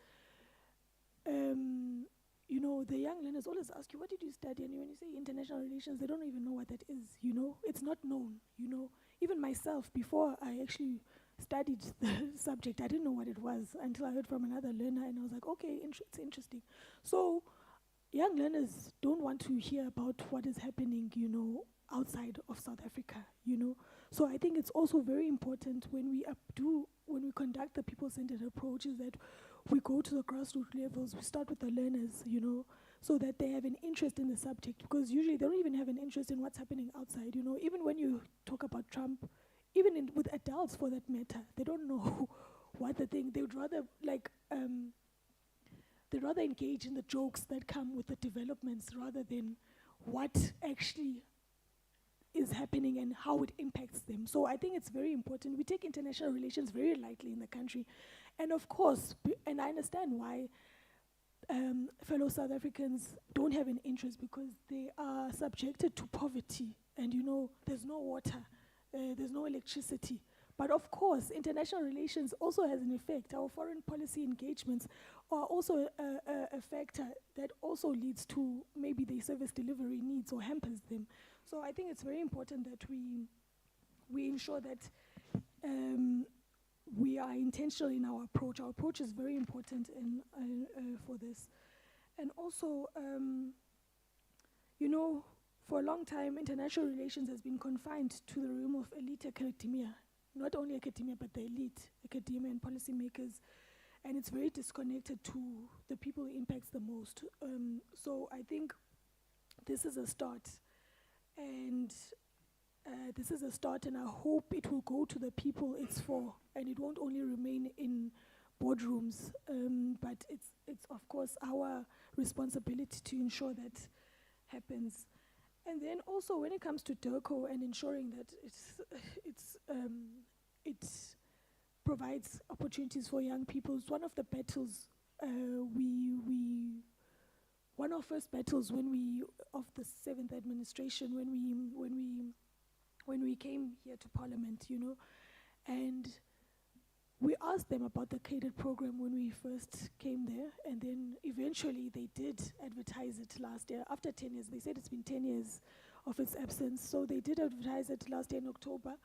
you know, the young learners always ask you, "What did you study?" And when you say international relations, they don't even know what that is. You know, it's not known. You know, even myself, before I actually studied the subject, I didn't know what it was until I heard from another learner, and I was like, okay, it's interesting. So young learners don't want to hear about what is happening, you know, outside of South Africa, you know. So I think it's also very important when we conduct the people-centered approach, is that we go to the grassroots levels, we start with the learners, you know, so that they have an interest in the subject, because usually they don't even have an interest in what's happening outside, you know. Even when you talk about Trump, even with adults for that matter, they don't know what the thing. They would rather they'd rather engage in the jokes that come with the developments rather than what actually is happening and how it impacts them. So I think it's very important. We take international relations very lightly in the country, and of course, and I understand why fellow South Africans don't have an interest, because they are subjected to poverty, and you know, there's no water. There's no electricity. But of course, international relations also has an effect. Our foreign policy engagements are also a factor that also leads to maybe the service delivery needs or hampers them. So I think it's very important that we ensure that we are intentional in our approach. Our approach is very important for this. And also, you know, for a long time, international relations has been confined to the realm of elite academia. Not only academia, but the elite, academia and policymakers. And it's very disconnected to the people it impacts the most. So I think this is a start. And this is a start, and I hope it will go to the people it's for. And it won't only remain in boardrooms, but it's of course our responsibility to ensure that happens. And then also when it comes to DIRCO and ensuring that it provides opportunities for young people, it's one of the battles one of our first battles of the 7th administration, when we came here to Parliament, you know, and we asked them about the cadet program when we first came there, and then eventually they did advertise it last year. After 10 years, they said it's been 10 years of its absence, so they did advertise it last year in October.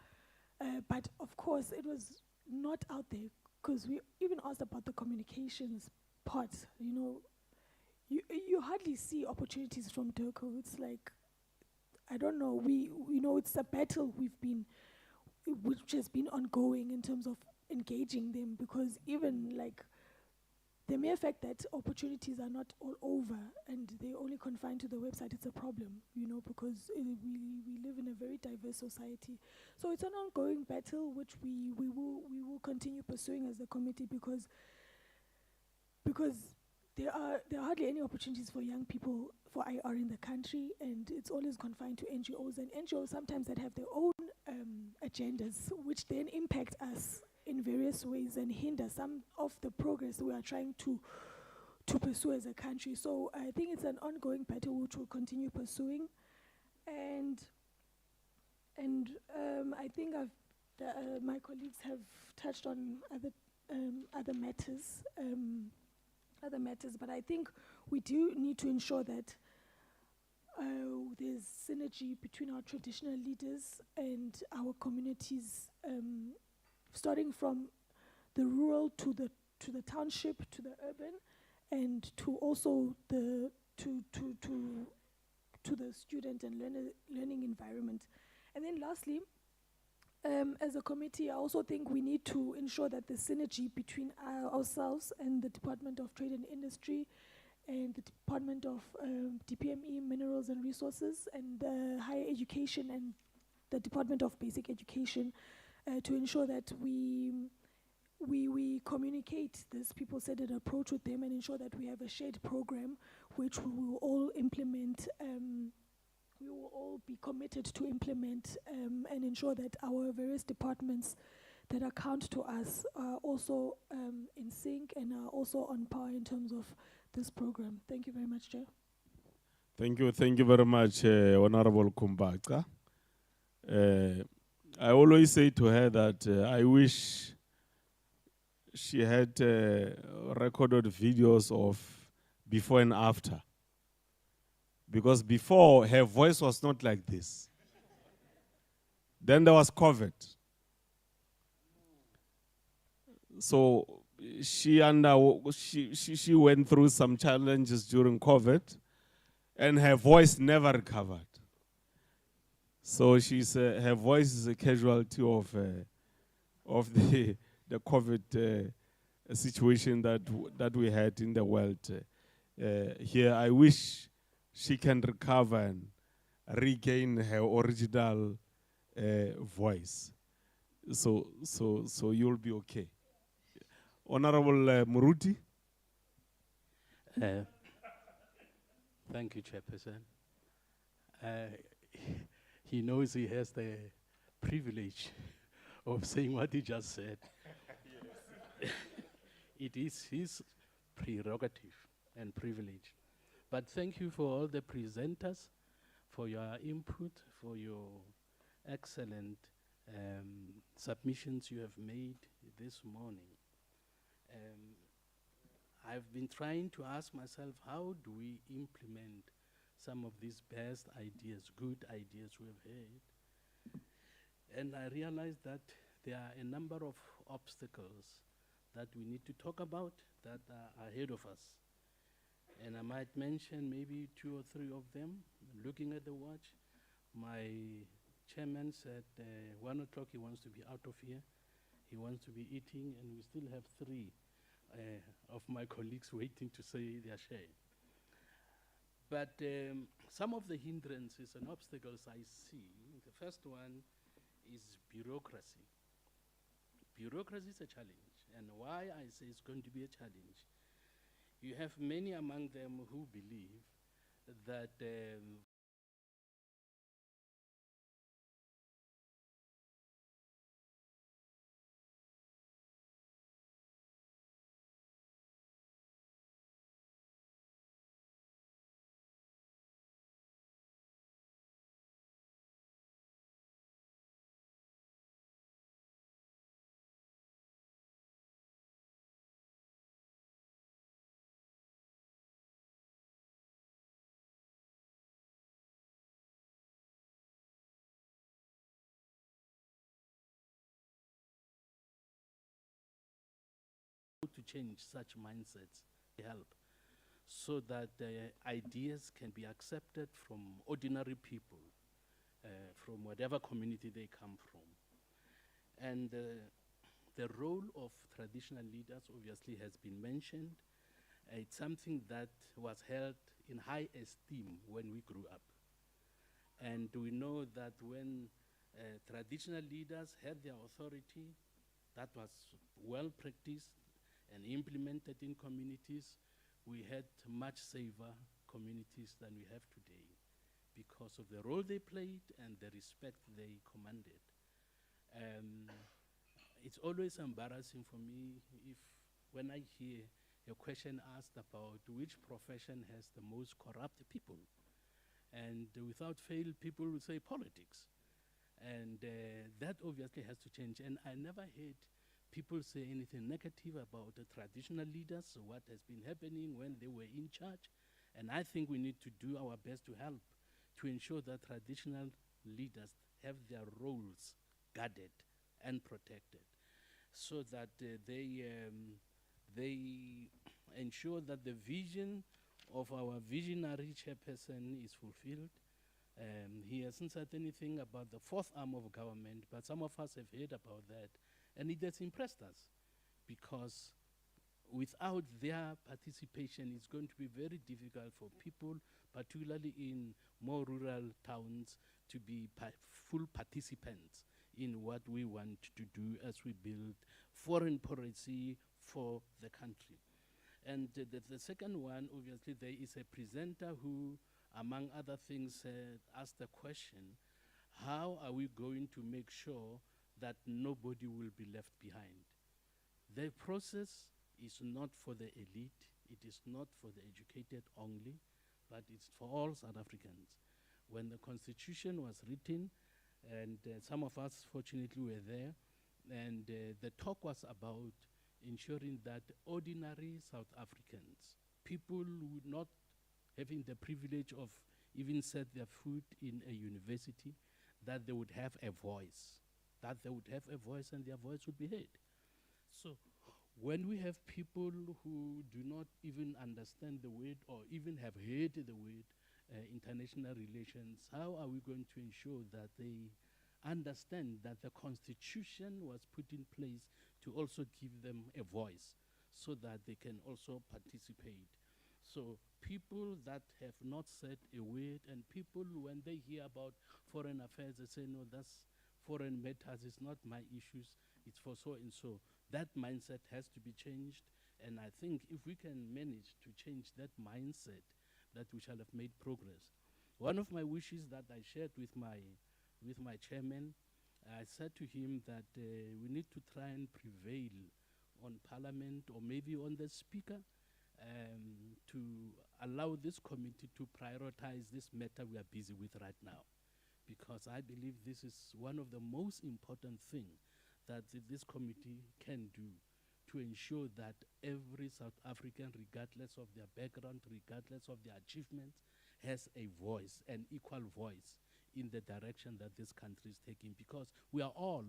But of course, it was not out there, because we even asked about the communications part. You know, you hardly see opportunities from DIRCO. It's like, I don't know. We know it's a battle which has been ongoing in terms of engaging them, because even like the mere fact that opportunities are not all over and they only confined to the website, it's a problem, you know, because we live in a very diverse society. So it's an ongoing battle which we will continue pursuing as a committee, because there are hardly any opportunities for young people, for IR in the country, and it's always confined to NGOs, and NGOs sometimes that have their own agendas, which then impact us in various ways and hinder some of the progress we are trying to pursue as a country. So I think it's an ongoing battle which we'll continue pursuing, and I think my colleagues have touched on other matters, but I think we do need to ensure that there's synergy between our traditional leaders and our communities, starting from the rural to the township to the urban, and to also the student and learning environment. And then lastly, as a committee, I also think we need to ensure that the synergy between ourselves and the Department of Trade and Industry and the Department of DPME, Minerals and Resources, and Higher Education and the Department of Basic Education, to ensure that we communicate this people-centered approach with them and ensure that we have a shared program which we will all implement, we will all be committed to implement, and ensure that our various departments that account to us are also in sync and are also on par in terms of this program. Thank you very much, Chair. Thank you very much, Honorable Kumbaka. I always say to her that I wish she had recorded videos of before and after. Because before, her voice was not like this. Then there was COVID. So she went through some challenges during COVID, and her voice never recovered. So her voice is a casualty of the COVID situation that we had in the world. Here, I wish she can recover and regain her original voice. So you'll be okay. Honorable Muruti. Thank you, Chairperson. He knows he has the privilege of saying what he just said. It is his prerogative and privilege. But thank you for all the presenters, for your input, for your excellent submissions you have made this morning. I've been trying to ask myself, how do we implement some of these best ideas, good ideas we have heard? And I realized that there are a number of obstacles that we need to talk about that are ahead of us. And I might mention maybe 2 or 3 of them. Looking at the watch, my chairman said 1 o'clock he wants to be out of here. He wants to be eating, and we still have 3 of my colleagues waiting to say their share. But some of the hindrances and obstacles I see, the first one is bureaucracy. Bureaucracy is a challenge, and why I say it's going to be a challenge. You have many among them who believe that to change such mindsets help so that ideas can be accepted from ordinary people, from whatever community they come from. And the role of traditional leaders obviously has been mentioned. It's something that was held in high esteem when we grew up. And we know that when traditional leaders had their authority, that was well practiced and implemented in communities, we had much safer communities than we have today because of the role they played and the respect they commanded. It's always embarrassing for me when I hear a question asked about which profession has the most corrupt people. And without fail, people will say politics. And that obviously has to change. And I never heard people say anything negative about the traditional leaders, what has been happening when they were in charge. And I think we need to do our best to help to ensure that traditional leaders have their roles guarded and protected, so that they ensure that the vision of our visionary chairperson is fulfilled. He hasn't said anything about the fourth arm of government, but some of us have heard about that, and it has impressed us, because without their participation, it's going to be very difficult for people, particularly in more rural towns, to be full participants in what we want to do as we build foreign policy for the country. And the second one, obviously, there is a presenter who, among other things, asked the question, how are we going to make sure that nobody will be left behind? The process is not for the elite, it is not for the educated only, but it's for all South Africans. When the Constitution was written, and some of us fortunately were there, and the talk was about ensuring that ordinary South Africans, people who not having the privilege of even set their foot in a university, that they would have a voice, and their voice would be heard. So when we have people who do not even understand the word or even have heard the word international relations, how are we going to ensure that they understand that the Constitution was put in place to also give them a voice so that they can also participate? So people that have not said a word, and people when they hear about foreign affairs, they say, no, that's foreign matters, it's not my issues, it's for so and so. That mindset has to be changed, and I think if we can manage to change that mindset, that we shall have made progress. One of my wishes that I shared with my chairman, I said to him that we need to try and prevail on Parliament, or maybe on the Speaker, to allow this committee to prioritize this matter we are busy with right now. Because I believe this is one of the most important things that this committee can do to ensure that every South African, regardless of their background, regardless of their achievements, has a voice, an equal voice in the direction that this country is taking, because we are all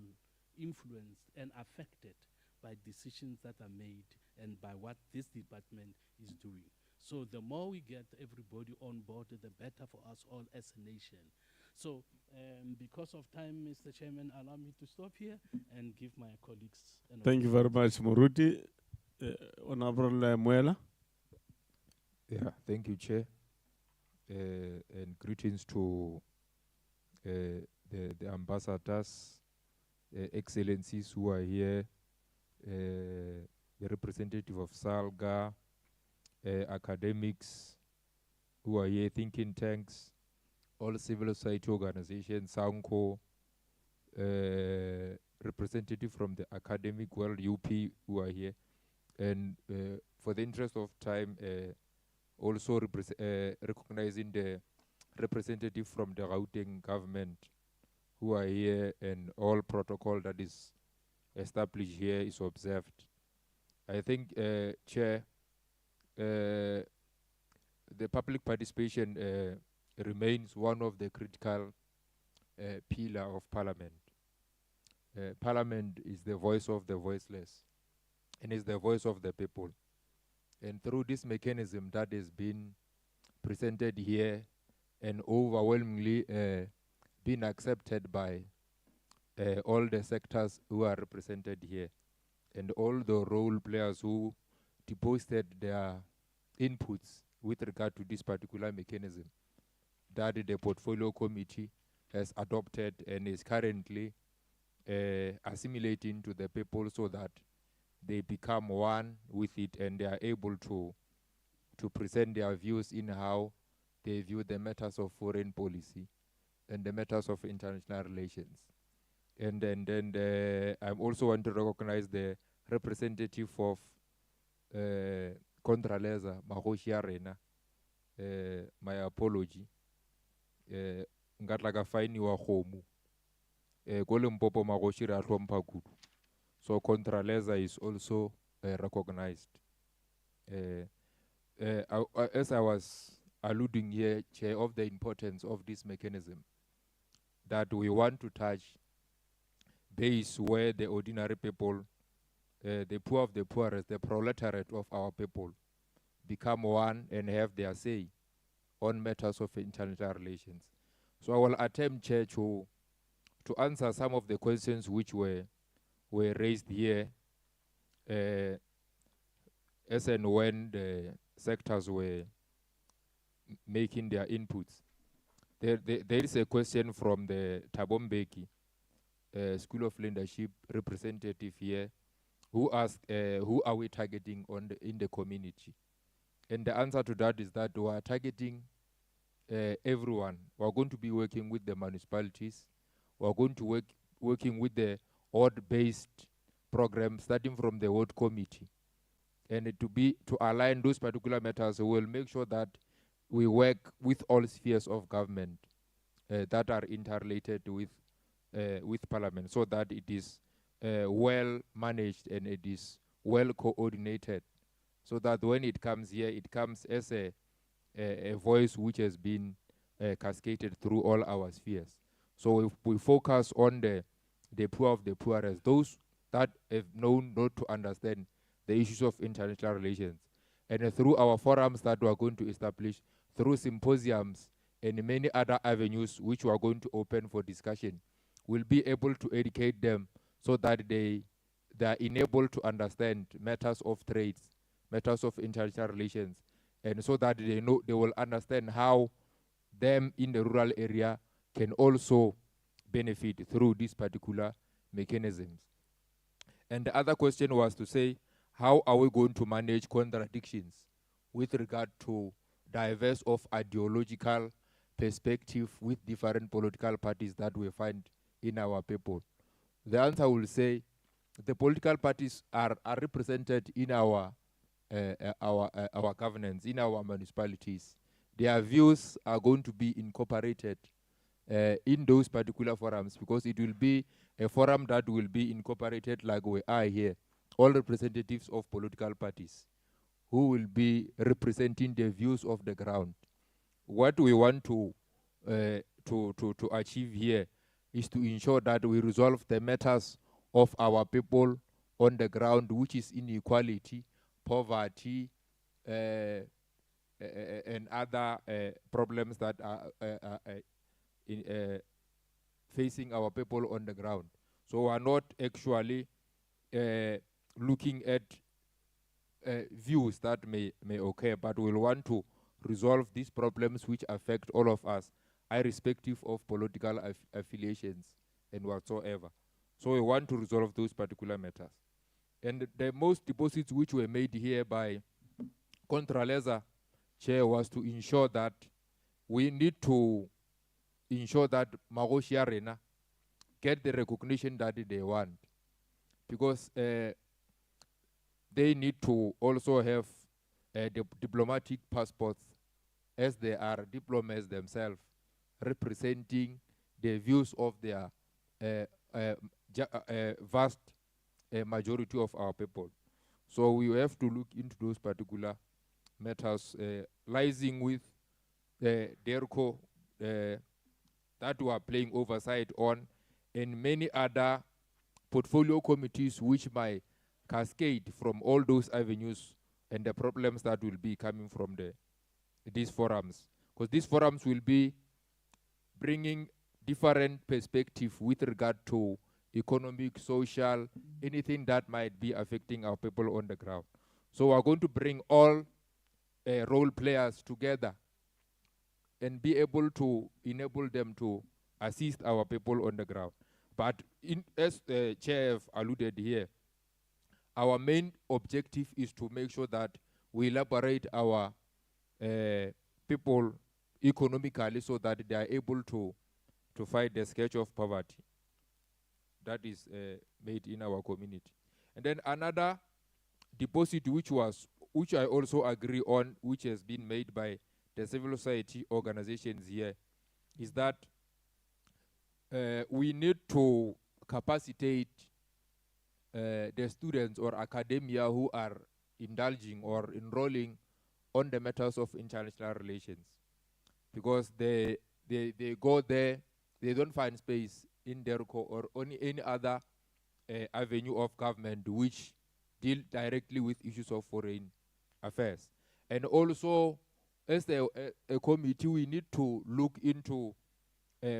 influenced and affected by decisions that are made and by what this department is doing. So the more we get everybody on board, the better for us all as a nation. So because of time, Mr. Chairman, allow me to stop here and give my colleagues an Thank you very much, Muruti. Honorable Muela. Yeah, thank you, Chair. And greetings to the ambassadors, excellencies who are here, the representative of SALGA, academics who are here, thinking tanks, all civil society organizations, SANCO, representative from the academic world, UP, who are here. And for the interest of time, also recognizing the representative from the Gauteng government who are here, and all protocol that is established here is observed. I think, Chair, the public participation remains one of the critical pillar of Parliament. Parliament is the voice of the voiceless, and is the voice of the people. And through this mechanism that has been presented here and overwhelmingly been accepted by all the sectors who are represented here, and all the role players who deposited their inputs with regard to this particular mechanism that the portfolio committee has adopted and is currently assimilating to the people, so that they become one with it and they are able to to present their views in how they view the matters of foreign policy and the matters of international relations. And then I also want to recognize the representative of Contraleza, Mahoshi Arena. My apology. Ngatla ka fine wa khomu. Ko Limpopo Mahoshi ra hlompha kudu. So Contraleza is also recognized. As I was alluding here, Chair, of the importance of this mechanism, that we want to touch base where the ordinary people, the poor of the poorest, the proletariat of our people, become one and have their say on matters of international relations. So I will attempt, Chair, to answer some of the questions which were raised here as and when the sectors were making their inputs. There is a question from the Thabo Mbeki, School of Leadership representative here, who asked, who are we targeting in the community? And the answer to that is that we are targeting everyone. We are going to be working with the municipalities. We are going to working with the ward-based program, starting from the ward committee. And to align those particular matters, we will make sure that we work with all spheres of government that are interrelated with Parliament, so that it is well managed and it is well coordinated, so that when it comes here, it comes as a voice which has been cascaded through all our spheres. So if we focus on the poor of the poorest, those that have known not to understand the issues of international relations, and through our forums that we are going to establish, through symposiums and many other avenues which we are going to open for discussion, we'll be able to educate them so that they are enabled to understand matters of trades, matters of international relations, and so that they will understand how them in the rural area can also benefit through these particular mechanisms. And the other question was to say, how are we going to manage contradictions with regard to diverse of ideological perspective with different political parties that we find in our people? The answer will say the political parties are represented in our governance, in our municipalities. Their views are going to be incorporated in those particular forums, because it will be a forum that will be incorporated like we are here, all representatives of political parties who will be representing the views of the ground. What we want to achieve here is to ensure that we resolve the matters of our people on the ground, which is inequality, poverty, and other problems that are facing our people on the ground. So we are not actually looking at views that may occur, but we'll want to resolve these problems which affect all of us, irrespective of political affiliations and whatsoever. So we want to resolve those particular matters. And the most deposits which were made here by Contraleza Chair was to ensure that we need to ensure that Magoshi Arena get the recognition that they want, because they need to also have diplomatic passports, as they are diplomats themselves, representing the views of their vast majority of our people. So we have to look into those particular matters, liaising with the DERCO that we are playing oversight on, and many other portfolio committees which might cascade from all those avenues and the problems that will be coming from these forums. Because these forums will be bringing different perspective with regard to economic, social, anything that might be affecting our people on the ground. So we're going to bring all role players together and be able to enable them to assist our people on the ground. But as the chair have alluded here, our main objective is to make sure that we elaborate our people economically so that they are able to fight the scourge of poverty that is made in our community. And then another deposit which I also agree on, which has been made by the civil society organizations here, is that we need to capacitate the students or academia who are indulging or enrolling on the matters of international relations, because they go there, they don't find space in DERCO or on any other avenue of government which deal directly with issues of foreign affairs. And also, as a committee, we need to look into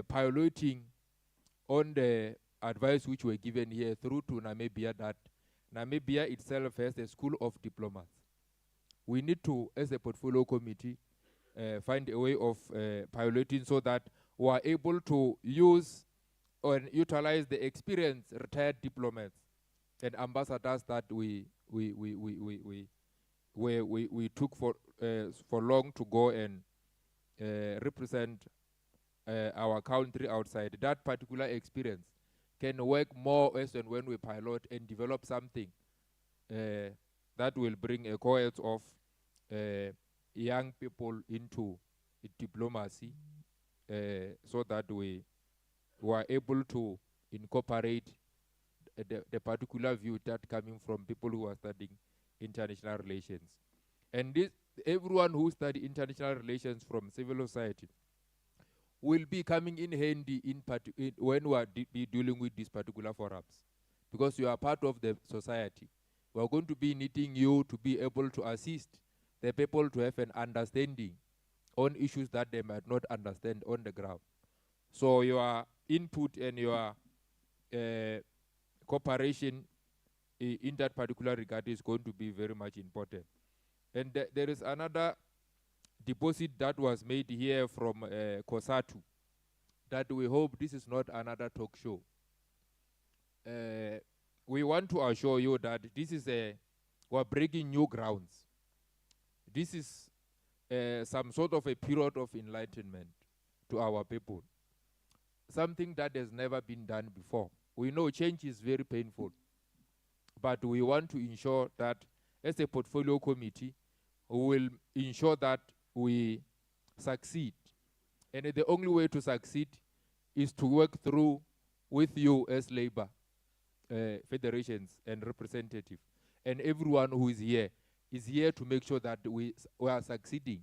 piloting on the advice which were given here through to Namibia, that Namibia itself has a school of diplomas. We need to, as a portfolio committee, find a way of piloting so that we are able to use or utilize the experienced retired diplomats and ambassadors that we took for long to go and represent our country outside. That particular experience can work more as and when we pilot and develop something that will bring a cohort of young people into diplomacy, so that we are able to incorporate the particular view that coming from people who are studying international relations. And this, everyone who study international relations from civil society will be coming in handy when we are be dealing with these particular forums, because you are part of the society. We are going to be needing you to be able to assist the people to have an understanding on issues that they might not understand on the ground. So your input and your cooperation in that particular regard is going to be very much important. And there is another deposit that was made here from COSATU, that we hope this is not another talk show. We want to assure you that this is we're breaking new grounds. This is some sort of a period of enlightenment to our people, something that has never been done before. We know change is very painful, but we want to ensure that as a portfolio committee, we will ensure that we succeed. And the only way to succeed is to work through with you as labor federations and representatives. And everyone who is here to make sure that we are succeeding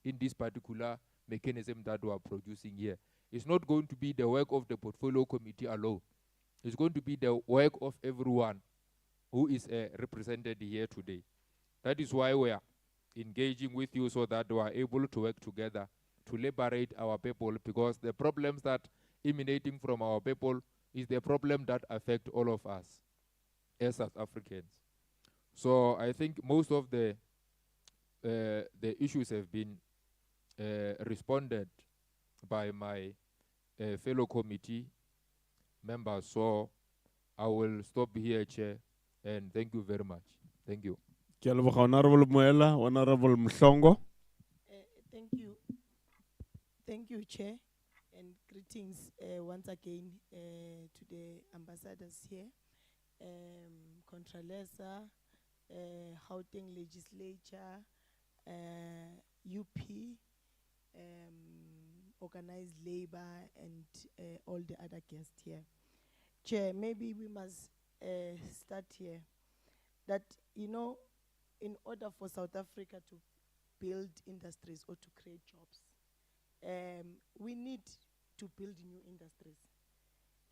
in this particular mechanism that we are producing here. It's not going to be the work of the portfolio committee alone. It's going to be the work of everyone who is represented here today. That is why we are engaging with you, so that we are able to work together to liberate our people, because the problems that emanating from our people is the problem that affect all of us as South Africans. So I think most of the issues have been responded by my fellow committee members. So I will stop here, Chair, and thank you very much. Thank you. Honorable Muela, Honorable Mhlongo. Thank you. Thank you, Chair, and greetings once again to the ambassadors here, Contralesa, Gauteng Legislature, UP, Organized Labor, and all the other guests here. Chair, maybe we must start here. That, you know, in order for South Africa to build industries or to create jobs, we need to build new industries.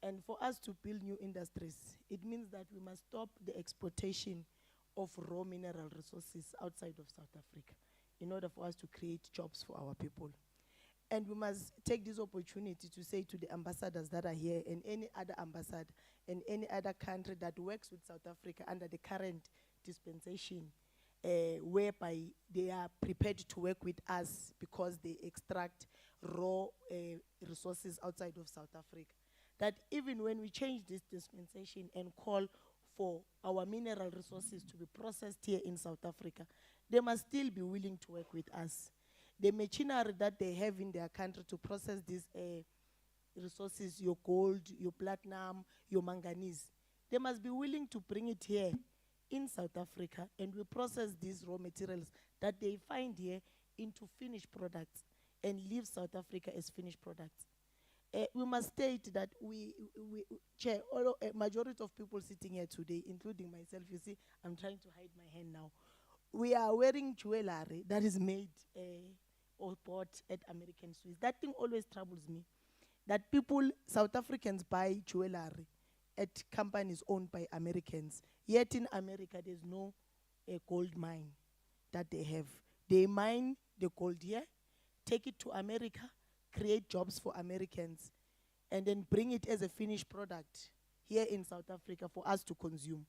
And for us to build new industries, it means that we must stop the exportation of raw mineral resources outside of South Africa in order for us to create jobs for our people. And we must take this opportunity to say to the ambassadors that are here, and any other ambassador and any other country that works with South Africa under the current dispensation, whereby they are prepared to work with us because they extract raw resources outside of South Africa, that even when we change this dispensation and call for our mineral resources to be processed here in South Africa, they must still be willing to work with us. the machinery that they have in their country to process these resources, your gold, your platinum, your manganese, they must be willing to bring it here in South Africa, and we process these raw materials that they find here into finished products and leave South Africa as finished products. We must state that Chair, majority of people sitting here today, including myself, you see, I'm trying to hide my hand now. We are wearing jewelry that is made or bought at American Swiss. That thing always troubles me. That people, South Africans, buy jewelry at companies owned by Americans. Yet in America, there's no gold mine that they have. They mine the gold here, take it to America, create jobs for Americans, and then bring it as a finished product here in South Africa for us to consume.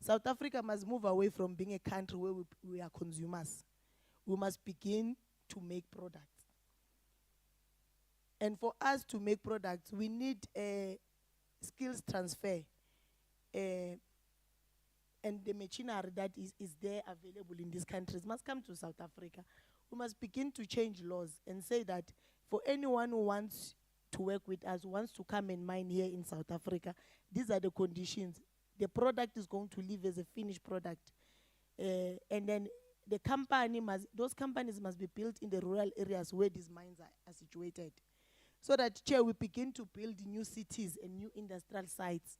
South Africa must move away from being a country where we are consumers. We must begin to make products. And for us to make products, we need a skills transfer and the machinery that is there available in these countries must come to South Africa. We must begin to change laws and say that for anyone who wants to work with us, wants to come and mine here in South Africa, these are the conditions. The product is going to live as a finished product. And then the company those companies must be built in the rural areas where these mines are situated. So that, Chair, we begin to build new cities and new industrial sites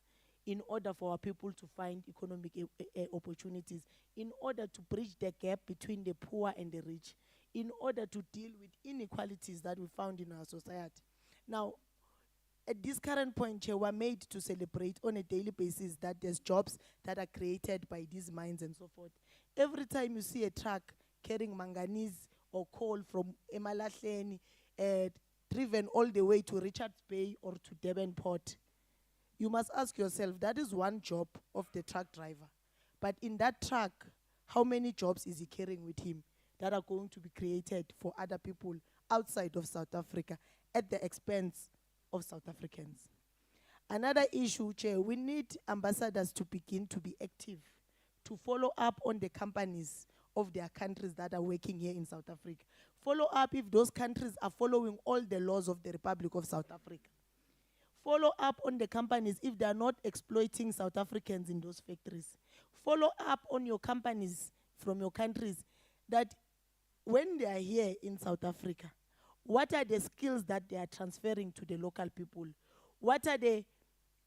in order for our people to find economic opportunities, in order to bridge the gap between the poor and the rich, in order to deal with inequalities that we found in our society. Now, at this current point, Chair, we're made to celebrate on a daily basis that there's jobs that are created by these mines and so forth. Every time you see a truck carrying manganese or coal from Emalahleni, driven all the way to Richards Bay or to Durban Port, you must ask yourself, that is one job of the truck driver. But in that truck, how many jobs is he carrying with him that are going to be created for other people outside of South Africa at the expense of South Africans? Another issue, Chair, we need ambassadors to begin to be active, to follow up on the companies of their countries that are working here in South Africa. Follow up if those countries are following all the laws of the Republic of South Africa. Follow up on the companies if they are not exploiting South Africans in those factories. Follow up on your companies from your countries that when they are here in South Africa, what are the skills that they are transferring to the local people? What are the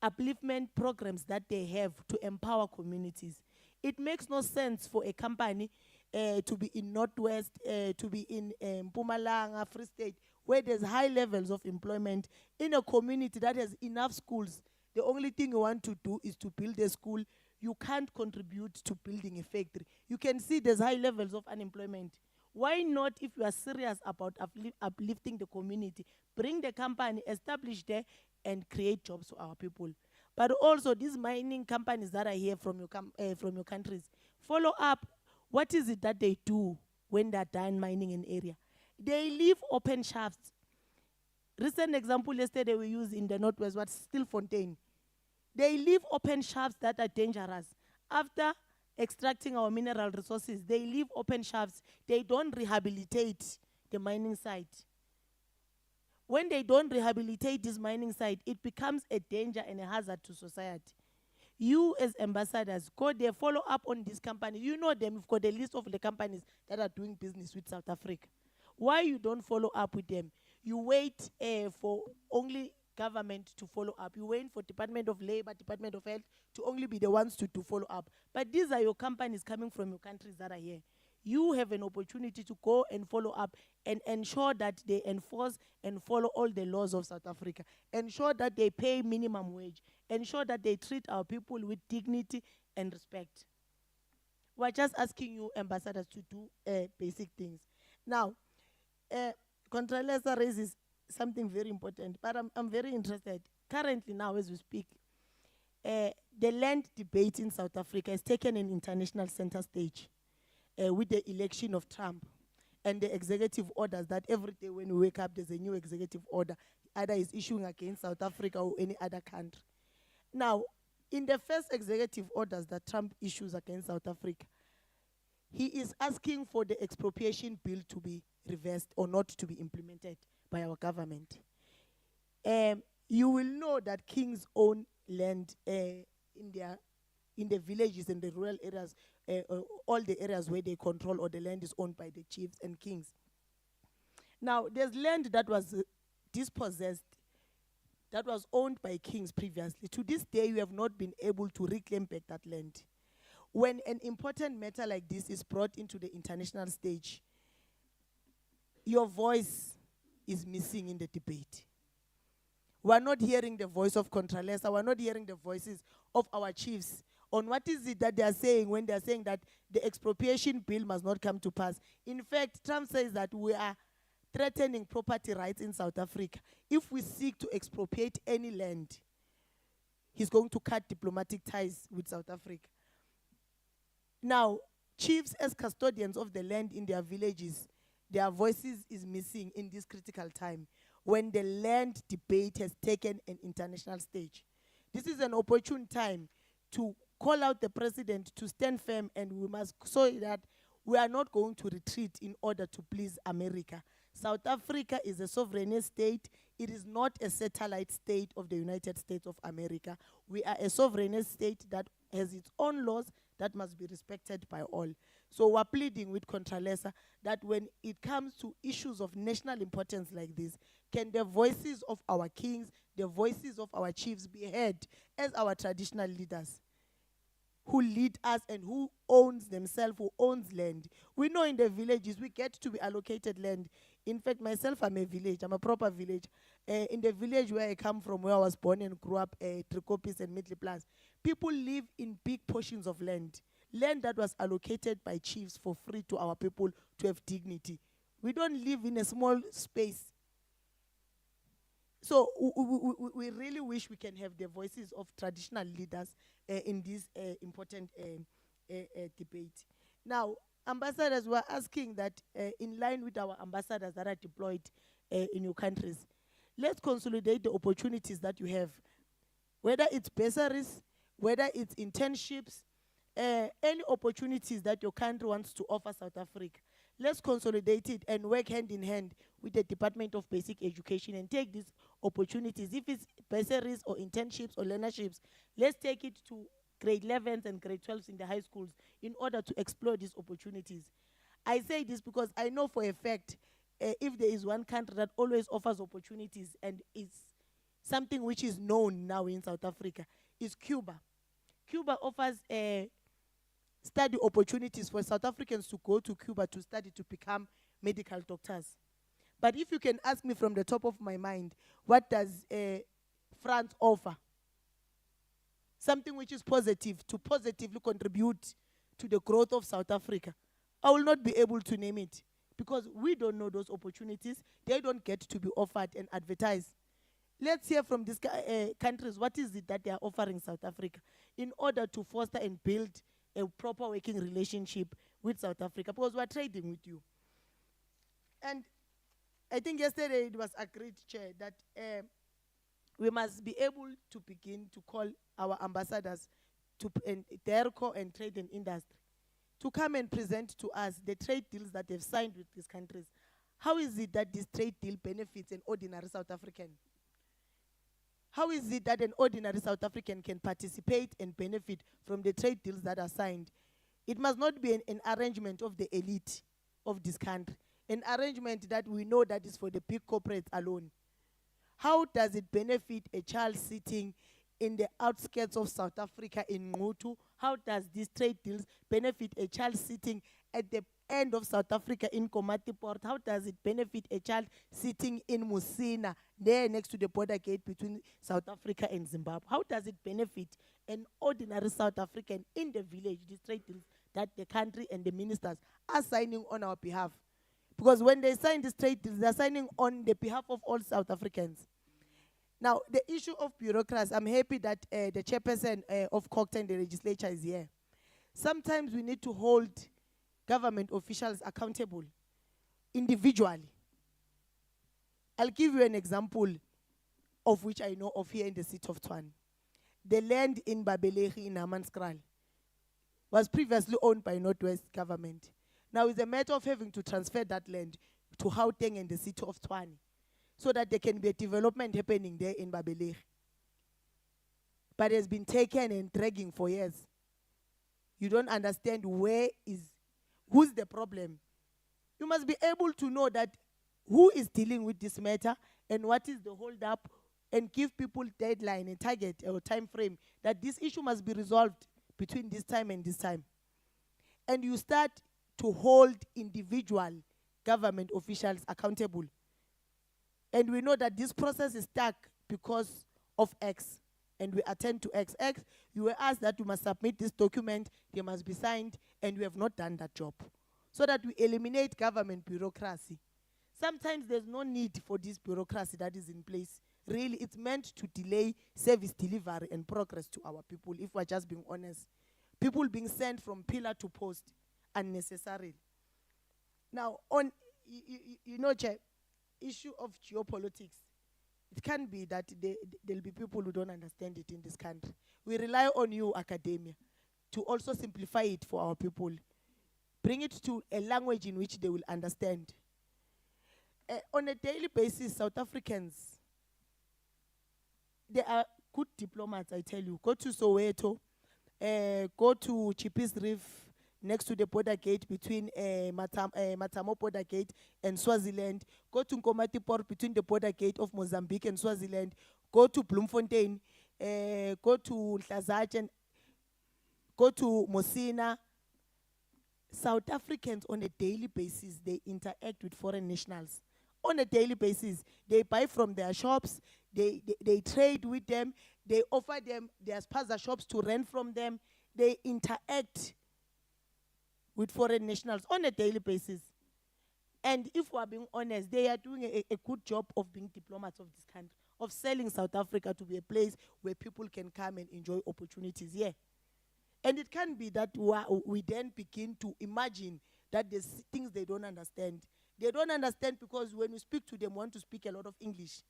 upliftment programs that they have to empower communities? It makes no sense for a company to be in Northwest, to be in Mpumalanga, Free State, where there's high levels of employment, in a community that has enough schools. The only thing you want to do is to build a school. You can't contribute to building a factory. You can see there's high levels of unemployment. Why not, if you are serious about uplifting the community, bring the company, establish there, and create jobs for our people? But also, these mining companies that are here from your countries, follow up. What is it that they do when they're done mining an area? They leave open shafts. Recent example yesterday we used in the Northwest was Stilfontein. They leave open shafts that are dangerous. After extracting our mineral resources, they leave open shafts. They don't rehabilitate the mining site. When they don't rehabilitate this mining site, it becomes a danger and a hazard to society. You as ambassadors, go there, follow up on these companies. You know them, you've got a list of the companies that are doing business with South Africa. Why you don't follow up with them? You wait for only government to follow up. You wait for Department of Labor, Department of Health to only be the ones to follow up. But these are your companies coming from your countries that are here. You have an opportunity to go and follow up and ensure that they enforce and follow all the laws of South Africa. Ensure that they pay minimum wage. Ensure that they treat our people with dignity and respect. We're just asking you, ambassadors, to do basic things. Now, Contralesa raises something very important, but I'm very interested. Currently now, as we speak, the land debate in South Africa has taken an international center stage with the election of Trump and the executive orders that every day when we wake up, there's a new executive order, either is issuing against South Africa or any other country. Now, in the first executive orders that Trump issues against South Africa, he is asking for the expropriation bill to be reversed or not to be implemented by our government. You will know that kings own land in the villages and the rural areas, all the areas where they control, or the land is owned by the chiefs and kings. Now, there's land that was dispossessed, that was owned by kings previously. To this day, we have not been able to reclaim back that land. When an important matter like this is brought into the international stage, your voice is missing in the debate. We're not hearing the voice of Contralesa. We're not hearing the voices of our chiefs on what is it that they are saying when they are saying that the expropriation bill must not come to pass. In fact, Trump says that we are threatening property rights in South Africa. If we seek to expropriate any land, he's going to cut diplomatic ties with South Africa. Now, chiefs as custodians of the land in their villages, their voices is missing in this critical time when the land debate has taken an international stage. This is an opportune time to call out the president to stand firm, and we must show that we are not going to retreat in order to please America. South Africa is a sovereign state. It is not a satellite state of the United States of America. We are a sovereign state that has its own laws that must be respected by all. So we're pleading with Contralesa that when it comes to issues of national importance like this, can the voices of our kings, the voices of our chiefs be heard as our traditional leaders who lead us and who owns themselves, who owns land? We know in the villages we get to be allocated land. In fact, myself, I'm a village, I'm a proper village. In the village where I come from, where I was born and grew up, Trikopis and Middelplaats, people live in big portions of land that was allocated by chiefs for free to our people to have dignity. We don't live in a small space. So we really wish we can have the voices of traditional leaders in this important debate. Now, ambassadors were asking that in line with our ambassadors that are deployed in your countries, let's consolidate the opportunities that you have, whether it's bursaries, whether it's internships, any opportunities that your country wants to offer South Africa. Let's consolidate it and work hand in hand with the Department of Basic Education and take these opportunities. If it's bursaries or internships or learnerships, let's take it to grade 11s and grade 12s in the high schools in order to explore these opportunities. I say this because I know for a fact if there is one country that always offers opportunities and it's something which is known now in South Africa, is Cuba. Cuba offers study opportunities for South Africans to go to Cuba to study to become medical doctors. But if you can ask me from the top of my mind, what does France offer? Something which is positive, to positively contribute to the growth of South Africa. I will not be able to name it because we don't know those opportunities. They don't get to be offered and advertised. Let's hear from these countries, what is it that they are offering South Africa in order to foster and build a proper working relationship with South Africa, because we're trading with you. And I think yesterday it was agreed, Chair, that we must be able to begin to call our ambassadors to DERCO and Trade and Industry to come and present to us the trade deals that they've signed with these countries. How is it that this trade deal benefits an ordinary South African? How is it that an ordinary South African can participate and benefit from the trade deals that are signed? It must not be an arrangement of the elite of this country, an arrangement that we know that is for the big corporates alone. How does it benefit a child sitting in the outskirts of South Africa in Ngutu? How does these trade deals benefit a child sitting at the end of South Africa in Komati Port? How does it benefit a child sitting in Musina, there next to the border gate between South Africa and Zimbabwe? How does it benefit an ordinary South African in the village, these trade deals that the country and the ministers are signing on our behalf? Because when they sign these trade deals, they're signing on the behalf of all South Africans. Now, the issue of bureaucracy, I'm happy that the chairperson of Gauteng, the legislature, is here. Sometimes we need to hold government officials accountable individually. I'll give you an example of which I know of here in the city of Tshwane. The land in Babelehi in Hammanskraal was previously owned by Northwest government. Now it's a matter of having to transfer that land. to Gauteng and the city of Tshwane, so that there can be a development happening there in Babelegi. But it has been taken and dragging for years. You don't understand who's the problem. You must be able to know that who is dealing with this matter and what is the hold up, and give people deadline and target or time frame that this issue must be resolved between this time and this time. And you start to hold individual government officials accountable. And we know that this process is stuck because of X. And we attend to X. You were asked that you must submit this document, they must be signed, and we have not done that job. So that we eliminate government bureaucracy. Sometimes there's no need for this bureaucracy that is in place. Really, it's meant to delay service delivery and progress to our people, if we're just being honest. People being sent from pillar to post unnecessarily. Now, on, you know, Chair, issue of geopolitics, it can be that there'll be people who don't understand it in this country. We rely on you, academia, to also simplify it for our people. Bring it to a language in which they will understand. On a daily basis, South Africans, they are good diplomats, I tell you. Go to Soweto, go to Chippies Reef, next to the border gate between Matamo border gate and Swaziland. Go to Nkomati Port between the border gate of Mozambique and Swaziland. Go to Bloemfontein, go to Hlazach, go to Mosina. South Africans on a daily basis, they interact with foreign nationals. On a daily basis, they buy from their shops, they trade with them, they offer them their spaza shops to rent from them, they interact with foreign nationals on a daily basis. And if we are being honest, they are doing a good job of being diplomats of this country, of selling South Africa to be a place where people can come and enjoy opportunities. Yeah. And it can be that we then begin to imagine that there's things they don't understand. They don't understand because when you speak to them, want to speak a lot of English.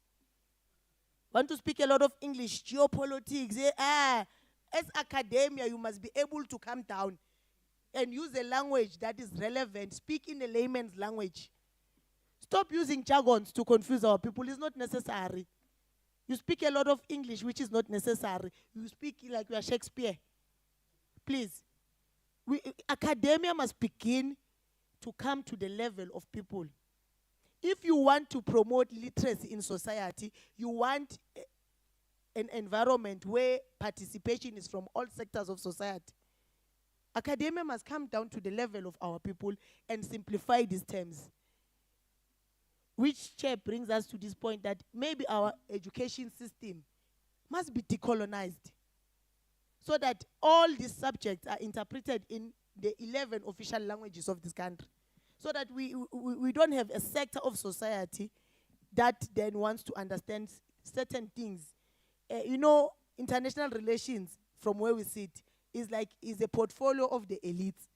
Want to speak a lot of English, geopolitics. As academia, you must be able to come down and use a language that is relevant. Speak in a layman's language. Stop using jargons to confuse our people. It's not necessary. You speak a lot of English, which is not necessary. You speak like you are Shakespeare. Please. Academia must begin to come to the level of people. If you want to promote literacy in society, you want an environment where participation is from all sectors of society. Academia must come down to the level of our people and simplify these terms. Which, Chair, brings us to this point that maybe our education system must be decolonized so that all these subjects are interpreted in the 11 official languages of this country. So that we don't have a sector of society that then wants to understand certain things. You know, international relations, from where we sit, is a portfolio of the elites.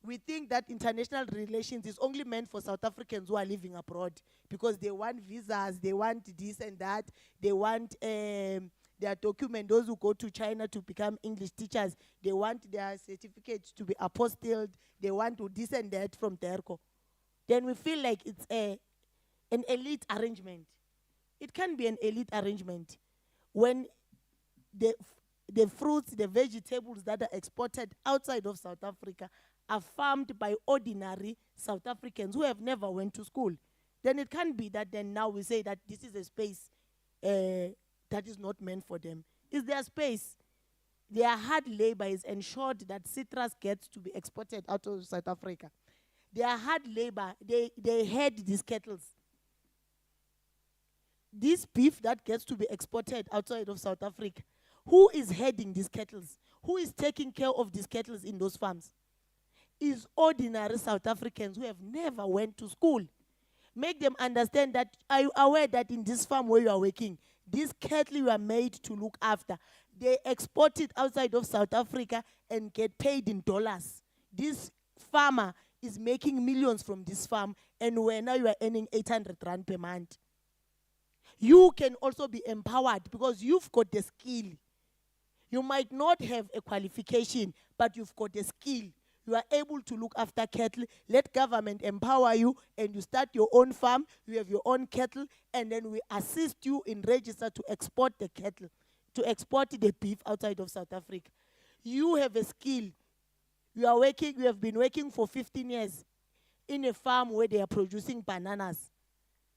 We think that international relations is only meant for South Africans who are living abroad because they want visas, they want this and that, they want their document, those who go to China to become English teachers, they want their certificates to be apostilled, they want to this and that from Terco. Then we feel like it's an elite arrangement. It can be an elite arrangement when the fruits, the vegetables that are exported outside of South Africa are farmed by ordinary South Africans who have never went to school. Then it can be that then now we say that this is a space that is not meant for them. Is their space. Their hard labor is ensured that citrus gets to be exported out of South Africa. Their hard labor, they head these kettles. This beef that gets to be exported outside of South Africa, who is heading these kettles? Who is taking care of these kettles in those farms? Is ordinary South Africans who have never went to school. Make them understand that, are you aware that in this farm where you are working, these cattle you are made to look after, they export it outside of South Africa and get paid in dollars. This farmer is making millions from this farm, and where now you are earning 800 rand per month. You can also be empowered because you've got the skill. You might not have a qualification, but you've got a skill. you are able to look after cattle. Let government empower you, and you start your own farm, you have your own cattle, and then we assist you in register to export the cattle, to export the beef outside of South Africa. You have a skill. You have been working for 15 years in a farm where they are producing bananas.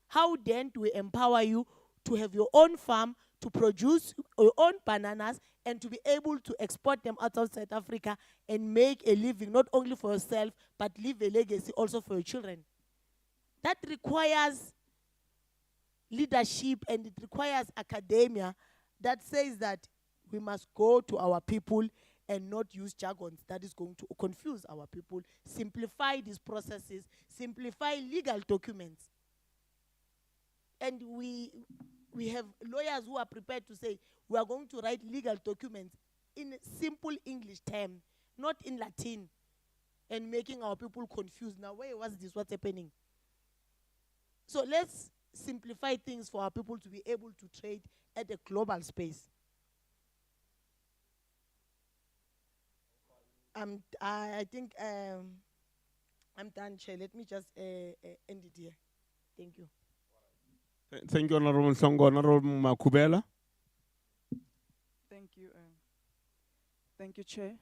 How then do we empower you to have your own farm, to produce your own bananas, and to be able to export them out of South Africa and make a living, not only for yourself, but leave a legacy also for your children? That requires leadership, and it requires academia that says that we must go to our people and not use jargons that is going to confuse our people. Simplify these processes, simplify legal documents. And we have lawyers who are prepared to say, we are going to write legal documents in simple English terms, not in Latin, and making our people confused. Now, where was this? What's happening? So let's simplify things for our people to be able to trade at a global space. I think I'm done, Chair. Let me just end it here. Thank you. Thank you, Honorable Songo. Honorable Makubela. Thank you. Thank you, Chair.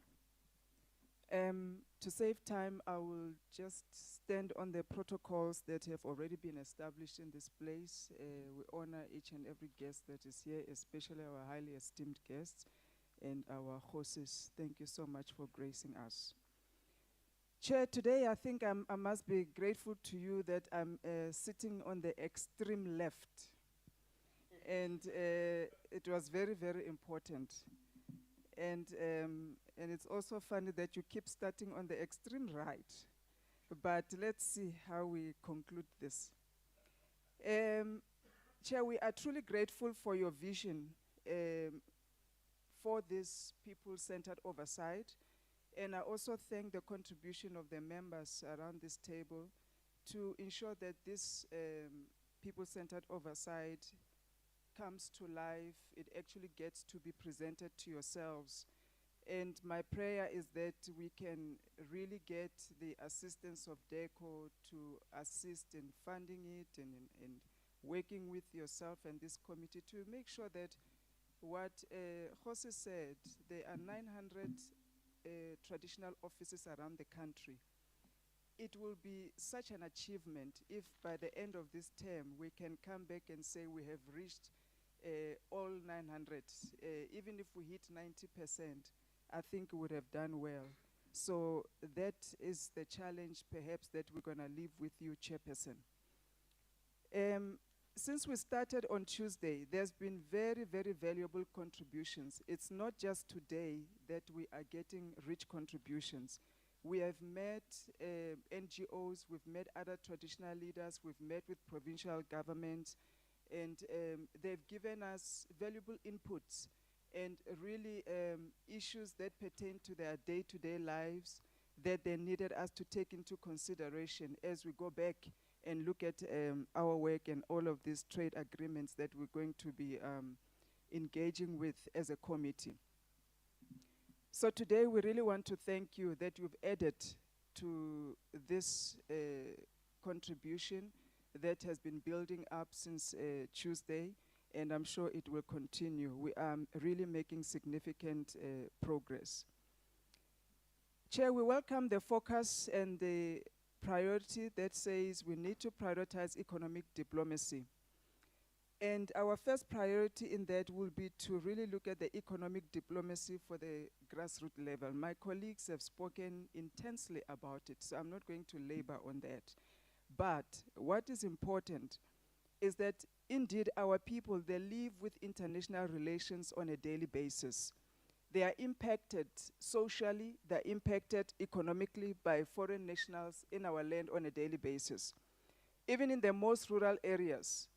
To save time, I will just stand on the protocols that have already been established in this place. We honor each and every guest that is here, especially our highly esteemed guests and our horses. Thank you so much for gracing us. Chair, today I think I must be grateful to you that I'm sitting on the extreme left. And it was very, very important. And it's also funny that you keep starting on the extreme right. But let's see how we conclude this. Chair, we are truly grateful for your vision for this people-centered oversight. And I also thank the contribution of the members around this table to ensure that this people-centered oversight comes to life. It actually gets to be presented to yourselves. And my prayer is that we can really get the assistance of DECO to assist in funding it and in working with yourself and this committee to make sure that what Jose said, there are 900 traditional offices around the country. It will be such an achievement if by the end of this term we can come back and say we have reached all 900. Even if we hit 90%, I think we would have done well. So that is the challenge perhaps that we're going to leave with you, Chairperson. Since we started on Tuesday, there's been very, very valuable contributions. It's not just today that we are getting rich contributions. We have met NGOs, we've met other traditional leaders, we've met with provincial governments, and they've given us valuable inputs and really issues that pertain to their day-to-day lives that they needed us to take into consideration as we go back and look at our work and all of these trade agreements that we're going to be engaging with as a committee. So today we really want to thank you that you've added to this contribution that has been building up since Tuesday, and I'm sure it will continue. We are really making significant progress. Chair, we welcome the focus and the priority that says we need to prioritize economic diplomacy. And our first priority in that will be to really look at the economic diplomacy for the grassroots level. My colleagues have spoken intensely about it, so I'm not going to labor on that. But what is important is that indeed our people, they live with international relations on a daily basis. They are impacted socially, they're impacted economically by foreign nationals in our land on a daily basis. Even in the most rural areas,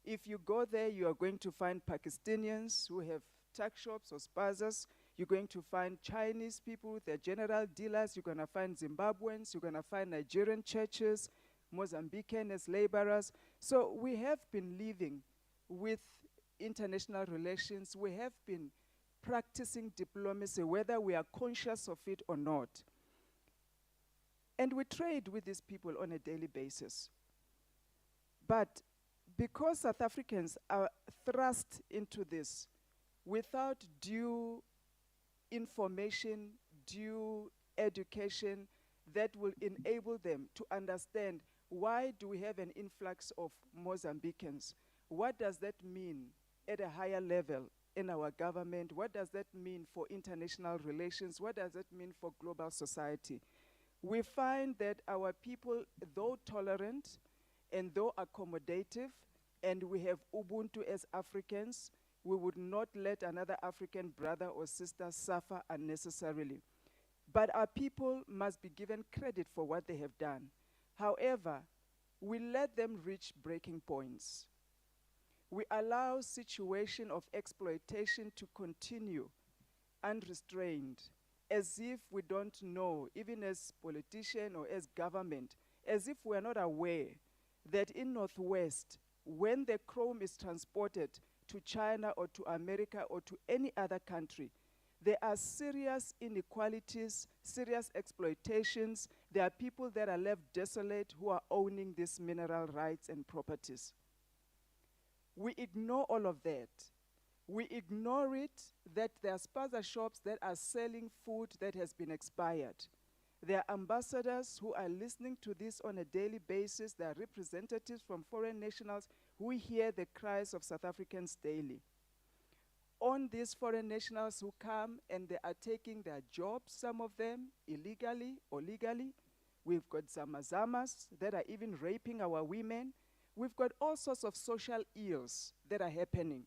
if you go there, you are going to find Pakistanians who have tuck shops or spazas. You're going to find Chinese people with their general dealers. You're going to find Zimbabweans. You're going to find Nigerian churches, Mozambican as laborers. So we have been living with international relations. We have been practicing diplomacy, whether we are conscious of it or not. And we trade with these people on a daily basis. But because South Africans are thrust into this without due information, due education that will enable them to understand why do we have an influx of Mozambicans? What does that mean at a higher level in our government? What does that mean for international relations? What does that mean for global society? We find that our people, though tolerant and though accommodative, and we have Ubuntu as Africans, we would not let another African brother or sister suffer unnecessarily. But our people must be given credit for what they have done. However, we let them reach breaking points. We allow situation of exploitation to continue unrestrained, as if we don't know, even as politician or as government, as if we're not aware that in Northwest, when the chrome is transported to China or to America or to any other country, there are serious inequalities, serious exploitations. There are people that are left desolate who are owning these mineral rights and properties. We ignore all of that. We ignore it that there are spaza shops that are selling food that has been expired. There are ambassadors who are listening to this on a daily basis. There are representatives from foreign nationals who hear the cries of South Africans daily. On these foreign nationals who come and they are taking their jobs, some of them illegally or legally. We've got zamazamas that are even raping our women. We've got all sorts of social ills that are happening.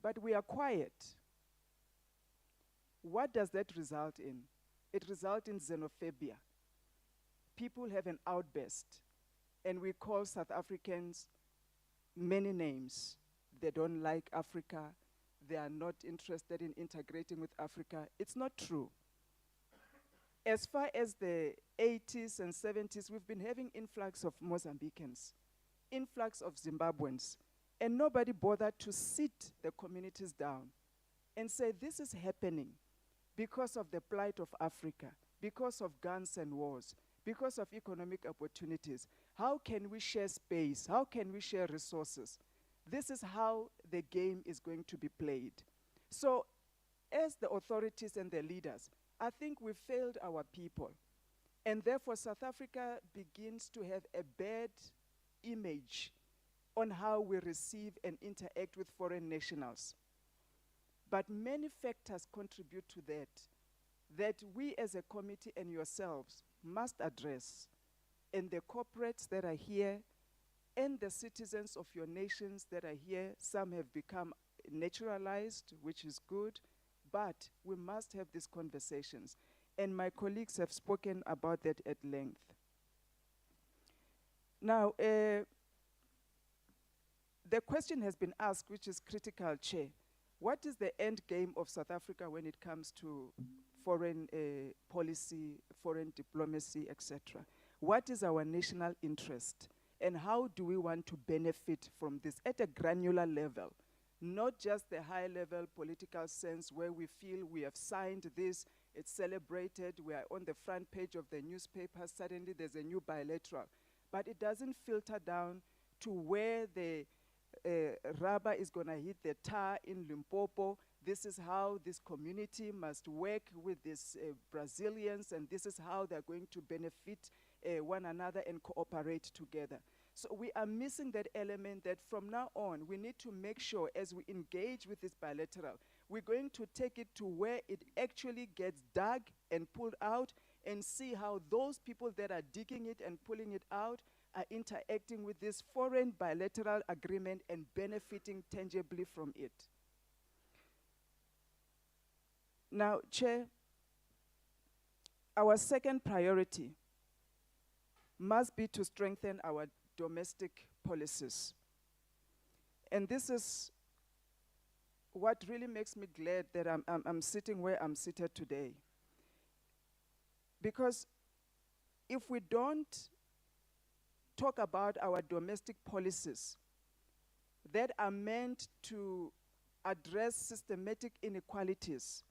But we are quiet. What does that result in? It results in xenophobia. People have an outburst, and we call South Africans many names. They don't like Africa. They are not interested in integrating with Africa. It's not true. As far as the 80s and 70s, we've been having influx of Mozambicans, influx of Zimbabweans, and nobody bothered to sit the communities down and say, this is happening because of the plight of Africa, because of guns and wars, because of economic opportunities. How can we share space? How can we share resources? This is how the game is going to be played. So, as the authorities and the leaders, I think we failed our people. And therefore, South Africa begins to have a bad image on how we receive and interact with foreign nationals. But many factors contribute to that we as a committee and yourselves must address. And the corporates that are here and the citizens of your nations that are here, some have become naturalized, which is good, but we must have these conversations. And my colleagues have spoken about that at length. Now, the question has been asked, which is critical, Chair. What is the end game of South Africa when it comes to foreign policy, foreign diplomacy, etc.? What is our national interest? And how do we want to benefit from this at a granular level? Not just the high-level political sense where we feel we have signed this, it's celebrated, we are on the front page of the newspaper, suddenly there's a new bilateral. But it doesn't filter down to where the rubber is going to hit the tar in Limpopo. This is how this community must work with these Brazilians, and this is how they're going to benefit one another and cooperate together. So we are missing that element that from now on, we need to make sure as we engage with this bilateral, we're going to take it to where it actually gets dug and pulled out and see how those people that are digging it and pulling it out are interacting with this foreign bilateral agreement and benefiting tangibly from it. Now, Chair, our second priority must be to strengthen our domestic policies. And this is what really makes me glad that I'm sitting where I'm seated today. Because if we don't talk about our domestic policies that are meant to address systematic inequalities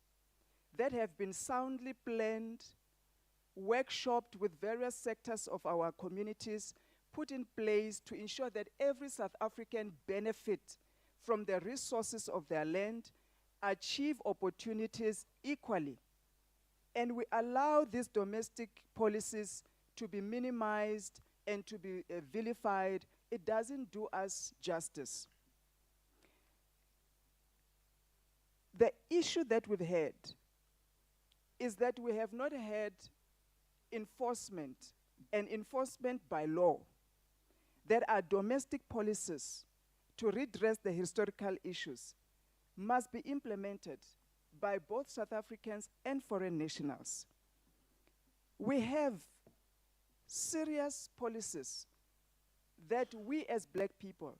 that have been soundly planned workshopped with various sectors of our communities, put in place to ensure that every South African benefit from the resources of their land, achieve opportunities equally. And we allow these domestic policies to be minimized and to be vilified. It doesn't do us justice. The issue that we've had is that we have not had enforcement and enforcement by law that our domestic policies to redress the historical issues must be implemented by both South Africans and foreign nationals. We have serious policies that we as black people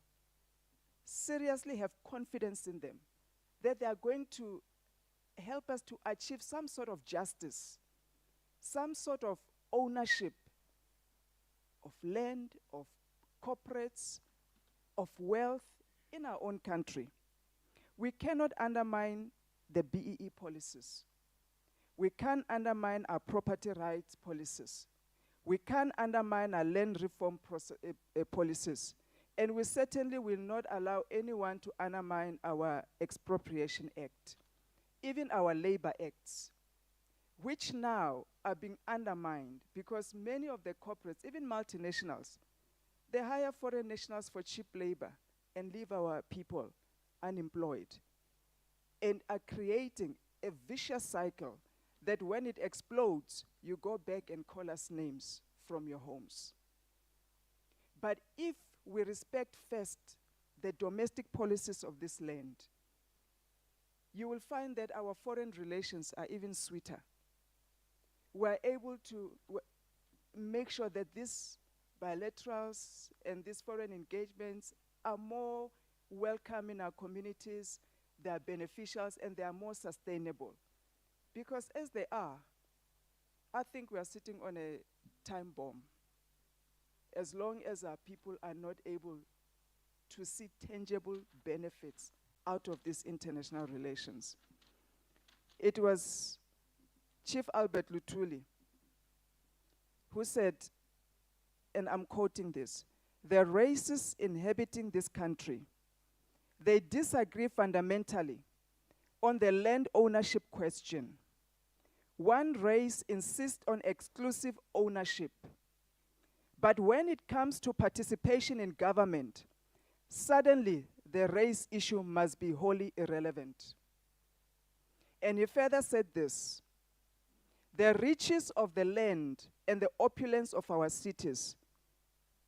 seriously have confidence in them, that they are going to help us to achieve some sort of justice, some sort of ownership of land, of corporates, of wealth in our own country. We cannot undermine the BEE policies. We can't undermine our property rights policies. We can't undermine our land reform policies. And we certainly will not allow anyone to undermine our Expropriation Act, even our labor acts, which now are being undermined because many of the corporates, even multinationals, they hire foreign nationals for cheap labor and leave our people unemployed and are creating a vicious cycle that when it explodes, you go back and call us names from your homes. But if we respect first the domestic policies of this land, you will find that our foreign relations are even sweeter. We're able to make sure that these bilaterals and these foreign engagements are more welcome in our communities, they are beneficial, and they are more sustainable. Because as they are, I think we are sitting on a time bomb. As long as our people are not able to see tangible benefits out of these international relations. It was Chief Albert Luthuli who said, and I'm quoting this, "The races inhabiting this country, they disagree fundamentally on the land ownership question. One race insists on exclusive ownership. But when it comes to participation in government, suddenly the race issue must be wholly irrelevant." And he further said this, "The riches of the land and the opulence of our cities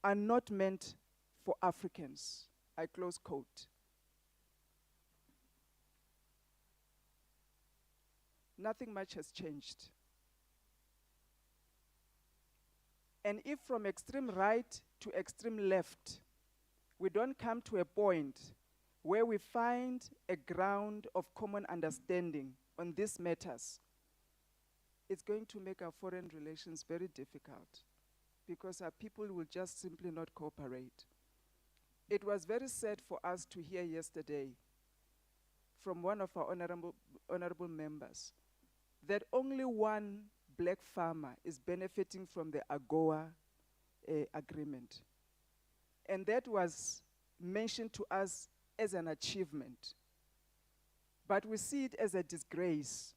are not meant for Africans." I close quote. Nothing much has changed. And if from extreme right to extreme left, we don't come to a point where we find a ground of common understanding on these matters, it's going to make our foreign relations very difficult because our people will just simply not cooperate. It was very sad for us to hear yesterday from one of our honorable members that only one black farmer is benefiting from the AGOA agreement. And that was mentioned to us as an achievement. But we see it as a disgrace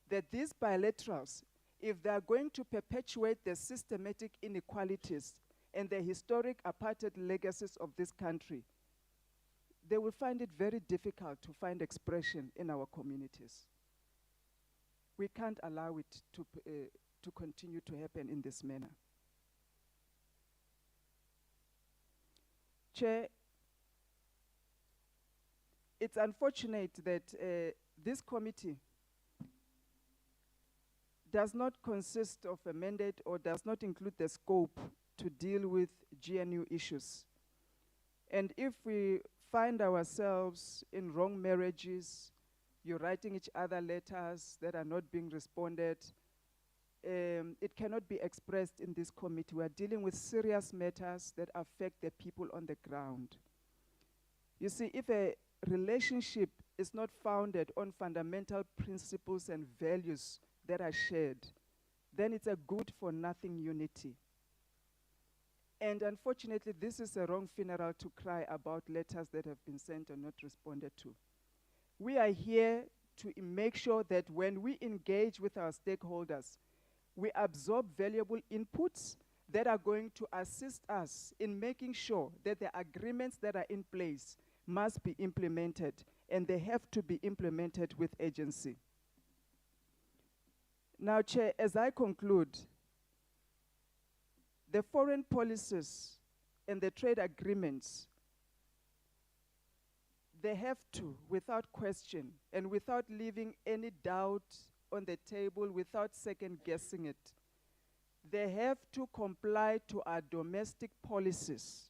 that these bilaterals, if they are going to perpetuate the systematic inequalities and the historic apartheid legacies of this country, they will find it very difficult to find expression in our communities. We can't allow it to continue to happen in this manner. Chair, it's unfortunate that this committee does not consist of a mandate or does not include the scope to deal with GNU issues. And if we find ourselves in wrong marriages, you're writing each other letters that are not being responded, it cannot be expressed in this committee. We are dealing with serious matters that affect the people on the ground. You see, if a relationship is not founded on fundamental principles and values that are shared, then it's a good for nothing unity. And unfortunately, this is a wrong funeral to cry about letters that have been sent and not responded to. We are here to make sure that when we engage with our stakeholders, we absorb valuable inputs that are going to assist us in making sure that the agreements that are in place must be implemented, and they have to be implemented with agency. Now, Chair, as I conclude, the foreign policies and the trade agreements, they have to, without question, and without leaving any doubt on the table, without second-guessing it, they have to comply to our domestic policies.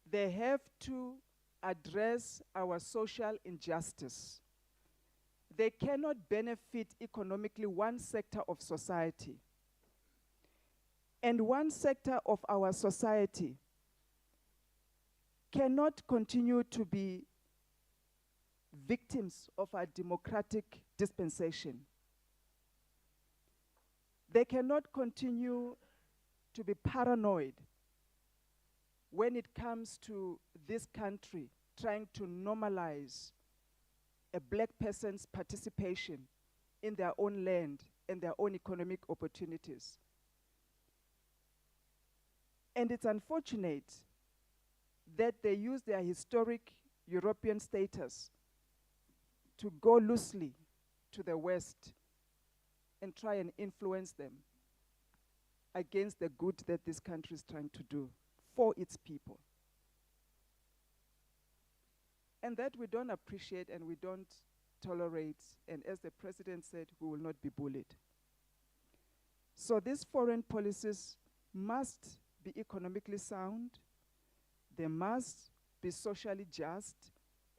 They have to address our social injustice. They cannot benefit economically one sector of society. And one sector of our society cannot continue to be victims of our democratic dispensation. They cannot continue to be paranoid when it comes to this country trying to normalize a black person's participation in their own land and their own economic opportunities. And it's unfortunate that they use their historic European status to go loosely to the West and try and influence them against the good that this country is trying to do for its people. And that we don't appreciate and we don't tolerate, and as the President said, we will not be bullied. So these foreign policies must be economically sound, they must be socially just,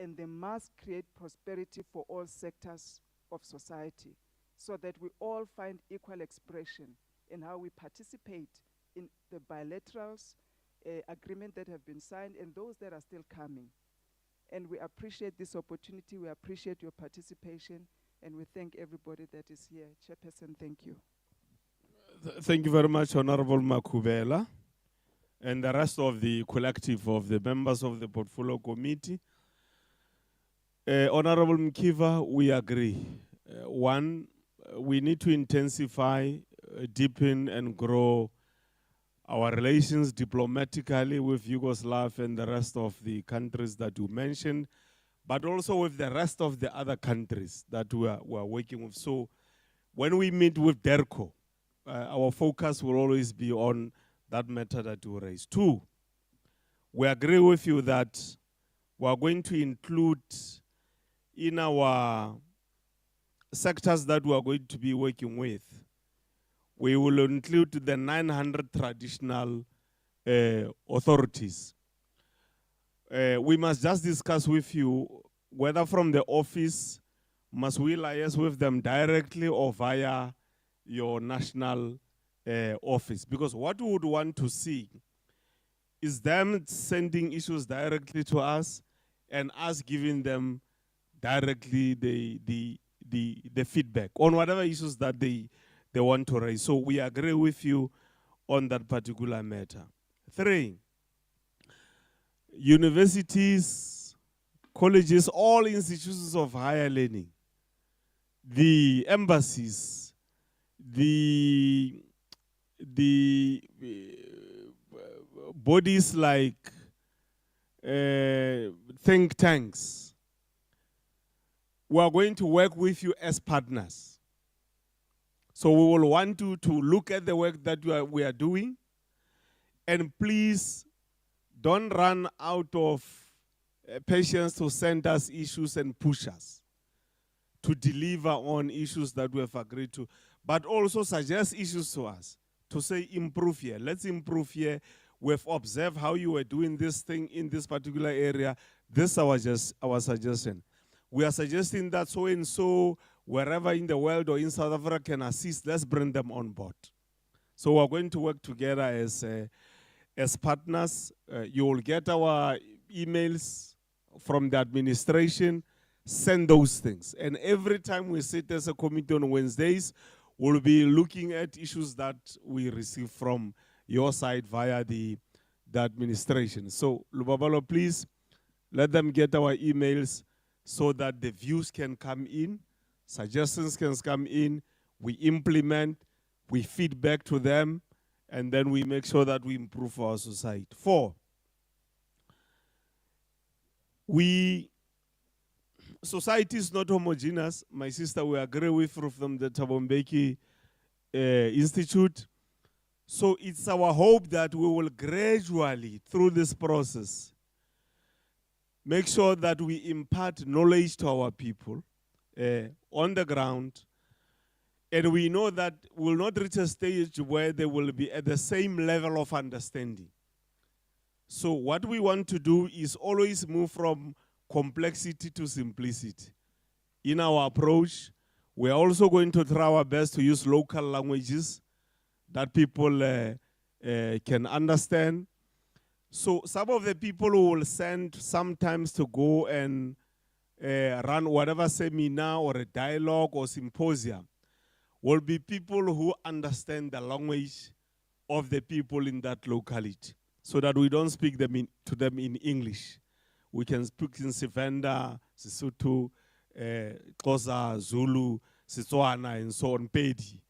and they must create prosperity for all sectors of society, so that we all find equal expression in how we participate in the bilaterals, agreements that have been signed and those that are still coming. And we appreciate this opportunity, we appreciate your participation, and we thank everybody that is here. Chairperson, thank you. Thank you very much, Honorable Makubela, and the rest of the collective of the members of the Portfolio Committee. Honorable Mkiva, we agree. One, we need to intensify, deepen, and grow our relations diplomatically with Yugoslavia and the rest of the countries that you mentioned, but also with the rest of the other countries that we are working with. So when we meet with DERCO, our focus will always be on that matter that you raised. Two, we agree with you that we are going to include in our sectors that we are going to be working with, we will include the 900 traditional authorities. We must just discuss with you whether from the office, must we liaise with them directly or via your national office? Because what we would want to see is them sending issues directly to us and us giving them directly the feedback on whatever issues that they want to raise. So we agree with you on that particular matter. Three, universities, colleges, all institutions of higher learning, the embassies, the bodies like think tanks, we are going to work with you as partners. So we will want you to look at the work that we are doing, and please don't run out of patience to send us issues and push us to deliver on issues that we have agreed to, but also suggest issues to us to say improve here. Let's improve here. We've observed how you were doing this thing in this particular area. This is our suggestion. We are suggesting that so and so, wherever in the world or in South Africa can assist, let's bring them on board. So we're going to work together as partners. You will get our emails from the administration, send those things. And every time we sit as a committee on Wednesdays, we'll be looking at issues that we receive from your side via the administration. So, Lubabalo, please let them get our emails so that the views can come in, suggestions can come in, we implement, we feed back to them, and then we make sure that we improve our society. 4, society is not homogeneous. My sister, we agree with from the Thabo Mbeki Institute. So it's our hope that we will gradually, through this process, make sure that we impart knowledge to our people on the ground. And we know that we'll not reach a stage where they will be at the same level of understanding. So what we want to do is always move from complexity to simplicity. In our approach, we're also going to try our best to use local languages that people can understand. So some of the people who will send sometimes to go and run whatever seminar or a dialogue or symposium will be people who understand the language of the people in that locality, so that we don't speak to them in English. We can speak in Sivenda, Sesotho, Xhosa, Zulu, Setswana, and so on, Pedi.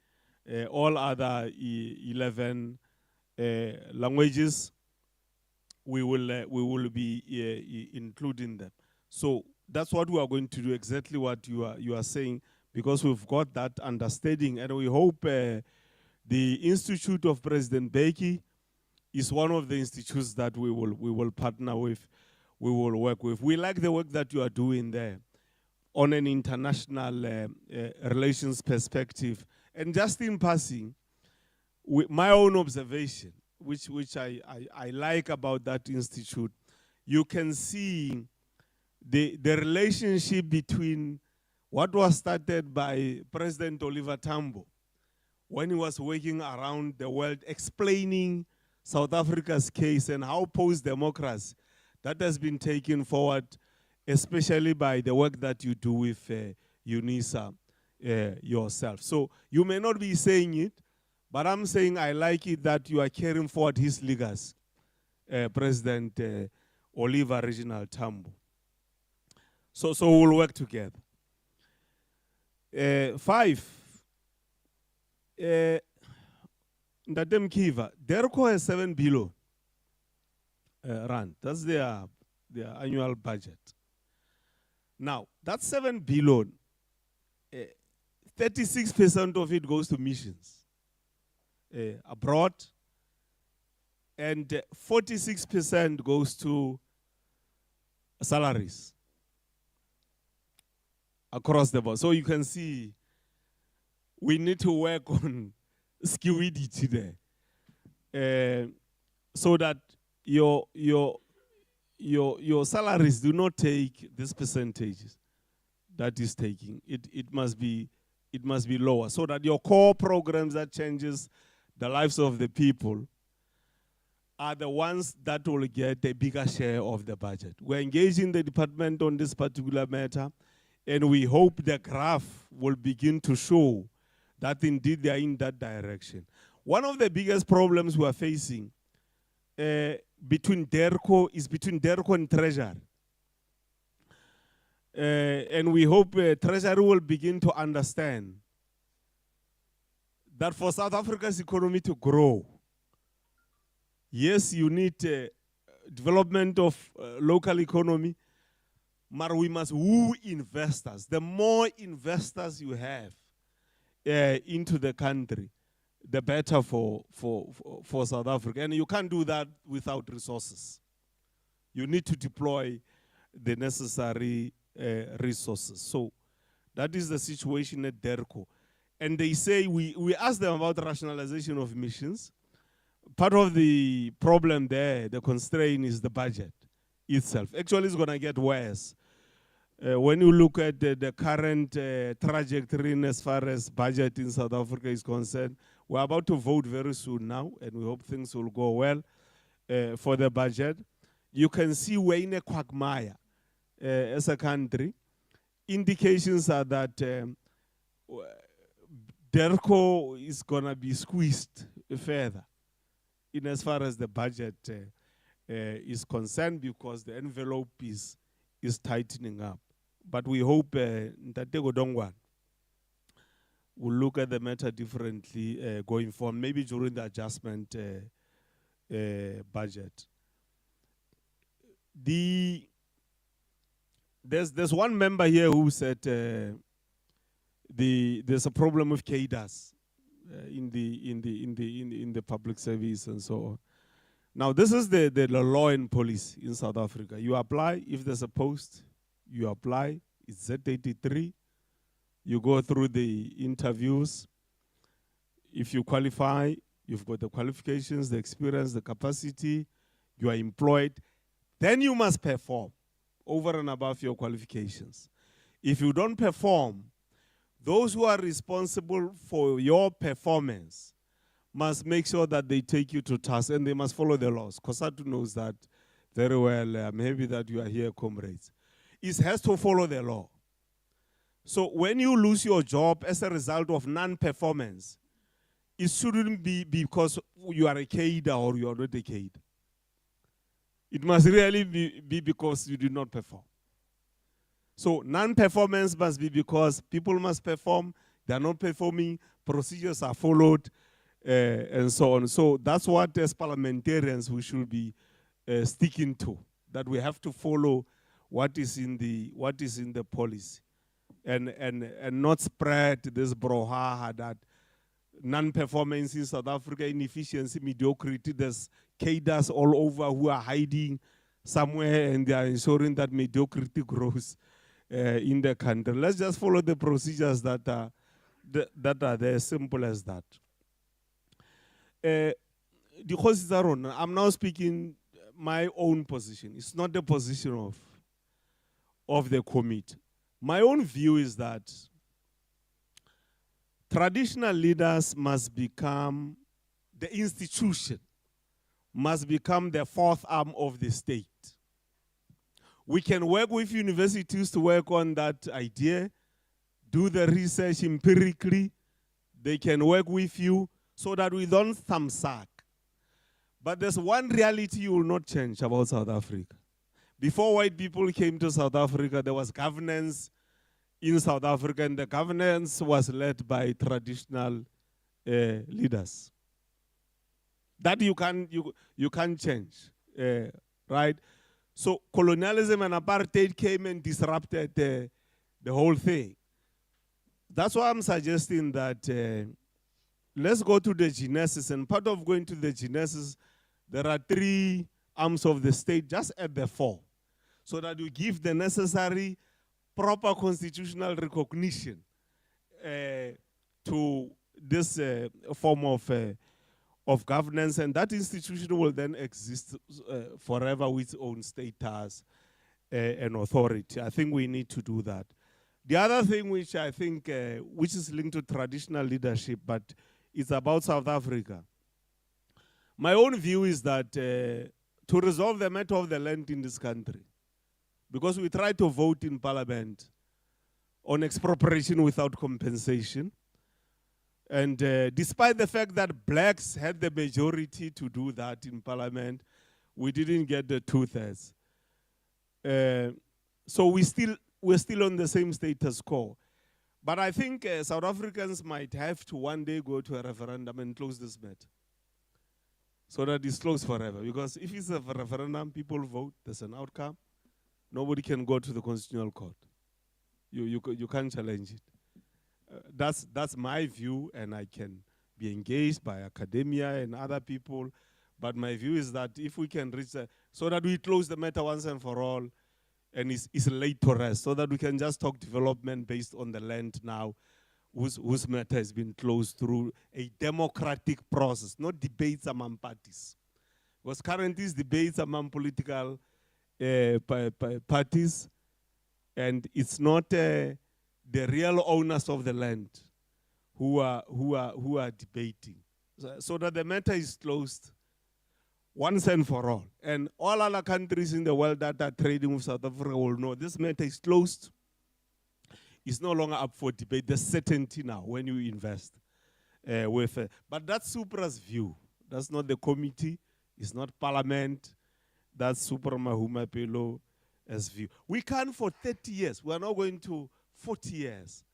All other 11 languages, we will be including them. So that's what we are going to do, exactly what you are saying, because we've got that understanding, and we hope the Institute of President Mbeki is one of the institutes that we will partner with, we will work with. We like the work that you are doing there on an international relations perspective. And just in passing, my own observation, which I like about that institute, you can see the relationship between what was started by President Oliver Tambo when he was working around the world explaining South Africa's case and how post-democracy that has been taken forward, especially by the work that you do with UNISA yourself. So you may not be saying it, but I'm saying I like it that you are carrying forward his legacy, President Oliver Reginald Tambo. So we'll work together. 5, Ndadem Kiva, DERCO has 7 billion rand. That's their annual budget. Now, that 7 billion, 36% of it goes to missions abroad, and 46% goes to salaries across the board. So you can see we need to work on skewidity there, so that your salaries do not take this percentages that is taking. It must be lower, so that your core programs that changes the lives of the people are the ones that will get a bigger share of the budget. We're engaging the department on this particular matter, and we hope the graph will begin to show that indeed they are in that direction. One of the biggest problems we are facing between DERCO and Treasury. And we hope Treasury will begin to understand that for South Africa's economy to grow, yes, you need development of local economy, but we must woo investors. The more investors you have into the country, the better for South Africa. And you can't do that without resources. You need to deploy the necessary resources. So that is the situation at DERCO. And they say, we ask them about rationalization of missions. Part of the problem there, the constraint, is the budget itself. Actually, it's going to get worse. When you look at the current trajectory as far as budget in South Africa is concerned, we're about to vote very soon now, and we hope things will go well for the budget. You can see we're in a quagmire as a country. Indications are that DERCO is going to be squeezed further in as far as the budget is concerned, because the envelope is tightening up. But we hope Ntate Godongwana will look at the matter differently going forward, maybe during the adjustment budget. There's one member here who said there's a problem with cadres in the public service and so on. Now, this is the law and policy in South Africa. You apply, if there's a post, you apply, it's Z83, you go through the interviews. If you qualify, you've got the qualifications, the experience, the capacity, you are employed, then you must perform over and above your qualifications. If you don't perform, those who are responsible for your performance must make sure that they take you to task, and they must follow the laws. COSATU knows that very well. I'm happy that you are here, comrades. It has to follow the law. So when you lose your job as a result of non-performance, it shouldn't be because you are a cadre or you are not a cadre. It must really be because you did not perform. So non-performance must be because people must perform, they are not performing, procedures are followed, and so on. So that's what as parliamentarians we should be sticking to, that we have to follow what is in the policy, and not spread this brouhaha that non-performance in South Africa, inefficiency, mediocrity. There's cadres all over who are hiding somewhere, and they are ensuring that mediocrity grows in the country. Let's just follow the procedures that are there, simple as that. I'm now speaking my own position. It's not the position of the committee. My own view is that traditional leaders must become, the institution must become the fourth arm of the state. We can work with universities to work on that idea, do the research empirically. They can work with you so that we don't thumbsuck. But there's one reality you will not change about South Africa. Before white people came to South Africa, there was governance in South Africa, and the governance was led by traditional leaders. That you can't change, right? So colonialism and apartheid came and disrupted the whole thing. That's why I'm suggesting that let's go to the genesis, and part of going to the genesis, there are 3 arms of the state just at the 4, so that you give the necessary proper constitutional recognition to this form of governance, and that institution will then exist forever with its own status and authority. I think we need to do that. The other thing which I think, which is linked to traditional leadership, but it's about South Africa. My own view is that to resolve the matter of the land in this country, because we tried to vote in parliament on expropriation without compensation, and despite the fact that blacks had the majority to do that in parliament, we didn't get the 2/3. So we're still on the same status quo. But I think South Africans might have to one day go to a referendum and close this matter, so that it's closed forever. Because if it's a referendum, people vote, there's an outcome, nobody can go to the Constitutional Court. You can't challenge it. That's my view, and I can be engaged by academia and other people. But my view is that if we can reach so that we close the matter once and for all, and it's laid to rest, so that we can just talk development based on the land now, whose matter has been closed through a democratic process, not debates among parties. Because currently it's debates among political parties, and it's not the real owners of the land who are debating. So that the matter is closed once and for all. And all other countries in the world that are trading with South Africa will know this matter is closed. is no longer up for debate. There's certainty now when you invest but that's Supra's view. That's not the committee. It's not Parliament. That's Supra Mahumapelo's view. We can for 30 years. We are not going to 40 years.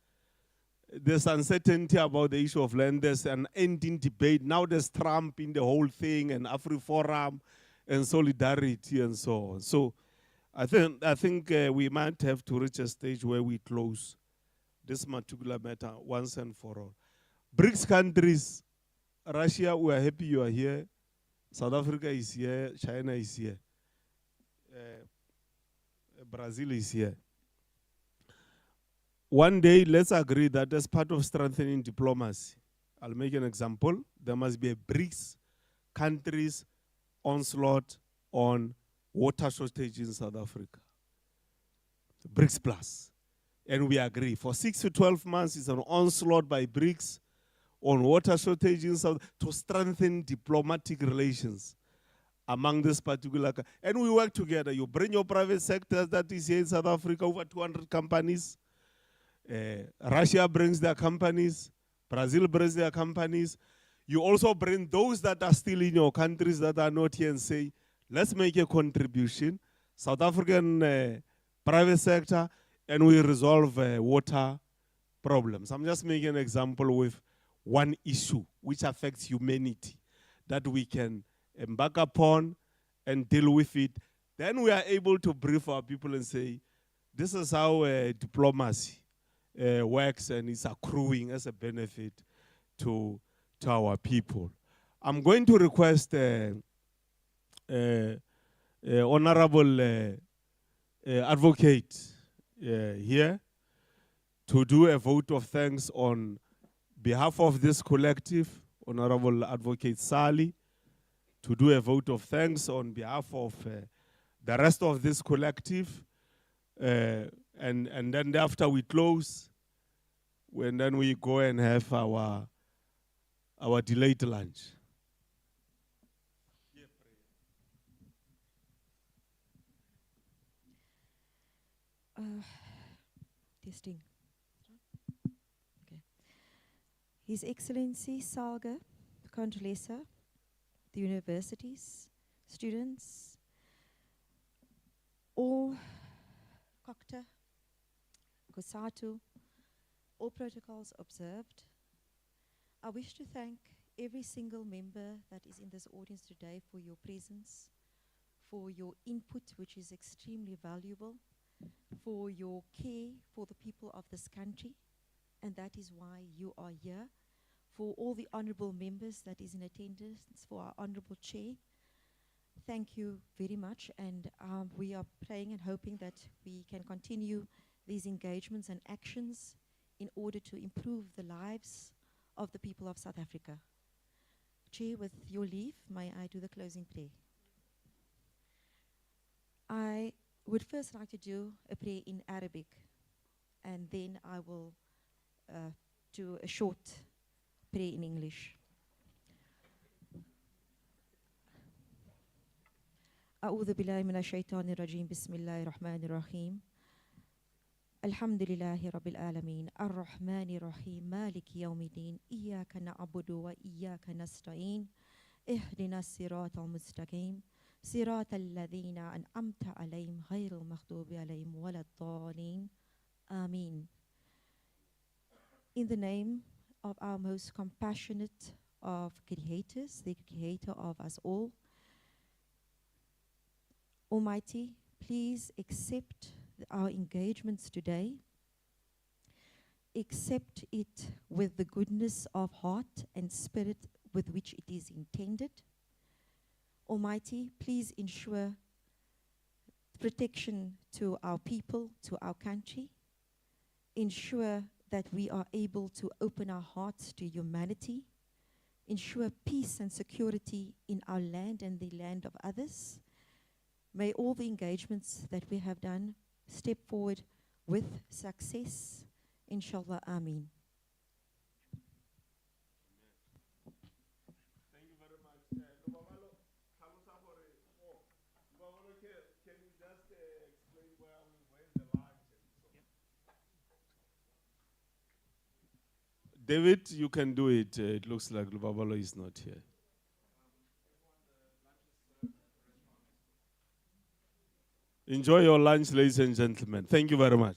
There's uncertainty about the issue of land. There's an ending debate. Now there's Trump in the whole thing and AfriForum and solidarity and so on. So I think we might have to reach a stage where we close this particular matter once and for all. BRICS countries, Russia, we are happy you are here. South Africa is here. China is here. Brazil is here. One day, let's agree that as part of strengthening diplomacy, I'll make an example. There must be a BRICS countries onslaught on water shortage in South Africa. BRICS plus. And we agree. For 6 to 12 months, it's an onslaught by BRICS on water shortage in South to strengthen diplomatic relations among this particular. And we work together. You bring your private sector that is here in South Africa, over 200 companies. Russia brings their companies. Brazil brings their companies. You also bring those that are still in your countries that are not here and say, let's make a contribution. South African private sector, and we resolve water problems. I'm just making an example with one issue which affects humanity that we can embark upon and deal with it. Then we are able to brief our people and say, this is how diplomacy works and is accruing as a benefit to our people. I'm going to request Honorable Advocate here to do a vote of thanks on behalf of this collective, Honorable Advocate Sali, to do a vote of thanks on behalf of the rest of this collective. And then after we close, and then we go and have our delayed lunch. Testing. Okay. His Excellency Salga, Condoleezza, the universities, students, all COCTA, COSATU, all protocols observed. I wish to thank every single member that is in this audience today for your presence, for your input, which is extremely valuable, for your care for the people of this country, and that is why you are here. For all the honorable members that is in attendance, for our honorable chair, thank you very much, and we are praying and hoping that we can continue these engagements and actions in order to improve the lives of the people of South Africa. Chair, with your leave, may I do the closing prayer? I would first like to do a prayer in Arabic, and then I will do a short prayer in English. أعوذ بالله من الشيطان الرجيم بسم الله الرحمن الرحيم الحمد لله رب العالمين الرحمن الرحيم مالك يوم الدين إياك نعبد وإياك نستعين اهدنا الصراط المستقيم صراط الذين أنعمت عليهم غير المغضوب عليهم ولا الضالين آمين. In the name of our most compassionate of creators, the creator of us all, Almighty, please accept our engagements today. Accept it with the goodness of heart and spirit with which it is intended. Almighty, please ensure protection to our people, to our country. Ensure that we are able to open our hearts to humanity. Ensure peace and security in our land and the land of others. May all the engagements that we have done step forward with success. Inshallah, Ameen. Thank you very much. Can you just explain where's the lunch? David, you can do it. It looks like Lubabalo is not here. Enjoy your lunch, ladies and gentlemen. Thank you very much.